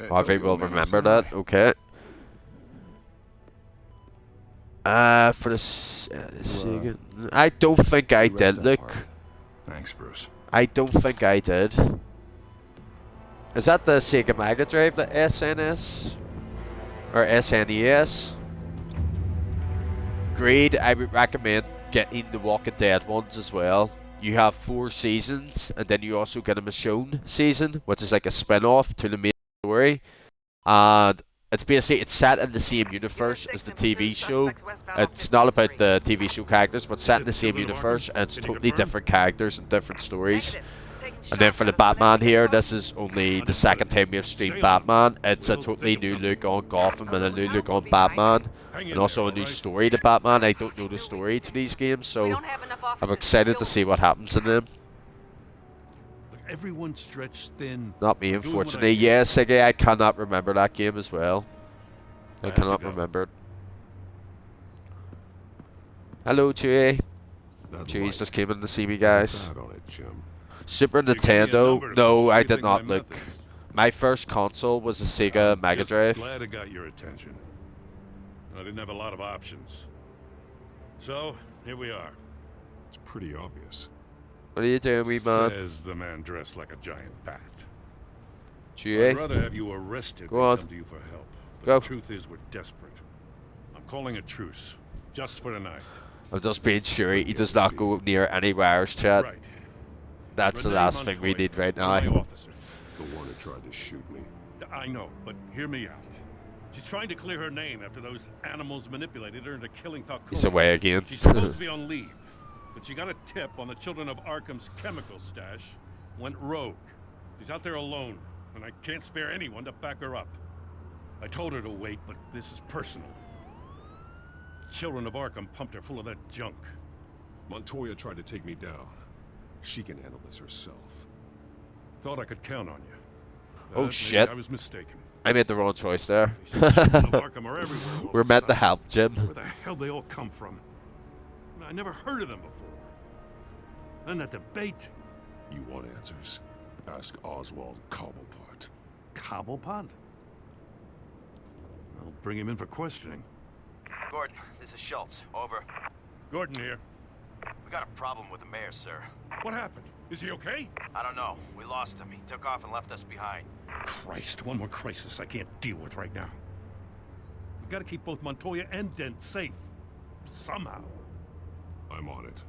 [SPEAKER 1] Harvey will remember that. Okay. For the Sega, I don't think I did. Look.
[SPEAKER 9] Thanks, Bruce.
[SPEAKER 1] I don't think I did. Is that the Sega Mega Drive, the SNS? Or SNES? Great, I would recommend getting the Walking Dead ones as well. You have 4 seasons, and then you also get a Michonne season, which is like a spin-off to the main story. And it's basically, it's set in the same universe as the TV show. It's not about the TV show characters, but set in the same universe, and it's totally different characters and different stories. And then for the Batman here, this is only the second time we've streamed Batman. It's a totally new look on Gotham and a new look on Batman. And also a new story to Batman. I don't know the story to these games, so I'm excited to see what happens in them.
[SPEAKER 5] Everyone's stretched thin.
[SPEAKER 1] Not me, unfortunately. Yes, Siggy, I cannot remember that game as well. I cannot remember it. Hello, Chewie. Chewie's just came in to see me, guys. Super Nintendo? No, I did not look. My first console was a Sega Mega Drive.
[SPEAKER 5] Glad it got your attention. I didn't have a lot of options. So, here we are.
[SPEAKER 9] It's pretty obvious.
[SPEAKER 1] What are you doing, wee man?
[SPEAKER 5] Says the man dressed like a giant bat.
[SPEAKER 1] Chewie?
[SPEAKER 5] I'd rather have you arrested
[SPEAKER 1] Go on.
[SPEAKER 5] than come to you for help. But
[SPEAKER 1] Go.
[SPEAKER 5] the truth is, we're desperate. I'm calling a truce, just for tonight.
[SPEAKER 1] I'm just being sure he does not go near any wires, chat.
[SPEAKER 5] Right.
[SPEAKER 1] That's the last thing we need right now.
[SPEAKER 5] My officer.
[SPEAKER 9] The one who tried to shoot me.
[SPEAKER 5] I know, but hear me out. She's trying to clear her name after those animals manipulated her into killing Falcone.
[SPEAKER 1] He's away again.
[SPEAKER 5] She's supposed to be on leave, but she got a tip on the Children of Arkham's chemical stash, went rogue. She's out there alone, and I can't spare anyone to back her up. I told her to wait, but this is personal. Children of Arkham pumped her full of that junk.
[SPEAKER 9] Montoya tried to take me down. She can handle this herself.
[SPEAKER 5] Thought I could count on you.
[SPEAKER 1] Oh
[SPEAKER 5] Maybe
[SPEAKER 1] shit.
[SPEAKER 5] I was mistaken.
[SPEAKER 1] I made the wrong choice there.
[SPEAKER 5] Children of Arkham are everywhere all
[SPEAKER 1] We're
[SPEAKER 5] of a
[SPEAKER 1] meant to
[SPEAKER 5] sudden.
[SPEAKER 1] help, Jim.
[SPEAKER 5] Where the hell they all come from? I never heard of them before. And that debate.
[SPEAKER 9] You want answers? Ask Oswald Cobblepot.
[SPEAKER 5] Cobblepot? I'll bring him in for questioning.
[SPEAKER 2] Gordon, this is Schultz. Over.
[SPEAKER 5] Gordon here.
[SPEAKER 2] We got a problem with the mayor, sir.
[SPEAKER 5] What happened? Is he okay?
[SPEAKER 2] I don't know. We lost him. He took off and left us behind.
[SPEAKER 5] Christ, one more crisis I can't deal with right now. We gotta keep both Montoya and Dent safe. Somehow.
[SPEAKER 9] I'm on it.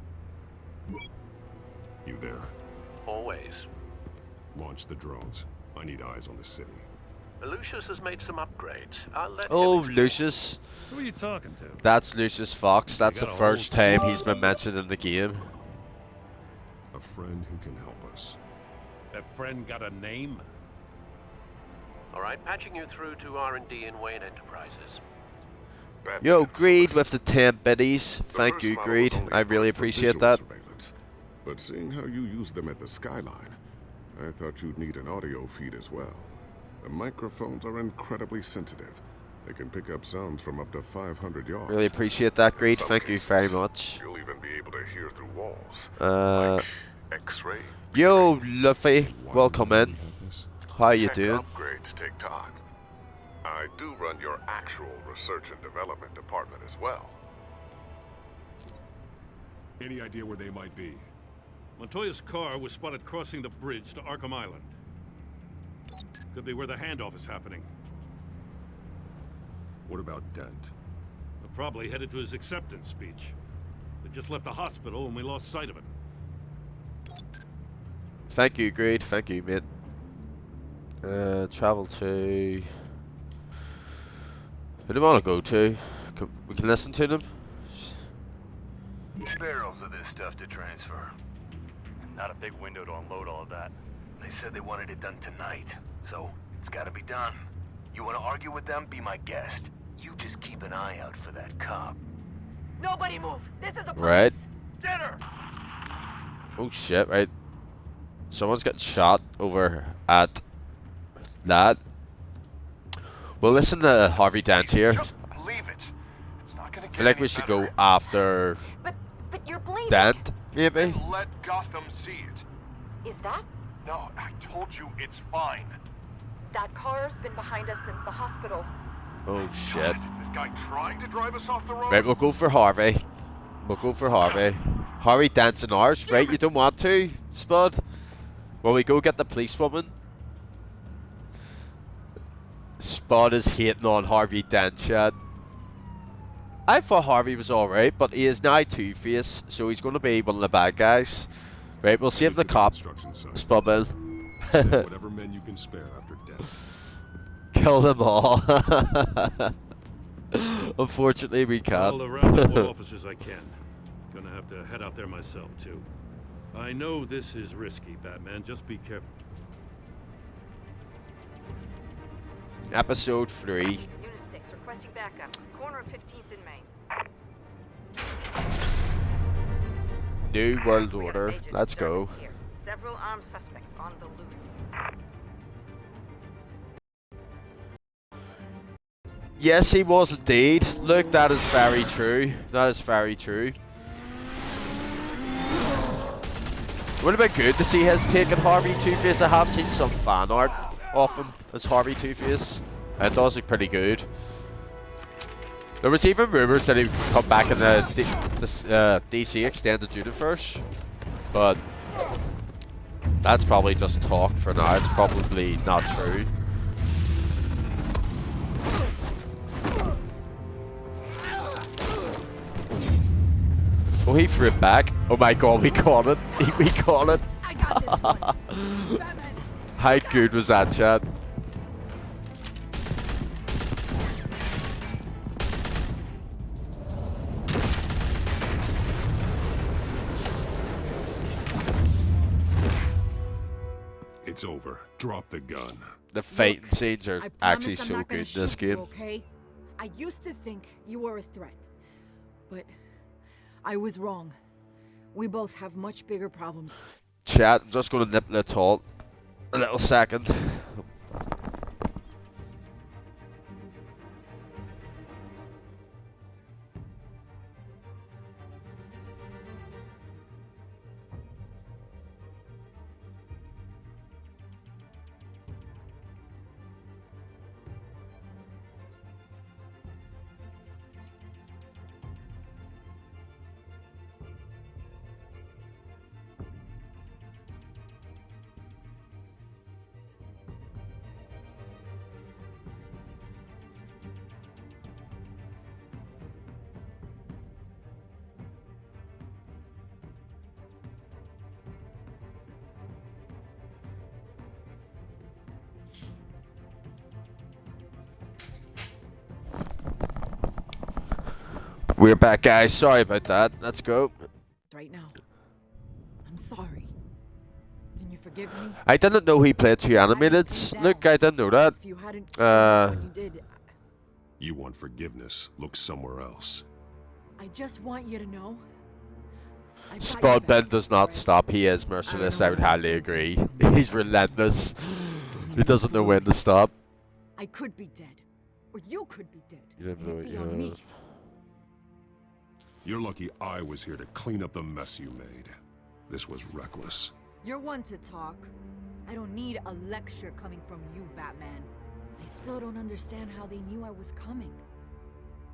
[SPEAKER 9] You there?
[SPEAKER 8] Always.
[SPEAKER 9] Launch the drones. I need eyes on the city.
[SPEAKER 8] Lucius has made some upgrades. I'll let
[SPEAKER 1] Oh,
[SPEAKER 8] him
[SPEAKER 1] Lucius.
[SPEAKER 5] Who are you talking to?
[SPEAKER 1] That's Lucius Fox. That's the
[SPEAKER 5] got a
[SPEAKER 1] first
[SPEAKER 5] whole
[SPEAKER 1] time
[SPEAKER 5] team.
[SPEAKER 1] he's been mentioned in the game.
[SPEAKER 9] A friend who can help us.
[SPEAKER 5] That friend got a name?
[SPEAKER 8] All right, patching you through to R&D in Wayne Enterprises.
[SPEAKER 1] Yo, Greed with the 10 biddies. Thank you, Greed. I really appreciate that.
[SPEAKER 23] But seeing how you use them at the Skyline, I thought you'd need an audio feed as well. The microphones are incredibly sensitive. They can pick up sounds from up to 500 yards.
[SPEAKER 1] Really appreciate that,
[SPEAKER 23] In
[SPEAKER 1] Greed.
[SPEAKER 23] some
[SPEAKER 1] Thank you
[SPEAKER 23] cases,
[SPEAKER 1] very much.
[SPEAKER 23] You'll even be able to hear through walls. X-ray.
[SPEAKER 1] Yo, Luffy. Welcome in. How you
[SPEAKER 23] Tech
[SPEAKER 1] doing?
[SPEAKER 23] Upgrades take time. I do run your actual research and development department as well.
[SPEAKER 9] Any idea where they might be?
[SPEAKER 5] Montoya's car was spotted crossing the bridge to Arkham Island. Could be where the handoff is happening.
[SPEAKER 9] What about Dent?
[SPEAKER 5] They're probably headed to his acceptance speech. They just left the hospital and we lost sight of him.
[SPEAKER 1] Thank you, Greed. Thank you, mate. Travel to... Who do we want to go to? We can listen to them.
[SPEAKER 2] Barrels of this stuff to transfer. Not a big window to unload all of that. They said they wanted it done tonight, so it's gotta be done. You wanna argue with them? Be my guest. You just keep an eye out for that cop.
[SPEAKER 16] Nobody move. This is the police.
[SPEAKER 1] Right.
[SPEAKER 2] Get her!
[SPEAKER 1] Oh shit, right. Someone's getting shot over at that. Well, listen to Harvey Dent here.
[SPEAKER 2] Just believe it. It's not gonna
[SPEAKER 1] I
[SPEAKER 2] get
[SPEAKER 1] feel like
[SPEAKER 2] any
[SPEAKER 1] we should
[SPEAKER 2] better.
[SPEAKER 1] go after
[SPEAKER 16] But you're blaming.
[SPEAKER 1] Dent, maybe?
[SPEAKER 2] Then let Gotham see it.
[SPEAKER 16] Is that?
[SPEAKER 2] No, I told you it's fine.
[SPEAKER 16] That car's been behind us since the hospital.
[SPEAKER 1] Oh shit.
[SPEAKER 2] Is this guy trying to drive us off the road?
[SPEAKER 1] Right, we'll go for Harvey. We'll go for Harvey. Harvey Dent's in ours, right? You don't want to, Spud? Well, we go get the policewoman. Spud is hating on Harvey Dent, Chad. I thought Harvey was alright, but he is now Two-Face, so he's going to be one of the bad guys. Right, we'll save the cop. Spud in.
[SPEAKER 12] Send whatever men you can spare after death.
[SPEAKER 1] Kill them all. Unfortunately, we
[SPEAKER 5] I'll
[SPEAKER 1] can't.
[SPEAKER 5] round up what officers I can. Gonna have to head out there myself, too. I know this is risky, Batman. Just be careful.
[SPEAKER 1] Episode 3.
[SPEAKER 16] Unit 6 requesting backup. Corner of 15th and Main.
[SPEAKER 1] New World Order.
[SPEAKER 16] Agent
[SPEAKER 1] Let's go.
[SPEAKER 16] disturbance here. Several armed suspects on the loose.
[SPEAKER 1] Yes, he was indeed. Look, that is very true. That is very true. Would have been good to see his taking Harvey Two-Face. I have seen some fan art of him as Harvey Two-Face. It does look pretty good. There was even rumours that he would come back in the DC Extended Universe, but that's probably just talk for now. It's probably not true. Oh, he threw it back. Oh my god, we caught it. We caught it.
[SPEAKER 16] I got this one.
[SPEAKER 1] How good was that, Chad?
[SPEAKER 23] It's over. Drop the gun.
[SPEAKER 1] The fighting scenes are actually
[SPEAKER 3] I'm
[SPEAKER 1] so
[SPEAKER 3] not gonna
[SPEAKER 1] good in this
[SPEAKER 3] shoot you,
[SPEAKER 1] game.
[SPEAKER 3] okay? I used to think you were a threat, but I was wrong. We both have much bigger problems.
[SPEAKER 1] Chat, I'm just going to nip the talk a little second. We're back, guys. Sorry about that. Let's go.
[SPEAKER 3] Right now. I'm sorry. Can you forgive me?
[SPEAKER 1] I didn't know he played two animateds. Look, I didn't know that.
[SPEAKER 3] If you hadn't done what you did,
[SPEAKER 12] You want forgiveness? Look somewhere else.
[SPEAKER 3] I just want you to know. I've got
[SPEAKER 1] Spud
[SPEAKER 3] your
[SPEAKER 1] Ben
[SPEAKER 3] back,
[SPEAKER 1] does not
[SPEAKER 3] right?
[SPEAKER 1] stop. He is merciless. I would highly agree. He's relentless. He doesn't know when to stop.
[SPEAKER 3] I could be dead, or you could be dead.
[SPEAKER 1] You never
[SPEAKER 3] and
[SPEAKER 1] know
[SPEAKER 3] it'd
[SPEAKER 1] what
[SPEAKER 3] be
[SPEAKER 1] you
[SPEAKER 3] on
[SPEAKER 1] know.
[SPEAKER 3] me.
[SPEAKER 12] You're lucky I was here to clean up the mess you made. This was reckless.
[SPEAKER 3] You're one to talk. I don't need a lecture coming from you, Batman. I still don't understand how they knew I was coming.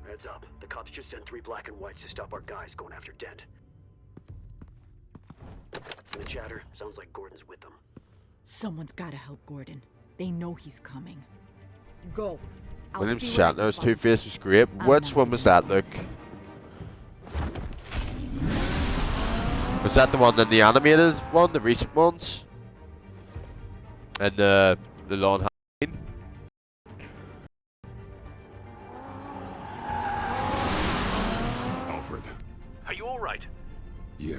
[SPEAKER 19] Heads up. The cops just sent 3 black and whites to stop our guys going after Dent. And the chatter sounds like Gordon's with them.
[SPEAKER 3] Someone's gotta help Gordon. They know he's coming. Go. I'll
[SPEAKER 1] William
[SPEAKER 3] see what I can
[SPEAKER 1] Shatner's
[SPEAKER 3] find.
[SPEAKER 1] Two-Face was great.
[SPEAKER 3] I'm
[SPEAKER 1] Which
[SPEAKER 3] not
[SPEAKER 1] one was that, Luke? Was that the one in the animated one, the recent ones? And the long Halloween?
[SPEAKER 12] Alfred.
[SPEAKER 8] Are you all right?
[SPEAKER 12] Yeah.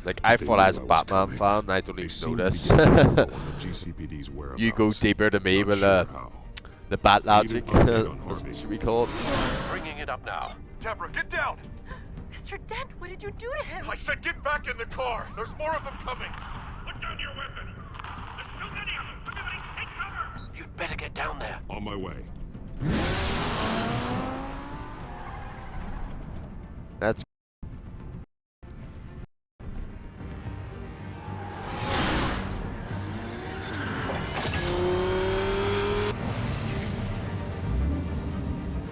[SPEAKER 1] Like, I
[SPEAKER 12] They
[SPEAKER 1] thought
[SPEAKER 12] knew
[SPEAKER 1] I was a
[SPEAKER 12] I was
[SPEAKER 1] Batman
[SPEAKER 12] coming.
[SPEAKER 1] fan, I don't
[SPEAKER 12] They
[SPEAKER 1] even know
[SPEAKER 12] seemed to
[SPEAKER 1] this.
[SPEAKER 12] be getting info on the GCPD's whereabouts.
[SPEAKER 1] You go deeper than me
[SPEAKER 12] Not
[SPEAKER 1] with
[SPEAKER 12] sure how.
[SPEAKER 1] the bat logic,
[SPEAKER 12] Needed update on Harvey.
[SPEAKER 1] should we call it?
[SPEAKER 8] Bringing it up now.
[SPEAKER 2] Deborah, get down!
[SPEAKER 13] Mr. Dent, what did you do to him?
[SPEAKER 9] I said get back in the car! There's more of them coming! Put down your weapon! There's too many of them! Everybody take cover!
[SPEAKER 8] You'd better get down there.
[SPEAKER 23] On my way.
[SPEAKER 1] That's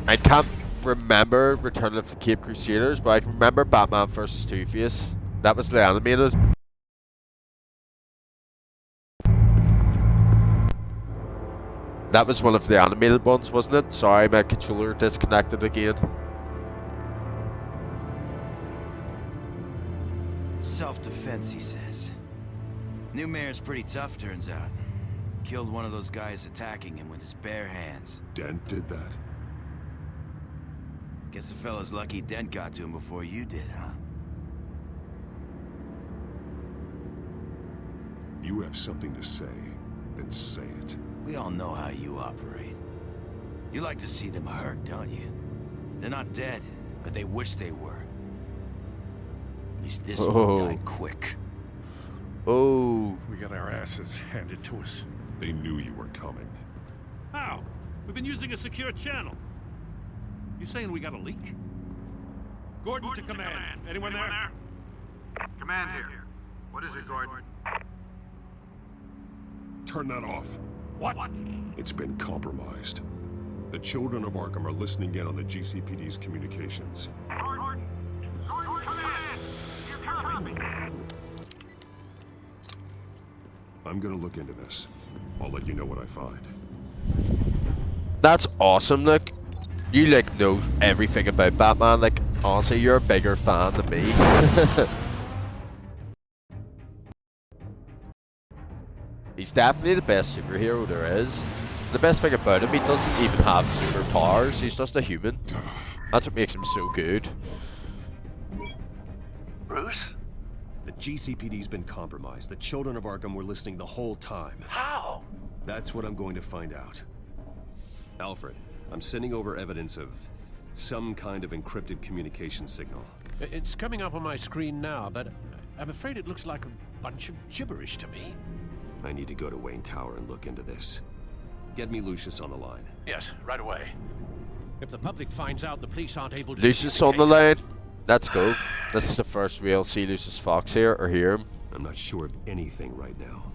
[SPEAKER 1] I can't remember Return of the Cape Crusaders, but I can remember Batman vs. Two-Face. That was the animated. That was one of the animated ones, wasn't it? Sorry, my controller disconnected again.
[SPEAKER 20] Self-defense, he says. New mayor's pretty tough, turns out. Killed one of those guys attacking him with his bare hands.
[SPEAKER 23] Dent did that.
[SPEAKER 20] Guess the fella's lucky Dent got to him before you did, huh?
[SPEAKER 23] You have something to say, then say it.
[SPEAKER 20] We all know how you operate. You like to see them hurt, don't you? They're not dead, but they wish they were. At least this one died quick.
[SPEAKER 1] Oh.
[SPEAKER 5] We got our asses handed to us.
[SPEAKER 23] They knew you were coming.
[SPEAKER 5] How? We've been using a secure channel. You saying we got a leak? Gordon to command. Anyone there?
[SPEAKER 10] Command here. What is it, Gordon?
[SPEAKER 23] Turn that off.
[SPEAKER 5] What?
[SPEAKER 23] It's been compromised. The children of Arkham are listening in on the GCPD's communications.
[SPEAKER 10] Gordon! Command! You copy?
[SPEAKER 23] I'm gonna look into this. I'll let you know what I find.
[SPEAKER 1] That's awesome, Nick. You like know everything about Batman. Like honestly, you're a bigger fan than me. He's definitely the best superhero there is. The best thing about him, he doesn't even have superpowers. He's just a human. That's what makes him so good.
[SPEAKER 8] Bruce?
[SPEAKER 12] The GCPD's been compromised. The children of Arkham were listening the whole time.
[SPEAKER 8] How?
[SPEAKER 12] That's what I'm going to find out. Alfred, I'm sending over evidence of some kind of encrypted communication signal.
[SPEAKER 8] It's coming up on my screen now, but I'm afraid it looks like a bunch of gibberish to me.
[SPEAKER 12] I need to go to Wayne Tower and look into this. Get me Lucius on the line.
[SPEAKER 8] Yes, right away. If the public finds out the police aren't able to...
[SPEAKER 1] Lucius on the line. Let's go. This is the first we'll see Lucius Fox here or hear him.
[SPEAKER 12] I'm not sure of anything right now,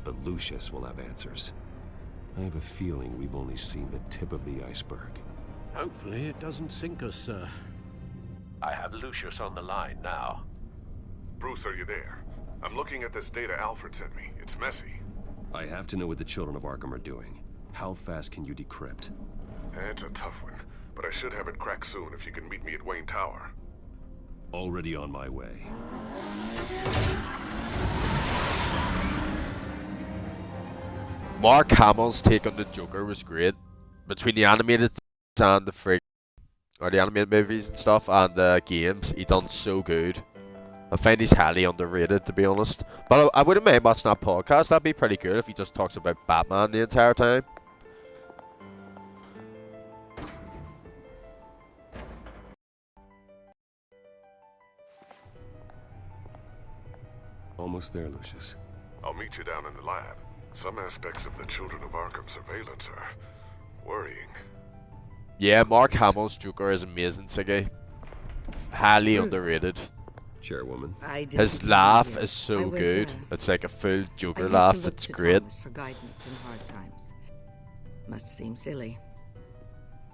[SPEAKER 12] but Lucius will have answers. I have a feeling we've only seen the tip of the iceberg.
[SPEAKER 8] Hopefully it doesn't sink us, sir. I have Lucius on the line now.
[SPEAKER 23] Bruce, are you there? I'm looking at this data Alfred sent me. It's messy.
[SPEAKER 12] I have to know what the children of Arkham are doing. How fast can you decrypt?
[SPEAKER 23] It's a tough one, but I should have it cracked soon if you can meet me at Wayne Tower.
[SPEAKER 12] Already on my way.
[SPEAKER 1] Mark Hamill's take on the Joker was great. Between the animated and the animated movies and stuff and the games, he done so good. I find he's highly underrated, to be honest. But I wouldn't mind watching that podcast. That'd be pretty good if he just talks about Batman the entire time.
[SPEAKER 23] Almost there, Lucius. I'll meet you down in the lab. Some aspects of the Children of Arkham surveillance are worrying.
[SPEAKER 1] Yeah, Mark Hamill's Joker is amazing, Siggy. Highly underrated.
[SPEAKER 12] Chairwoman.
[SPEAKER 1] His laugh is so good. It's like a full Joker laugh. It's great.
[SPEAKER 16] For guidance in hard times. Must seem silly.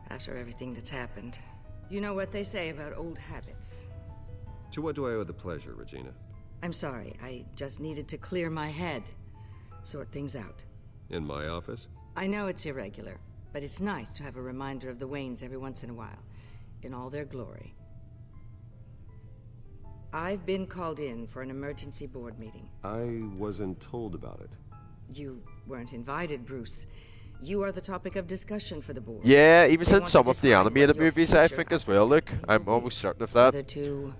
[SPEAKER 16] After everything that's happened. You know what they say about old habits.
[SPEAKER 12] To what do I owe the pleasure, Regina?
[SPEAKER 16] I'm sorry, I just needed to clear my head. Sort things out.
[SPEAKER 12] In my office?
[SPEAKER 16] I know it's irregular, but it's nice to have a reminder of the Waynes every once in a while. In all their glory. I've been called in for an emergency board meeting.
[SPEAKER 12] I wasn't told about it.
[SPEAKER 16] You weren't invited, Bruce. You are the topic of discussion for the board.
[SPEAKER 1] Yeah, he was in some of the animated movies, I think, as well, look. I'm almost certain of that.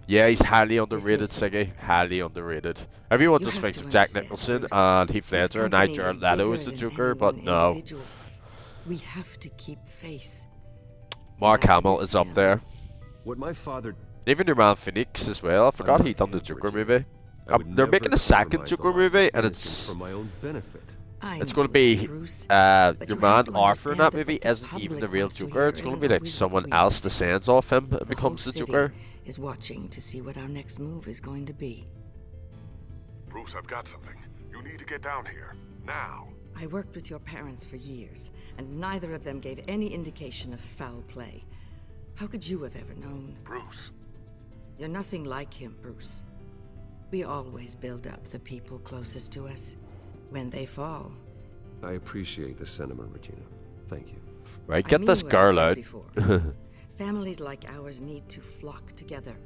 [SPEAKER 1] Yeah, he's highly underrated, Siggy. Highly underrated. Everyone just thinks of Jack Nicholson and Heath Ledger and Jared Leto as the Joker, but no.
[SPEAKER 16] We have to keep face.
[SPEAKER 1] Mark Hamill is up there.
[SPEAKER 12] What my father
[SPEAKER 1] Even your man Phoenix as well. I forgot he done the Joker movie. They're making a second Joker movie, and it's
[SPEAKER 12] for my own benefit.
[SPEAKER 1] it's going to be your man Arthur in that movie isn't even the real Joker. It's going to be like someone else descends off him and becomes the Joker.
[SPEAKER 16] Is watching to see what our next move is going to be.
[SPEAKER 23] Bruce, I've got something. You need to get down here. Now.
[SPEAKER 16] I worked with your parents for years, and neither of them gave any indication of foul play. How could you have ever known?
[SPEAKER 23] Bruce.
[SPEAKER 16] You're nothing like him, Bruce. We always build up the people closest to us. When they fall.
[SPEAKER 12] I appreciate the sentiment, Regina. Thank you.
[SPEAKER 1] Right, get this girl out.
[SPEAKER 16] Families like ours need to flock together.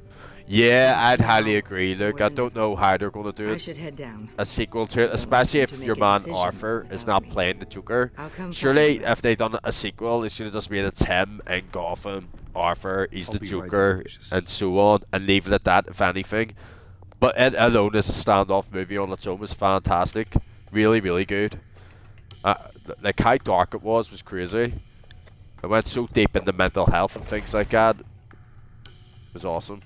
[SPEAKER 1] Yeah, I'd highly agree. Look, I don't know how they're going to do it.
[SPEAKER 16] I should head down.
[SPEAKER 1] A sequel to it, especially if your man Arthur is not playing the Joker. Surely, if they done a sequel, it should have just been it's him and Gotham, Arthur, he's the Joker, and so on, and leave it at that, if anything. But it alone as a standoff movie on its own was fantastic. Really, really good. Like how dark it was crazy. It went so deep into mental health and things like that. It was awesome.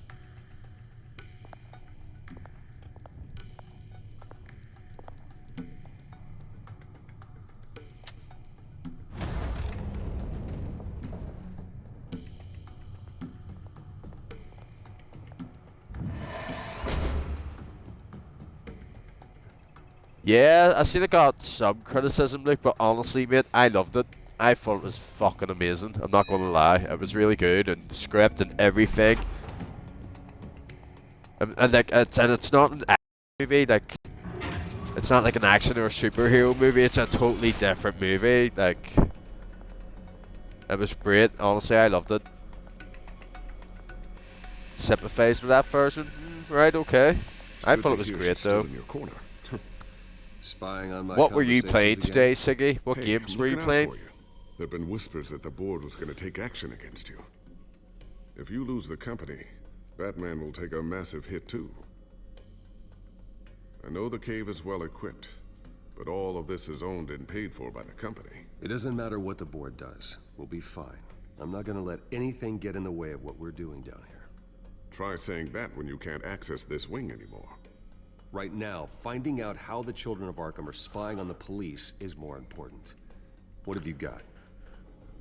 [SPEAKER 1] Yeah, I seen it got some criticism, Luke, but honestly, mate, I loved it. I thought it was fucking amazing. I'm not gonna lie, it was really good, and the script and everything. And like, it's not an action movie. Like, it's not like an action or a superhero movie. It's a totally different movie. Like, it was great. Honestly, I loved it. Sympathize with that version, right? Okay. I thought it was great though.
[SPEAKER 12] Spying on my
[SPEAKER 1] what were you playing
[SPEAKER 12] again?
[SPEAKER 1] today, Siggy? What games were you playing?
[SPEAKER 23] There've been whispers that the board was going to take action against you. If you lose the company, Batman will take a massive hit too. I know the cave is well equipped, but all of this is owned and paid for by the company.
[SPEAKER 12] It doesn't matter what the board does. We'll be fine. I'm not going to let anything get in the way of what we're doing down here.
[SPEAKER 23] Try saying that when you can't access this wing anymore.
[SPEAKER 12] Right now, finding out how the children of Arkham are spying on the police is more important. What have you got?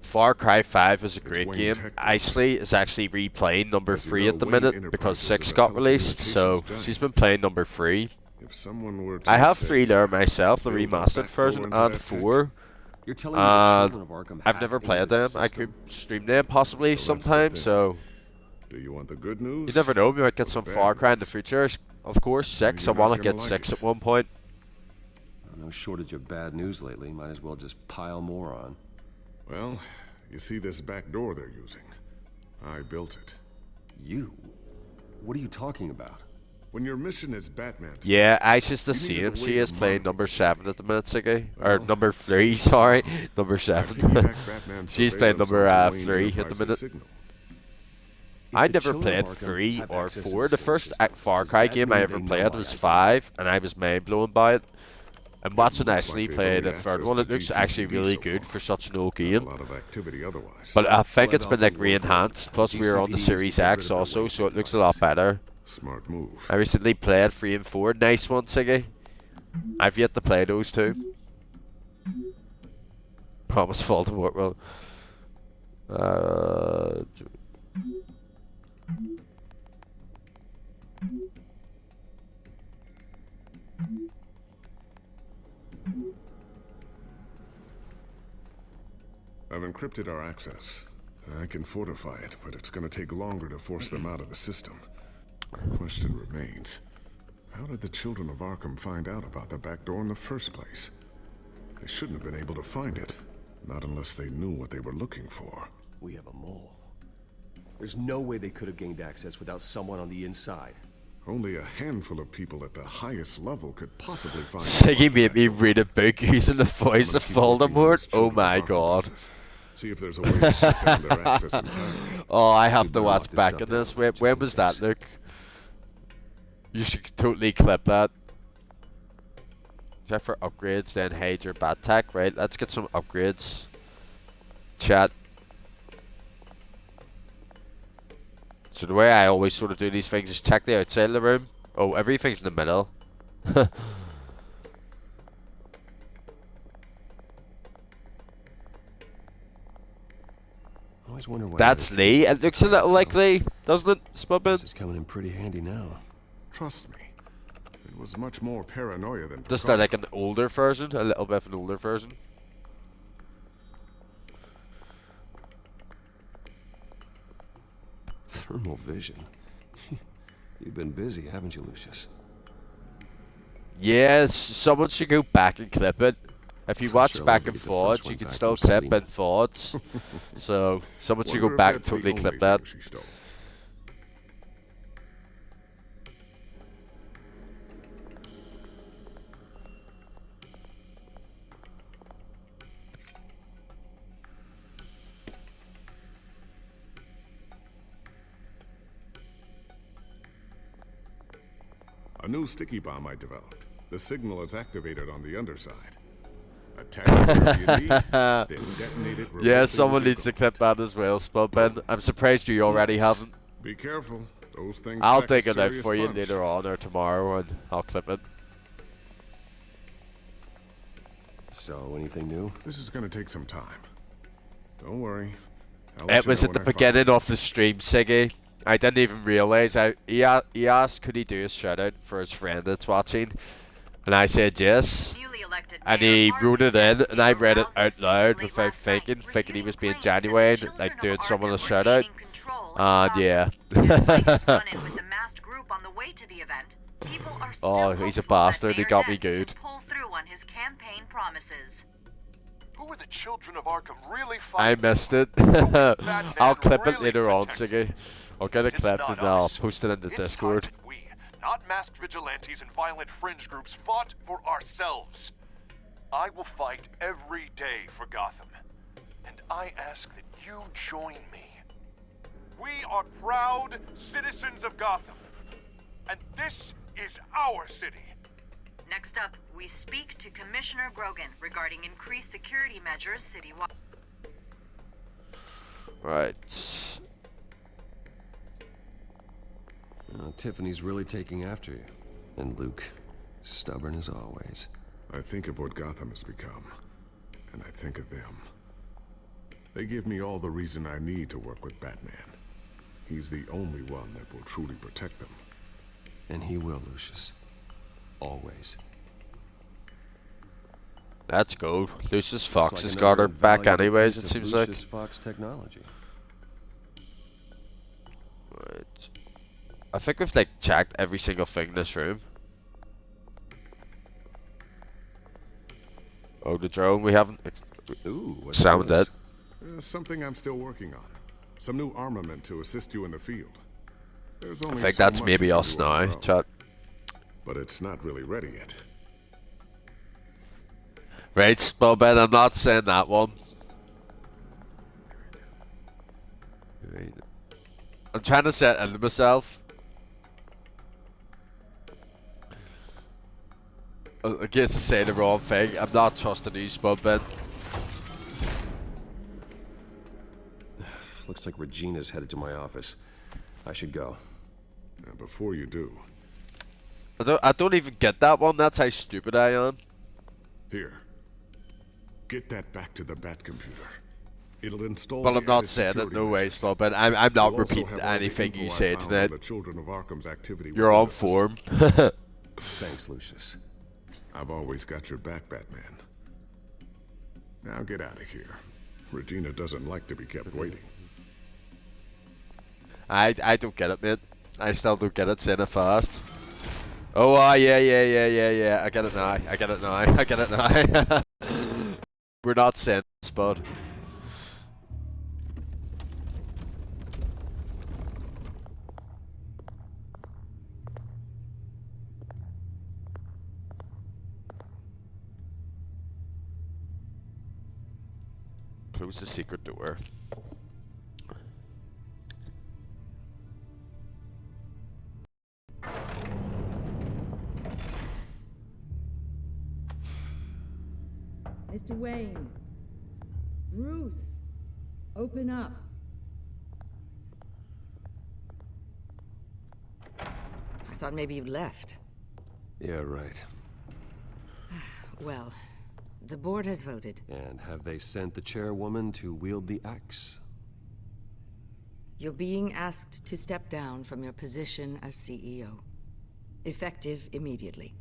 [SPEAKER 1] Far Cry 5 is a great game. Ashley is actually replaying number 3 at the minute because 6 got released, so she's been playing number 3.
[SPEAKER 23] If someone were to
[SPEAKER 1] I have 3 there myself, the remastered version, and 4.
[SPEAKER 12] You're telling me the children of Arkham
[SPEAKER 1] I've never played them. I could stream them possibly sometime, so...
[SPEAKER 23] Do you want the good news?
[SPEAKER 1] You never know, we might get some Far Cry in the future. Of course, 6. I want to get 6 at one point.
[SPEAKER 12] No shortage of bad news lately. Might as well just pile more on.
[SPEAKER 23] Well, you see this back door they're using? I built it.
[SPEAKER 12] You? What are you talking about?
[SPEAKER 23] When your mission is Batman...
[SPEAKER 1] Yeah, Aisha's the same. She is playing number 7 at the minute, Siggy. Or number 3, sorry. Number 7. She's playing number 3 at the minute. I never played 3 or 4. The first Far Cry game I ever played was 5, and I was mind-blown by it. And watching Ashley play the third one, it looks actually really good for such an old game. But I think it's been like re-enhanced, plus we're on the Series X also, so it looks a lot better.
[SPEAKER 23] Smart move.
[SPEAKER 1] I recently played 3 and 4. Nice one, Siggy. I've yet to play those two. Promise Voldemort will...
[SPEAKER 23] I've encrypted our access. I can fortify it, but it's going to take longer to force them out of the system. The question remains, how did the children of Arkham find out about the back door in the first place? They shouldn't have been able to find it, not unless they knew what they were looking for.
[SPEAKER 12] We have a mole. There's no way they could have gained access without someone on the inside.
[SPEAKER 23] Only a handful of people at the highest level could possibly find...
[SPEAKER 1] Siggy made me read a book using the voice of Voldemort. Oh my god.
[SPEAKER 23] See if there's a way to shut down their access entirely.
[SPEAKER 1] Oh, I have to watch back in this. When was that, Luke? You should totally clip that. Check for upgrades, then hide your bat tech. Right, let's get some upgrades. Chat. So the way I always sort of do these things is check the outside of the room. Oh, everything's in the middle.
[SPEAKER 12] I always wonder why.
[SPEAKER 1] That's Lee. It looks a little like Lee, doesn't it, Spudman?
[SPEAKER 12] This is coming in pretty handy now.
[SPEAKER 23] Trust me, it was much more paranoia than
[SPEAKER 1] Just like an older version, a little bit of an older version.
[SPEAKER 12] Thermal vision. You've been busy, haven't you, Lucius?
[SPEAKER 1] Yes, someone should go back and clip it. If you watch
[SPEAKER 12] sure
[SPEAKER 1] back
[SPEAKER 12] I'll
[SPEAKER 1] and
[SPEAKER 12] get the
[SPEAKER 1] forwards,
[SPEAKER 12] first
[SPEAKER 1] you
[SPEAKER 12] one
[SPEAKER 1] can
[SPEAKER 12] back
[SPEAKER 1] still
[SPEAKER 12] from
[SPEAKER 1] clip
[SPEAKER 12] Selena.
[SPEAKER 1] and forwards. So someone should
[SPEAKER 23] Wonder
[SPEAKER 1] go
[SPEAKER 23] if
[SPEAKER 1] back and
[SPEAKER 23] that's the
[SPEAKER 1] totally
[SPEAKER 23] only
[SPEAKER 1] clip that.
[SPEAKER 23] thing she stole. A new sticky bomb I developed. The signal is activated on the underside. Attack wherever you need, then detonate it.
[SPEAKER 1] Yeah, someone needs to clip that as well, Spudman. I'm surprised you already haven't.
[SPEAKER 23] Be careful. Those things
[SPEAKER 1] I'll
[SPEAKER 23] pack a
[SPEAKER 1] dig it out
[SPEAKER 23] serious
[SPEAKER 1] for you
[SPEAKER 23] punch.
[SPEAKER 1] later on or tomorrow and I'll clip it.
[SPEAKER 12] So, anything new?
[SPEAKER 23] This is gonna take some time. Don't worry. I'll let
[SPEAKER 1] It
[SPEAKER 23] you
[SPEAKER 1] was
[SPEAKER 23] know
[SPEAKER 1] at the
[SPEAKER 23] when I find
[SPEAKER 1] beginning
[SPEAKER 23] stuff.
[SPEAKER 1] of the stream, Siggy. I didn't even realise. He asked could he do a shout out for his friend that's watching, and I said yes. And he wrote it in, and I read it out loud without thinking he was being genuine, like doing someone a shout out. And yeah. Oh, he's a bastard. He got me good.
[SPEAKER 13] Pull through on his campaign promises.
[SPEAKER 22] Who are the children of Arkham really
[SPEAKER 1] I
[SPEAKER 22] fighting?
[SPEAKER 1] missed it. I'll clip it later on, Siggy. I'll get it
[SPEAKER 22] This is
[SPEAKER 1] clipped
[SPEAKER 22] not
[SPEAKER 1] and I'll
[SPEAKER 22] us.
[SPEAKER 1] post it in the
[SPEAKER 22] It's time
[SPEAKER 1] Discord.
[SPEAKER 22] that we, not masked vigilantes and violent fringe groups, fought for ourselves. I will fight every day for Gotham. And I ask that you join me. We are proud citizens of Gotham. And this is our city.
[SPEAKER 13] Next up, we speak to Commissioner Grogan regarding increased security measures citywide.
[SPEAKER 1] Right.
[SPEAKER 12] Tiffany's really taking after you. And Luke, stubborn as always.
[SPEAKER 23] I think of what Gotham has become, and I think of them. They give me all the reason I need to work with Batman. He's the only one that will truly protect them.
[SPEAKER 12] And he will, Lucius. Always.
[SPEAKER 1] Let's go. Lucius
[SPEAKER 12] Looks
[SPEAKER 1] Fox
[SPEAKER 12] like
[SPEAKER 1] has got her
[SPEAKER 12] another
[SPEAKER 1] back
[SPEAKER 12] valuable
[SPEAKER 1] anyways, it
[SPEAKER 12] piece of
[SPEAKER 1] seems like.
[SPEAKER 12] Lucius Fox technology.
[SPEAKER 1] Right. I think we've like checked every single thing in this room. Oh, the drone we haven't.
[SPEAKER 12] Ooh, what's
[SPEAKER 1] sound
[SPEAKER 12] this?
[SPEAKER 1] it.
[SPEAKER 23] Something I'm still working on. Some new armament to assist you in the field. There's only
[SPEAKER 1] I think
[SPEAKER 23] so
[SPEAKER 1] that's
[SPEAKER 23] much
[SPEAKER 1] maybe
[SPEAKER 23] you can
[SPEAKER 1] us
[SPEAKER 23] do on
[SPEAKER 1] now,
[SPEAKER 23] your own.
[SPEAKER 1] chat.
[SPEAKER 23] But it's not really ready yet.
[SPEAKER 1] Right, Spudman, I'm not saying that one.
[SPEAKER 12] Right.
[SPEAKER 1] I'm trying to set into myself. I guess I say the wrong thing. I'm not trusting you, Spudman.
[SPEAKER 12] Looks like Regina's headed to my office. I should go.
[SPEAKER 23] Now, before you do,
[SPEAKER 1] I don't even get that one. That's how stupid I am.
[SPEAKER 23] here. Get that back to the Bat computer. It'll install.
[SPEAKER 1] Well,
[SPEAKER 23] the
[SPEAKER 1] I'm not
[SPEAKER 23] added
[SPEAKER 1] saying it,
[SPEAKER 23] security
[SPEAKER 1] no way,
[SPEAKER 23] measures.
[SPEAKER 1] Spudman. I'm not
[SPEAKER 23] You'll also
[SPEAKER 1] repeating
[SPEAKER 23] have all the
[SPEAKER 1] anything
[SPEAKER 23] info
[SPEAKER 1] you
[SPEAKER 23] I
[SPEAKER 1] say
[SPEAKER 23] found on
[SPEAKER 1] tonight.
[SPEAKER 23] the Children of Arkham's activity
[SPEAKER 1] You're
[SPEAKER 23] within
[SPEAKER 1] on
[SPEAKER 23] the system.
[SPEAKER 1] form.
[SPEAKER 12] Thanks, Lucius.
[SPEAKER 23] I've always got your back, Batman. Now get out of here. Regina doesn't like to be kept waiting.
[SPEAKER 1] I don't get it, mate. I still don't get it. Saying it fast. Oh, yeah. I get it now. I get it now. We're not saying this, bud. Close the secret door.
[SPEAKER 11] Mr. Wayne. Bruce. Open up.
[SPEAKER 16] thought maybe you'd left.
[SPEAKER 12] Yeah, right.
[SPEAKER 16] Well, the board has voted.
[SPEAKER 12] And have they sent the chairwoman to wield the axe?
[SPEAKER 16] You're being asked to step down from your position as CEO. Effective immediately.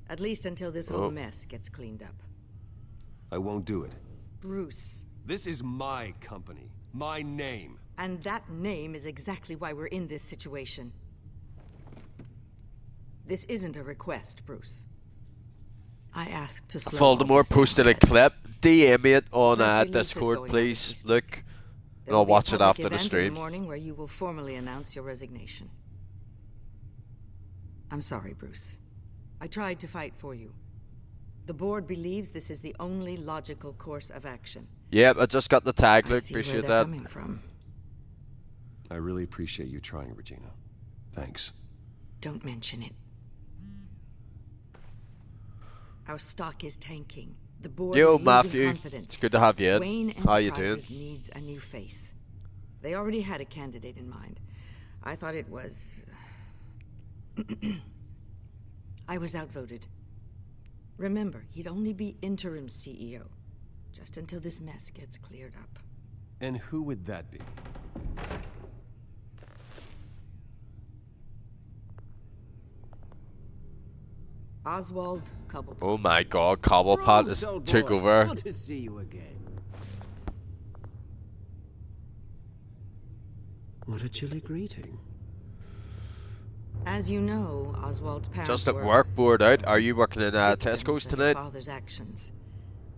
[SPEAKER 16] At least until this whole mess gets cleaned up.
[SPEAKER 12] I won't do it.
[SPEAKER 16] Bruce.
[SPEAKER 12] This is my company. My name.
[SPEAKER 16] And that name is exactly why we're in this situation. This isn't a request, Bruce. I asked to slow
[SPEAKER 1] Voldemort posted a clip. DM it on Discord, please. Look, and I'll watch it after the stream.
[SPEAKER 16] In the morning where you will formally announce your resignation. I'm sorry, Bruce. I tried to fight for you. The board believes this is the only logical course of action.
[SPEAKER 1] Yep, I just got the tag. Look,
[SPEAKER 16] See where
[SPEAKER 1] appreciate
[SPEAKER 16] they're
[SPEAKER 1] that.
[SPEAKER 16] coming from.
[SPEAKER 12] I really appreciate you trying, Regina. Thanks.
[SPEAKER 16] Don't mention it. Our stock is tanking. The board
[SPEAKER 1] Yo,
[SPEAKER 16] is losing
[SPEAKER 1] Matthew.
[SPEAKER 16] confidence.
[SPEAKER 1] It's good to have you in.
[SPEAKER 16] Wayne
[SPEAKER 1] How you doing?
[SPEAKER 16] Enterprises needs a new face. They already had a candidate in mind. I thought it was... I was outvoted. Remember, he'd only be interim CEO. Just until this mess gets cleared up.
[SPEAKER 12] And who would that be?
[SPEAKER 16] Oswald Cobblepot.
[SPEAKER 1] Oh my god, Cobblepot is took over.
[SPEAKER 15] Good to see you again. What a chilly greeting.
[SPEAKER 16] As you know, Oswald's parents
[SPEAKER 1] Just at
[SPEAKER 16] were
[SPEAKER 1] work, bored out. Are you working in
[SPEAKER 16] victims
[SPEAKER 1] Tesco's
[SPEAKER 16] of their
[SPEAKER 1] tonight?
[SPEAKER 16] father's actions.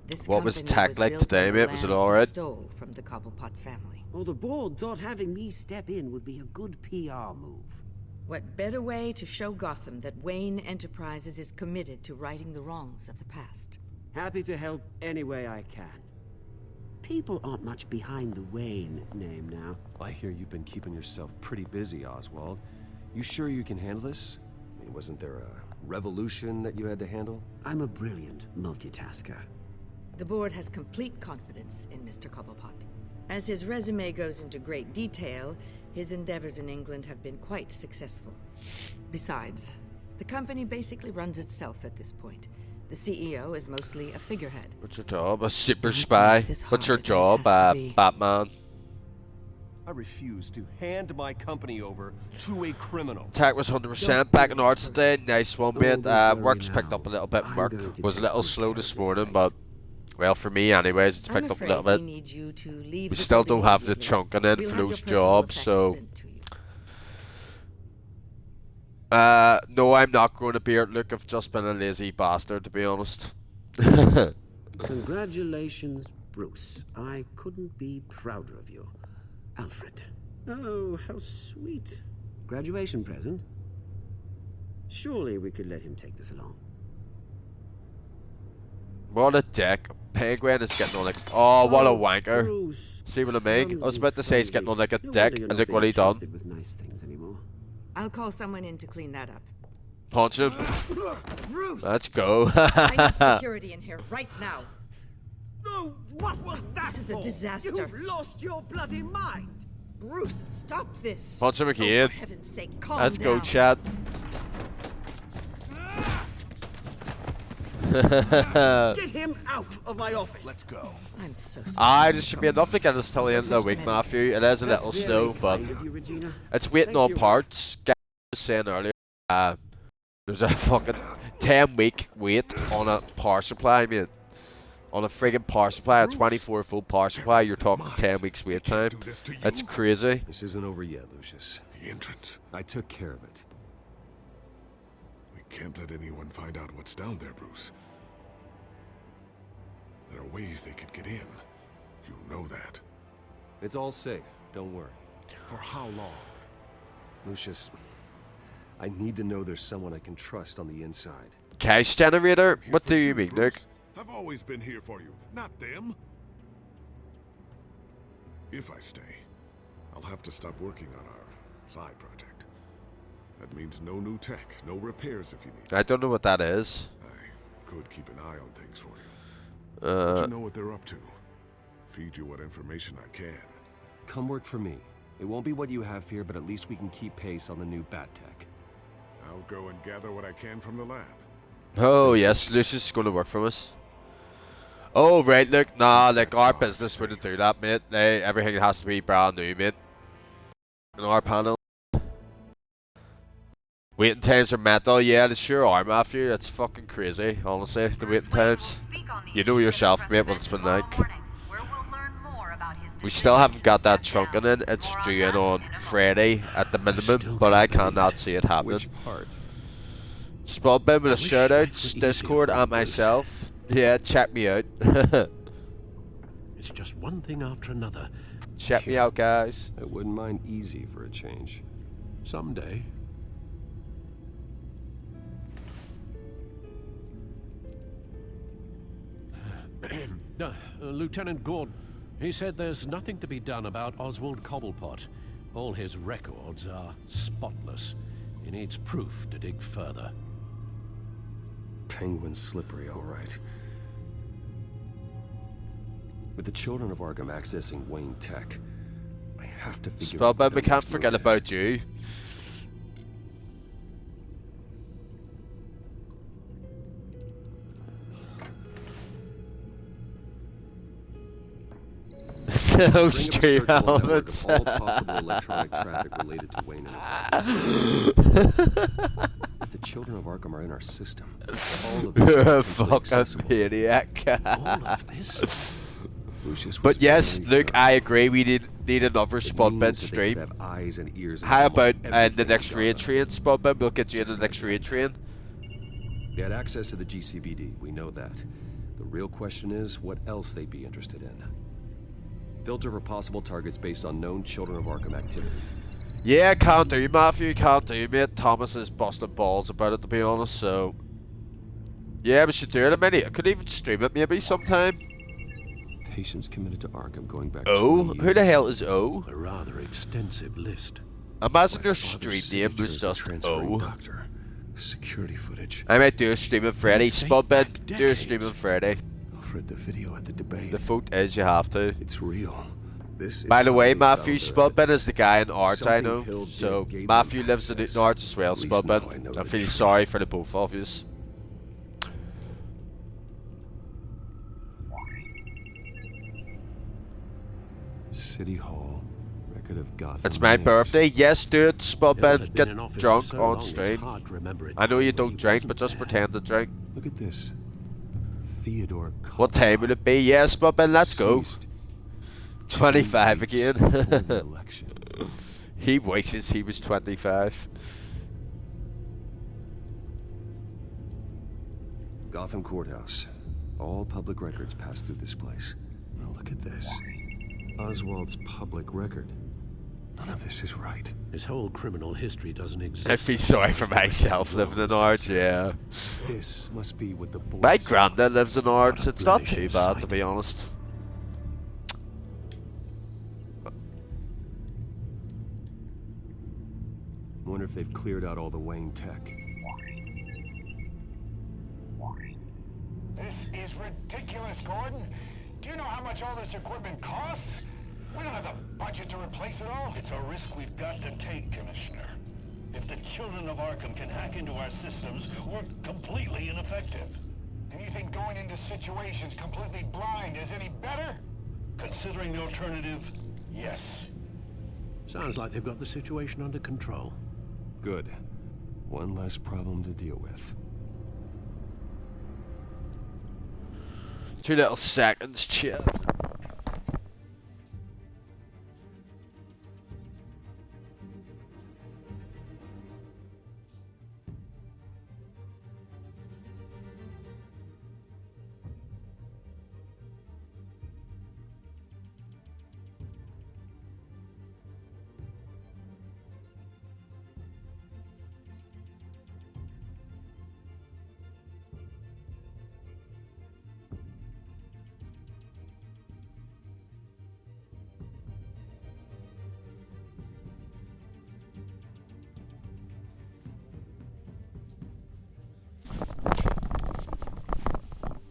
[SPEAKER 16] This
[SPEAKER 1] What was
[SPEAKER 16] company
[SPEAKER 1] tech like
[SPEAKER 16] built
[SPEAKER 1] today,
[SPEAKER 16] on the
[SPEAKER 1] mate? Was it
[SPEAKER 16] land he
[SPEAKER 1] alright?
[SPEAKER 16] Stole from the Cobblepot family.
[SPEAKER 15] Well, the board thought having me step in would be a good PR move.
[SPEAKER 16] What better way to show Gotham that Wayne Enterprises is committed to righting the wrongs of the past?
[SPEAKER 15] Happy to help any way I can. People aren't much behind the Wayne name now.
[SPEAKER 12] I hear you've been keeping yourself pretty busy, Oswald. You sure you can handle this? I mean, wasn't there a revolution that you had to handle?
[SPEAKER 15] I'm a brilliant multitasker.
[SPEAKER 16] The board has complete confidence in Mr. Cobblepot. As his resume goes into great detail, his endeavors in England have been quite successful. Besides, the company basically runs itself at this point. The CEO is mostly a figurehead.
[SPEAKER 1] What's your job? A super spy. What's your
[SPEAKER 16] hard, it
[SPEAKER 1] job?
[SPEAKER 16] has to be.
[SPEAKER 1] Batman.
[SPEAKER 12] I refuse to hand my company over to a criminal.
[SPEAKER 1] Tech was 100% back in arts today. Nice one, mate. Work's picked up a little bit. Work was a little slow this morning, but well, for me, anyways, it's picked up a little bit. We still don't have the chunking in for those jobs, so. No, I'm not going to be here. Look, I've just been a lazy bastard, to be honest.
[SPEAKER 15] Congratulations, Bruce. I couldn't be prouder of you. Alfred. Oh, how sweet. Graduation present? Surely we could let him take this along.
[SPEAKER 1] What a dick. Penguin is getting on like, oh, what a wanker. See what I mean? I was about to say he's getting on like a dick, and look what he done.
[SPEAKER 15] With nice things anymore.
[SPEAKER 16] I'll call someone in to clean that up.
[SPEAKER 1] Punch him.
[SPEAKER 16] Bruce!
[SPEAKER 1] Let's go.
[SPEAKER 16] I need security in here right now.
[SPEAKER 15] No, what was that?
[SPEAKER 16] This is a disaster.
[SPEAKER 15] You've lost your bloody mind.
[SPEAKER 16] Bruce, stop this.
[SPEAKER 1] Punch him again.
[SPEAKER 16] For heaven's sake, calm
[SPEAKER 1] Let's
[SPEAKER 16] down.
[SPEAKER 1] go, Chad.
[SPEAKER 15] Get him out of my office.
[SPEAKER 20] Let's go.
[SPEAKER 16] I'm so
[SPEAKER 1] Aye, this should be enough to get us till the end of the week, Matthew. It is a little slow, but it's waiting on parts. Guy was saying earlier, there's a fucking 10-week wait on a power supply, mate. On a friggin' power supply, a 24-volt power supply, you're talking 10 weeks wait time. That's crazy.
[SPEAKER 12] This isn't over yet, Lucius.
[SPEAKER 23] The entrance.
[SPEAKER 12] I took care of it.
[SPEAKER 23] We can't let anyone find out what's down there, Bruce. There are ways they could get in. You know that.
[SPEAKER 12] It's all safe. Don't worry.
[SPEAKER 23] For how long?
[SPEAKER 12] Lucius, I need to know there's someone I can trust on the inside.
[SPEAKER 1] Cash generator? What do you mean, Luke?
[SPEAKER 23] I've always been here for you, not them. If I stay, I'll have to stop working on our side project. That means no new tech, no repairs if you need.
[SPEAKER 1] I don't know what that is.
[SPEAKER 23] I could keep an eye on things for you. Let you know what they're up to. Feed you what information I can.
[SPEAKER 12] Come work for me. It won't be what you have here, but at least we can keep pace on the new bat tech.
[SPEAKER 23] I'll go and gather what I can from the lab.
[SPEAKER 1] Oh yes, Lucius is going to work for us. Oh right, look, nah, like our business wouldn't do that, mate. Everything has to be brand new, mate. In our panel. Waiting times are mental, yeah, they sure are, Matthew. It's fucking crazy, honestly, the waiting times. You know yourself, mate, what it's been like. We still haven't got that trunking in. It's due in on Friday at the minimum, but I cannot see it happening.
[SPEAKER 12] Which part?
[SPEAKER 1] Spot bin with a shout out, Discord and myself. Yeah, check me out.
[SPEAKER 8] It's just one thing after another.
[SPEAKER 1] Check me out, guys.
[SPEAKER 12] I wouldn't mind easy for a change.
[SPEAKER 8] Someday. Lieutenant Gordon, he said there's nothing to be done about Oswald Cobblepot. All his records are spotless. He needs proof to dig further.
[SPEAKER 12] Penguin's slippery, all right. With the children of Arkham accessing Wayne Tech, I have to figure out.
[SPEAKER 1] Spellbound, we can't forget about you. So stream elements.
[SPEAKER 12] All possible electronic traffic related to Wayne and If the children of Arkham are in our system, all of this
[SPEAKER 1] You're a
[SPEAKER 12] is
[SPEAKER 1] fucking maniac.
[SPEAKER 8] All of this?
[SPEAKER 1] But yes, look, I agree. We need another spot bin stream.
[SPEAKER 12] Have eyes and ears.
[SPEAKER 1] How about the next raid train spot bin? We'll get you in the next raid train.
[SPEAKER 12] They had access to the GCBD. We know that. The real question is what else they'd be interested in. Filter for possible targets based on known children of Arkham activity.
[SPEAKER 1] Yeah, can't do, Matthew, can't do, mate. Thomas is busting balls about it, to be honest, so... Yeah, we should do it. I could even stream it maybe sometime.
[SPEAKER 12] Patients committed to Arkham going back
[SPEAKER 1] O? Who the hell is O?
[SPEAKER 8] A rather extensive list.
[SPEAKER 1] Imagine your stream name was just O.
[SPEAKER 12] Doctor. Security footage.
[SPEAKER 1] I might do a stream on Friday. Spot bin, do a stream on Friday.
[SPEAKER 12] Alfred, the video at the debate.
[SPEAKER 1] The vote is you have to.
[SPEAKER 12] It's real. This is
[SPEAKER 1] by the way,
[SPEAKER 12] how
[SPEAKER 1] Matthew,
[SPEAKER 12] they found
[SPEAKER 1] Spudbin is the guy in Arts I know.
[SPEAKER 12] Something
[SPEAKER 1] So
[SPEAKER 12] gave
[SPEAKER 1] Matthew
[SPEAKER 12] them
[SPEAKER 1] lives in
[SPEAKER 12] access.
[SPEAKER 1] Newton Arts as well,
[SPEAKER 12] At least now I know
[SPEAKER 1] Spudbin.
[SPEAKER 12] the
[SPEAKER 1] I feel
[SPEAKER 12] truth.
[SPEAKER 1] sorry for the both of yous.
[SPEAKER 12] City Hall. Record of Gotham.
[SPEAKER 1] It's my
[SPEAKER 12] names.
[SPEAKER 1] birthday. Yes, dude,
[SPEAKER 8] Yeah,
[SPEAKER 1] Spudbin,
[SPEAKER 8] I've been in
[SPEAKER 1] get
[SPEAKER 8] office for
[SPEAKER 1] drunk
[SPEAKER 8] so
[SPEAKER 1] on
[SPEAKER 8] long, it's
[SPEAKER 1] stream.
[SPEAKER 8] hard to remember it
[SPEAKER 1] I know you
[SPEAKER 8] when
[SPEAKER 1] don't
[SPEAKER 8] he
[SPEAKER 1] drink,
[SPEAKER 8] wasn't
[SPEAKER 1] but just
[SPEAKER 8] there.
[SPEAKER 1] pretend to drink.
[SPEAKER 12] Look at this. Theodore
[SPEAKER 1] What time will it be? Yes, Spudbin, let's go.
[SPEAKER 12] Deceased
[SPEAKER 1] 25
[SPEAKER 12] 2 weeks before the
[SPEAKER 1] again.
[SPEAKER 12] election.
[SPEAKER 1] He wishes he was 25.
[SPEAKER 12] Gotham Courthouse. All public records pass through this place. Now look at this. Oswald's public record. None of this is right.
[SPEAKER 8] His whole criminal history doesn't exist.
[SPEAKER 1] I feel sorry for myself living in Arts, yeah.
[SPEAKER 12] This must be what the boys
[SPEAKER 1] My
[SPEAKER 12] said.
[SPEAKER 1] granddad lives in Arts. It's not too bad, to be honest.
[SPEAKER 12] Wonder if they've cleared out all the Wayne tech.
[SPEAKER 4] This is ridiculous, Gordon. Do you know how much all this equipment costs? We don't have the budget to replace it all.
[SPEAKER 5] It's a risk we've got to take, Commissioner. If the children of Arkham can hack into our systems, we're completely ineffective.
[SPEAKER 4] And you think going into situations completely blind is any better?
[SPEAKER 5] Considering the alternative, yes.
[SPEAKER 8] Sounds like they've got the situation under control.
[SPEAKER 12] Good. One less problem to deal with.
[SPEAKER 1] 2 little seconds, chat.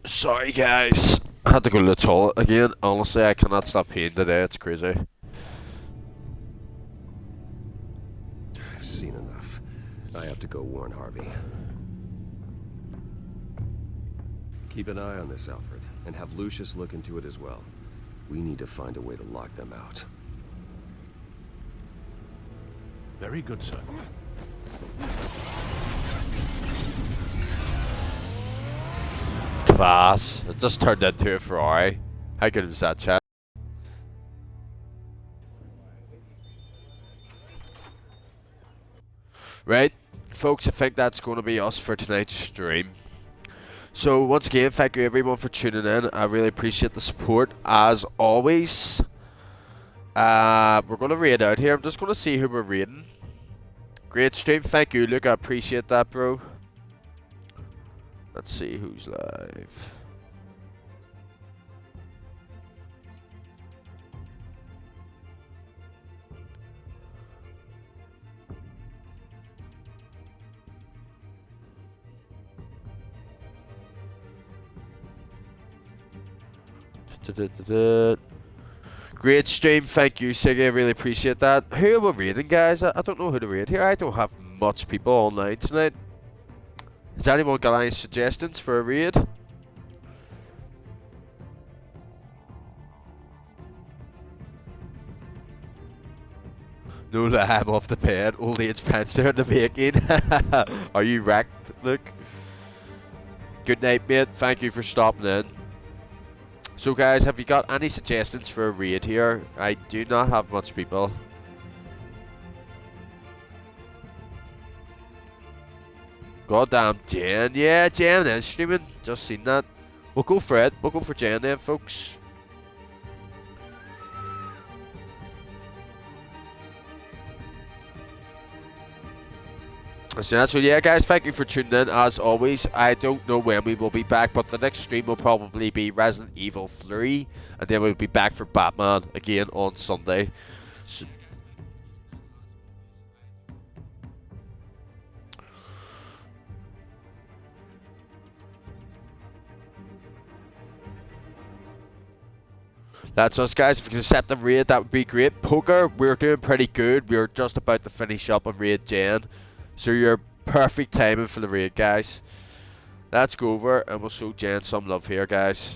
[SPEAKER 1] Sorry guys, I had to go to the toilet again. Honestly, I cannot stop peeing today, it's crazy.
[SPEAKER 12] I've seen enough. I have to go warn Harvey. Keep an eye on this, Alfred, and have Lucius look into it as well. We need to find a way to lock them out.
[SPEAKER 8] Very good, sir.
[SPEAKER 1] Class. It just turned into a Ferrari. How good was that, chat? Right, folks, I think that's going to be us for tonight's stream. So once again, thank you everyone for tuning in. I really appreciate the support as always. We're going to raid out here. I'm just going to see who we're raiding. Great stream, thank you, Luke. I appreciate that, bro. Let's see who's live. Great stream, thank you, Siggy. I really appreciate that. Who are we raiding, guys? I don't know who to raid here. I don't have much people online tonight. Has anyone got any suggestions for a raid? No, I'm off the bed. Old age pensioner in the making. Are you wrecked, Luke? Good night, mate. Thank you for stopping in. So guys, have you got any suggestions for a raid here? I do not have much people. Goddamn Jen. Yeah, Jen is streaming. Just seen that. We'll go for it. We'll go for Jen then, folks. So yeah, guys, thank you for tuning in. As always, I don't know when we will be back, but the next stream will probably be Resident Evil 3, and then we'll be back for Batman again on Sunday. So that's us, guys. If you can accept the raid, that would be great. Poker, we're doing pretty good. We're just about to finish up on raid Jen. So you're perfect timing for the raid, guys. Let's go over and we'll show Jen some love here, guys.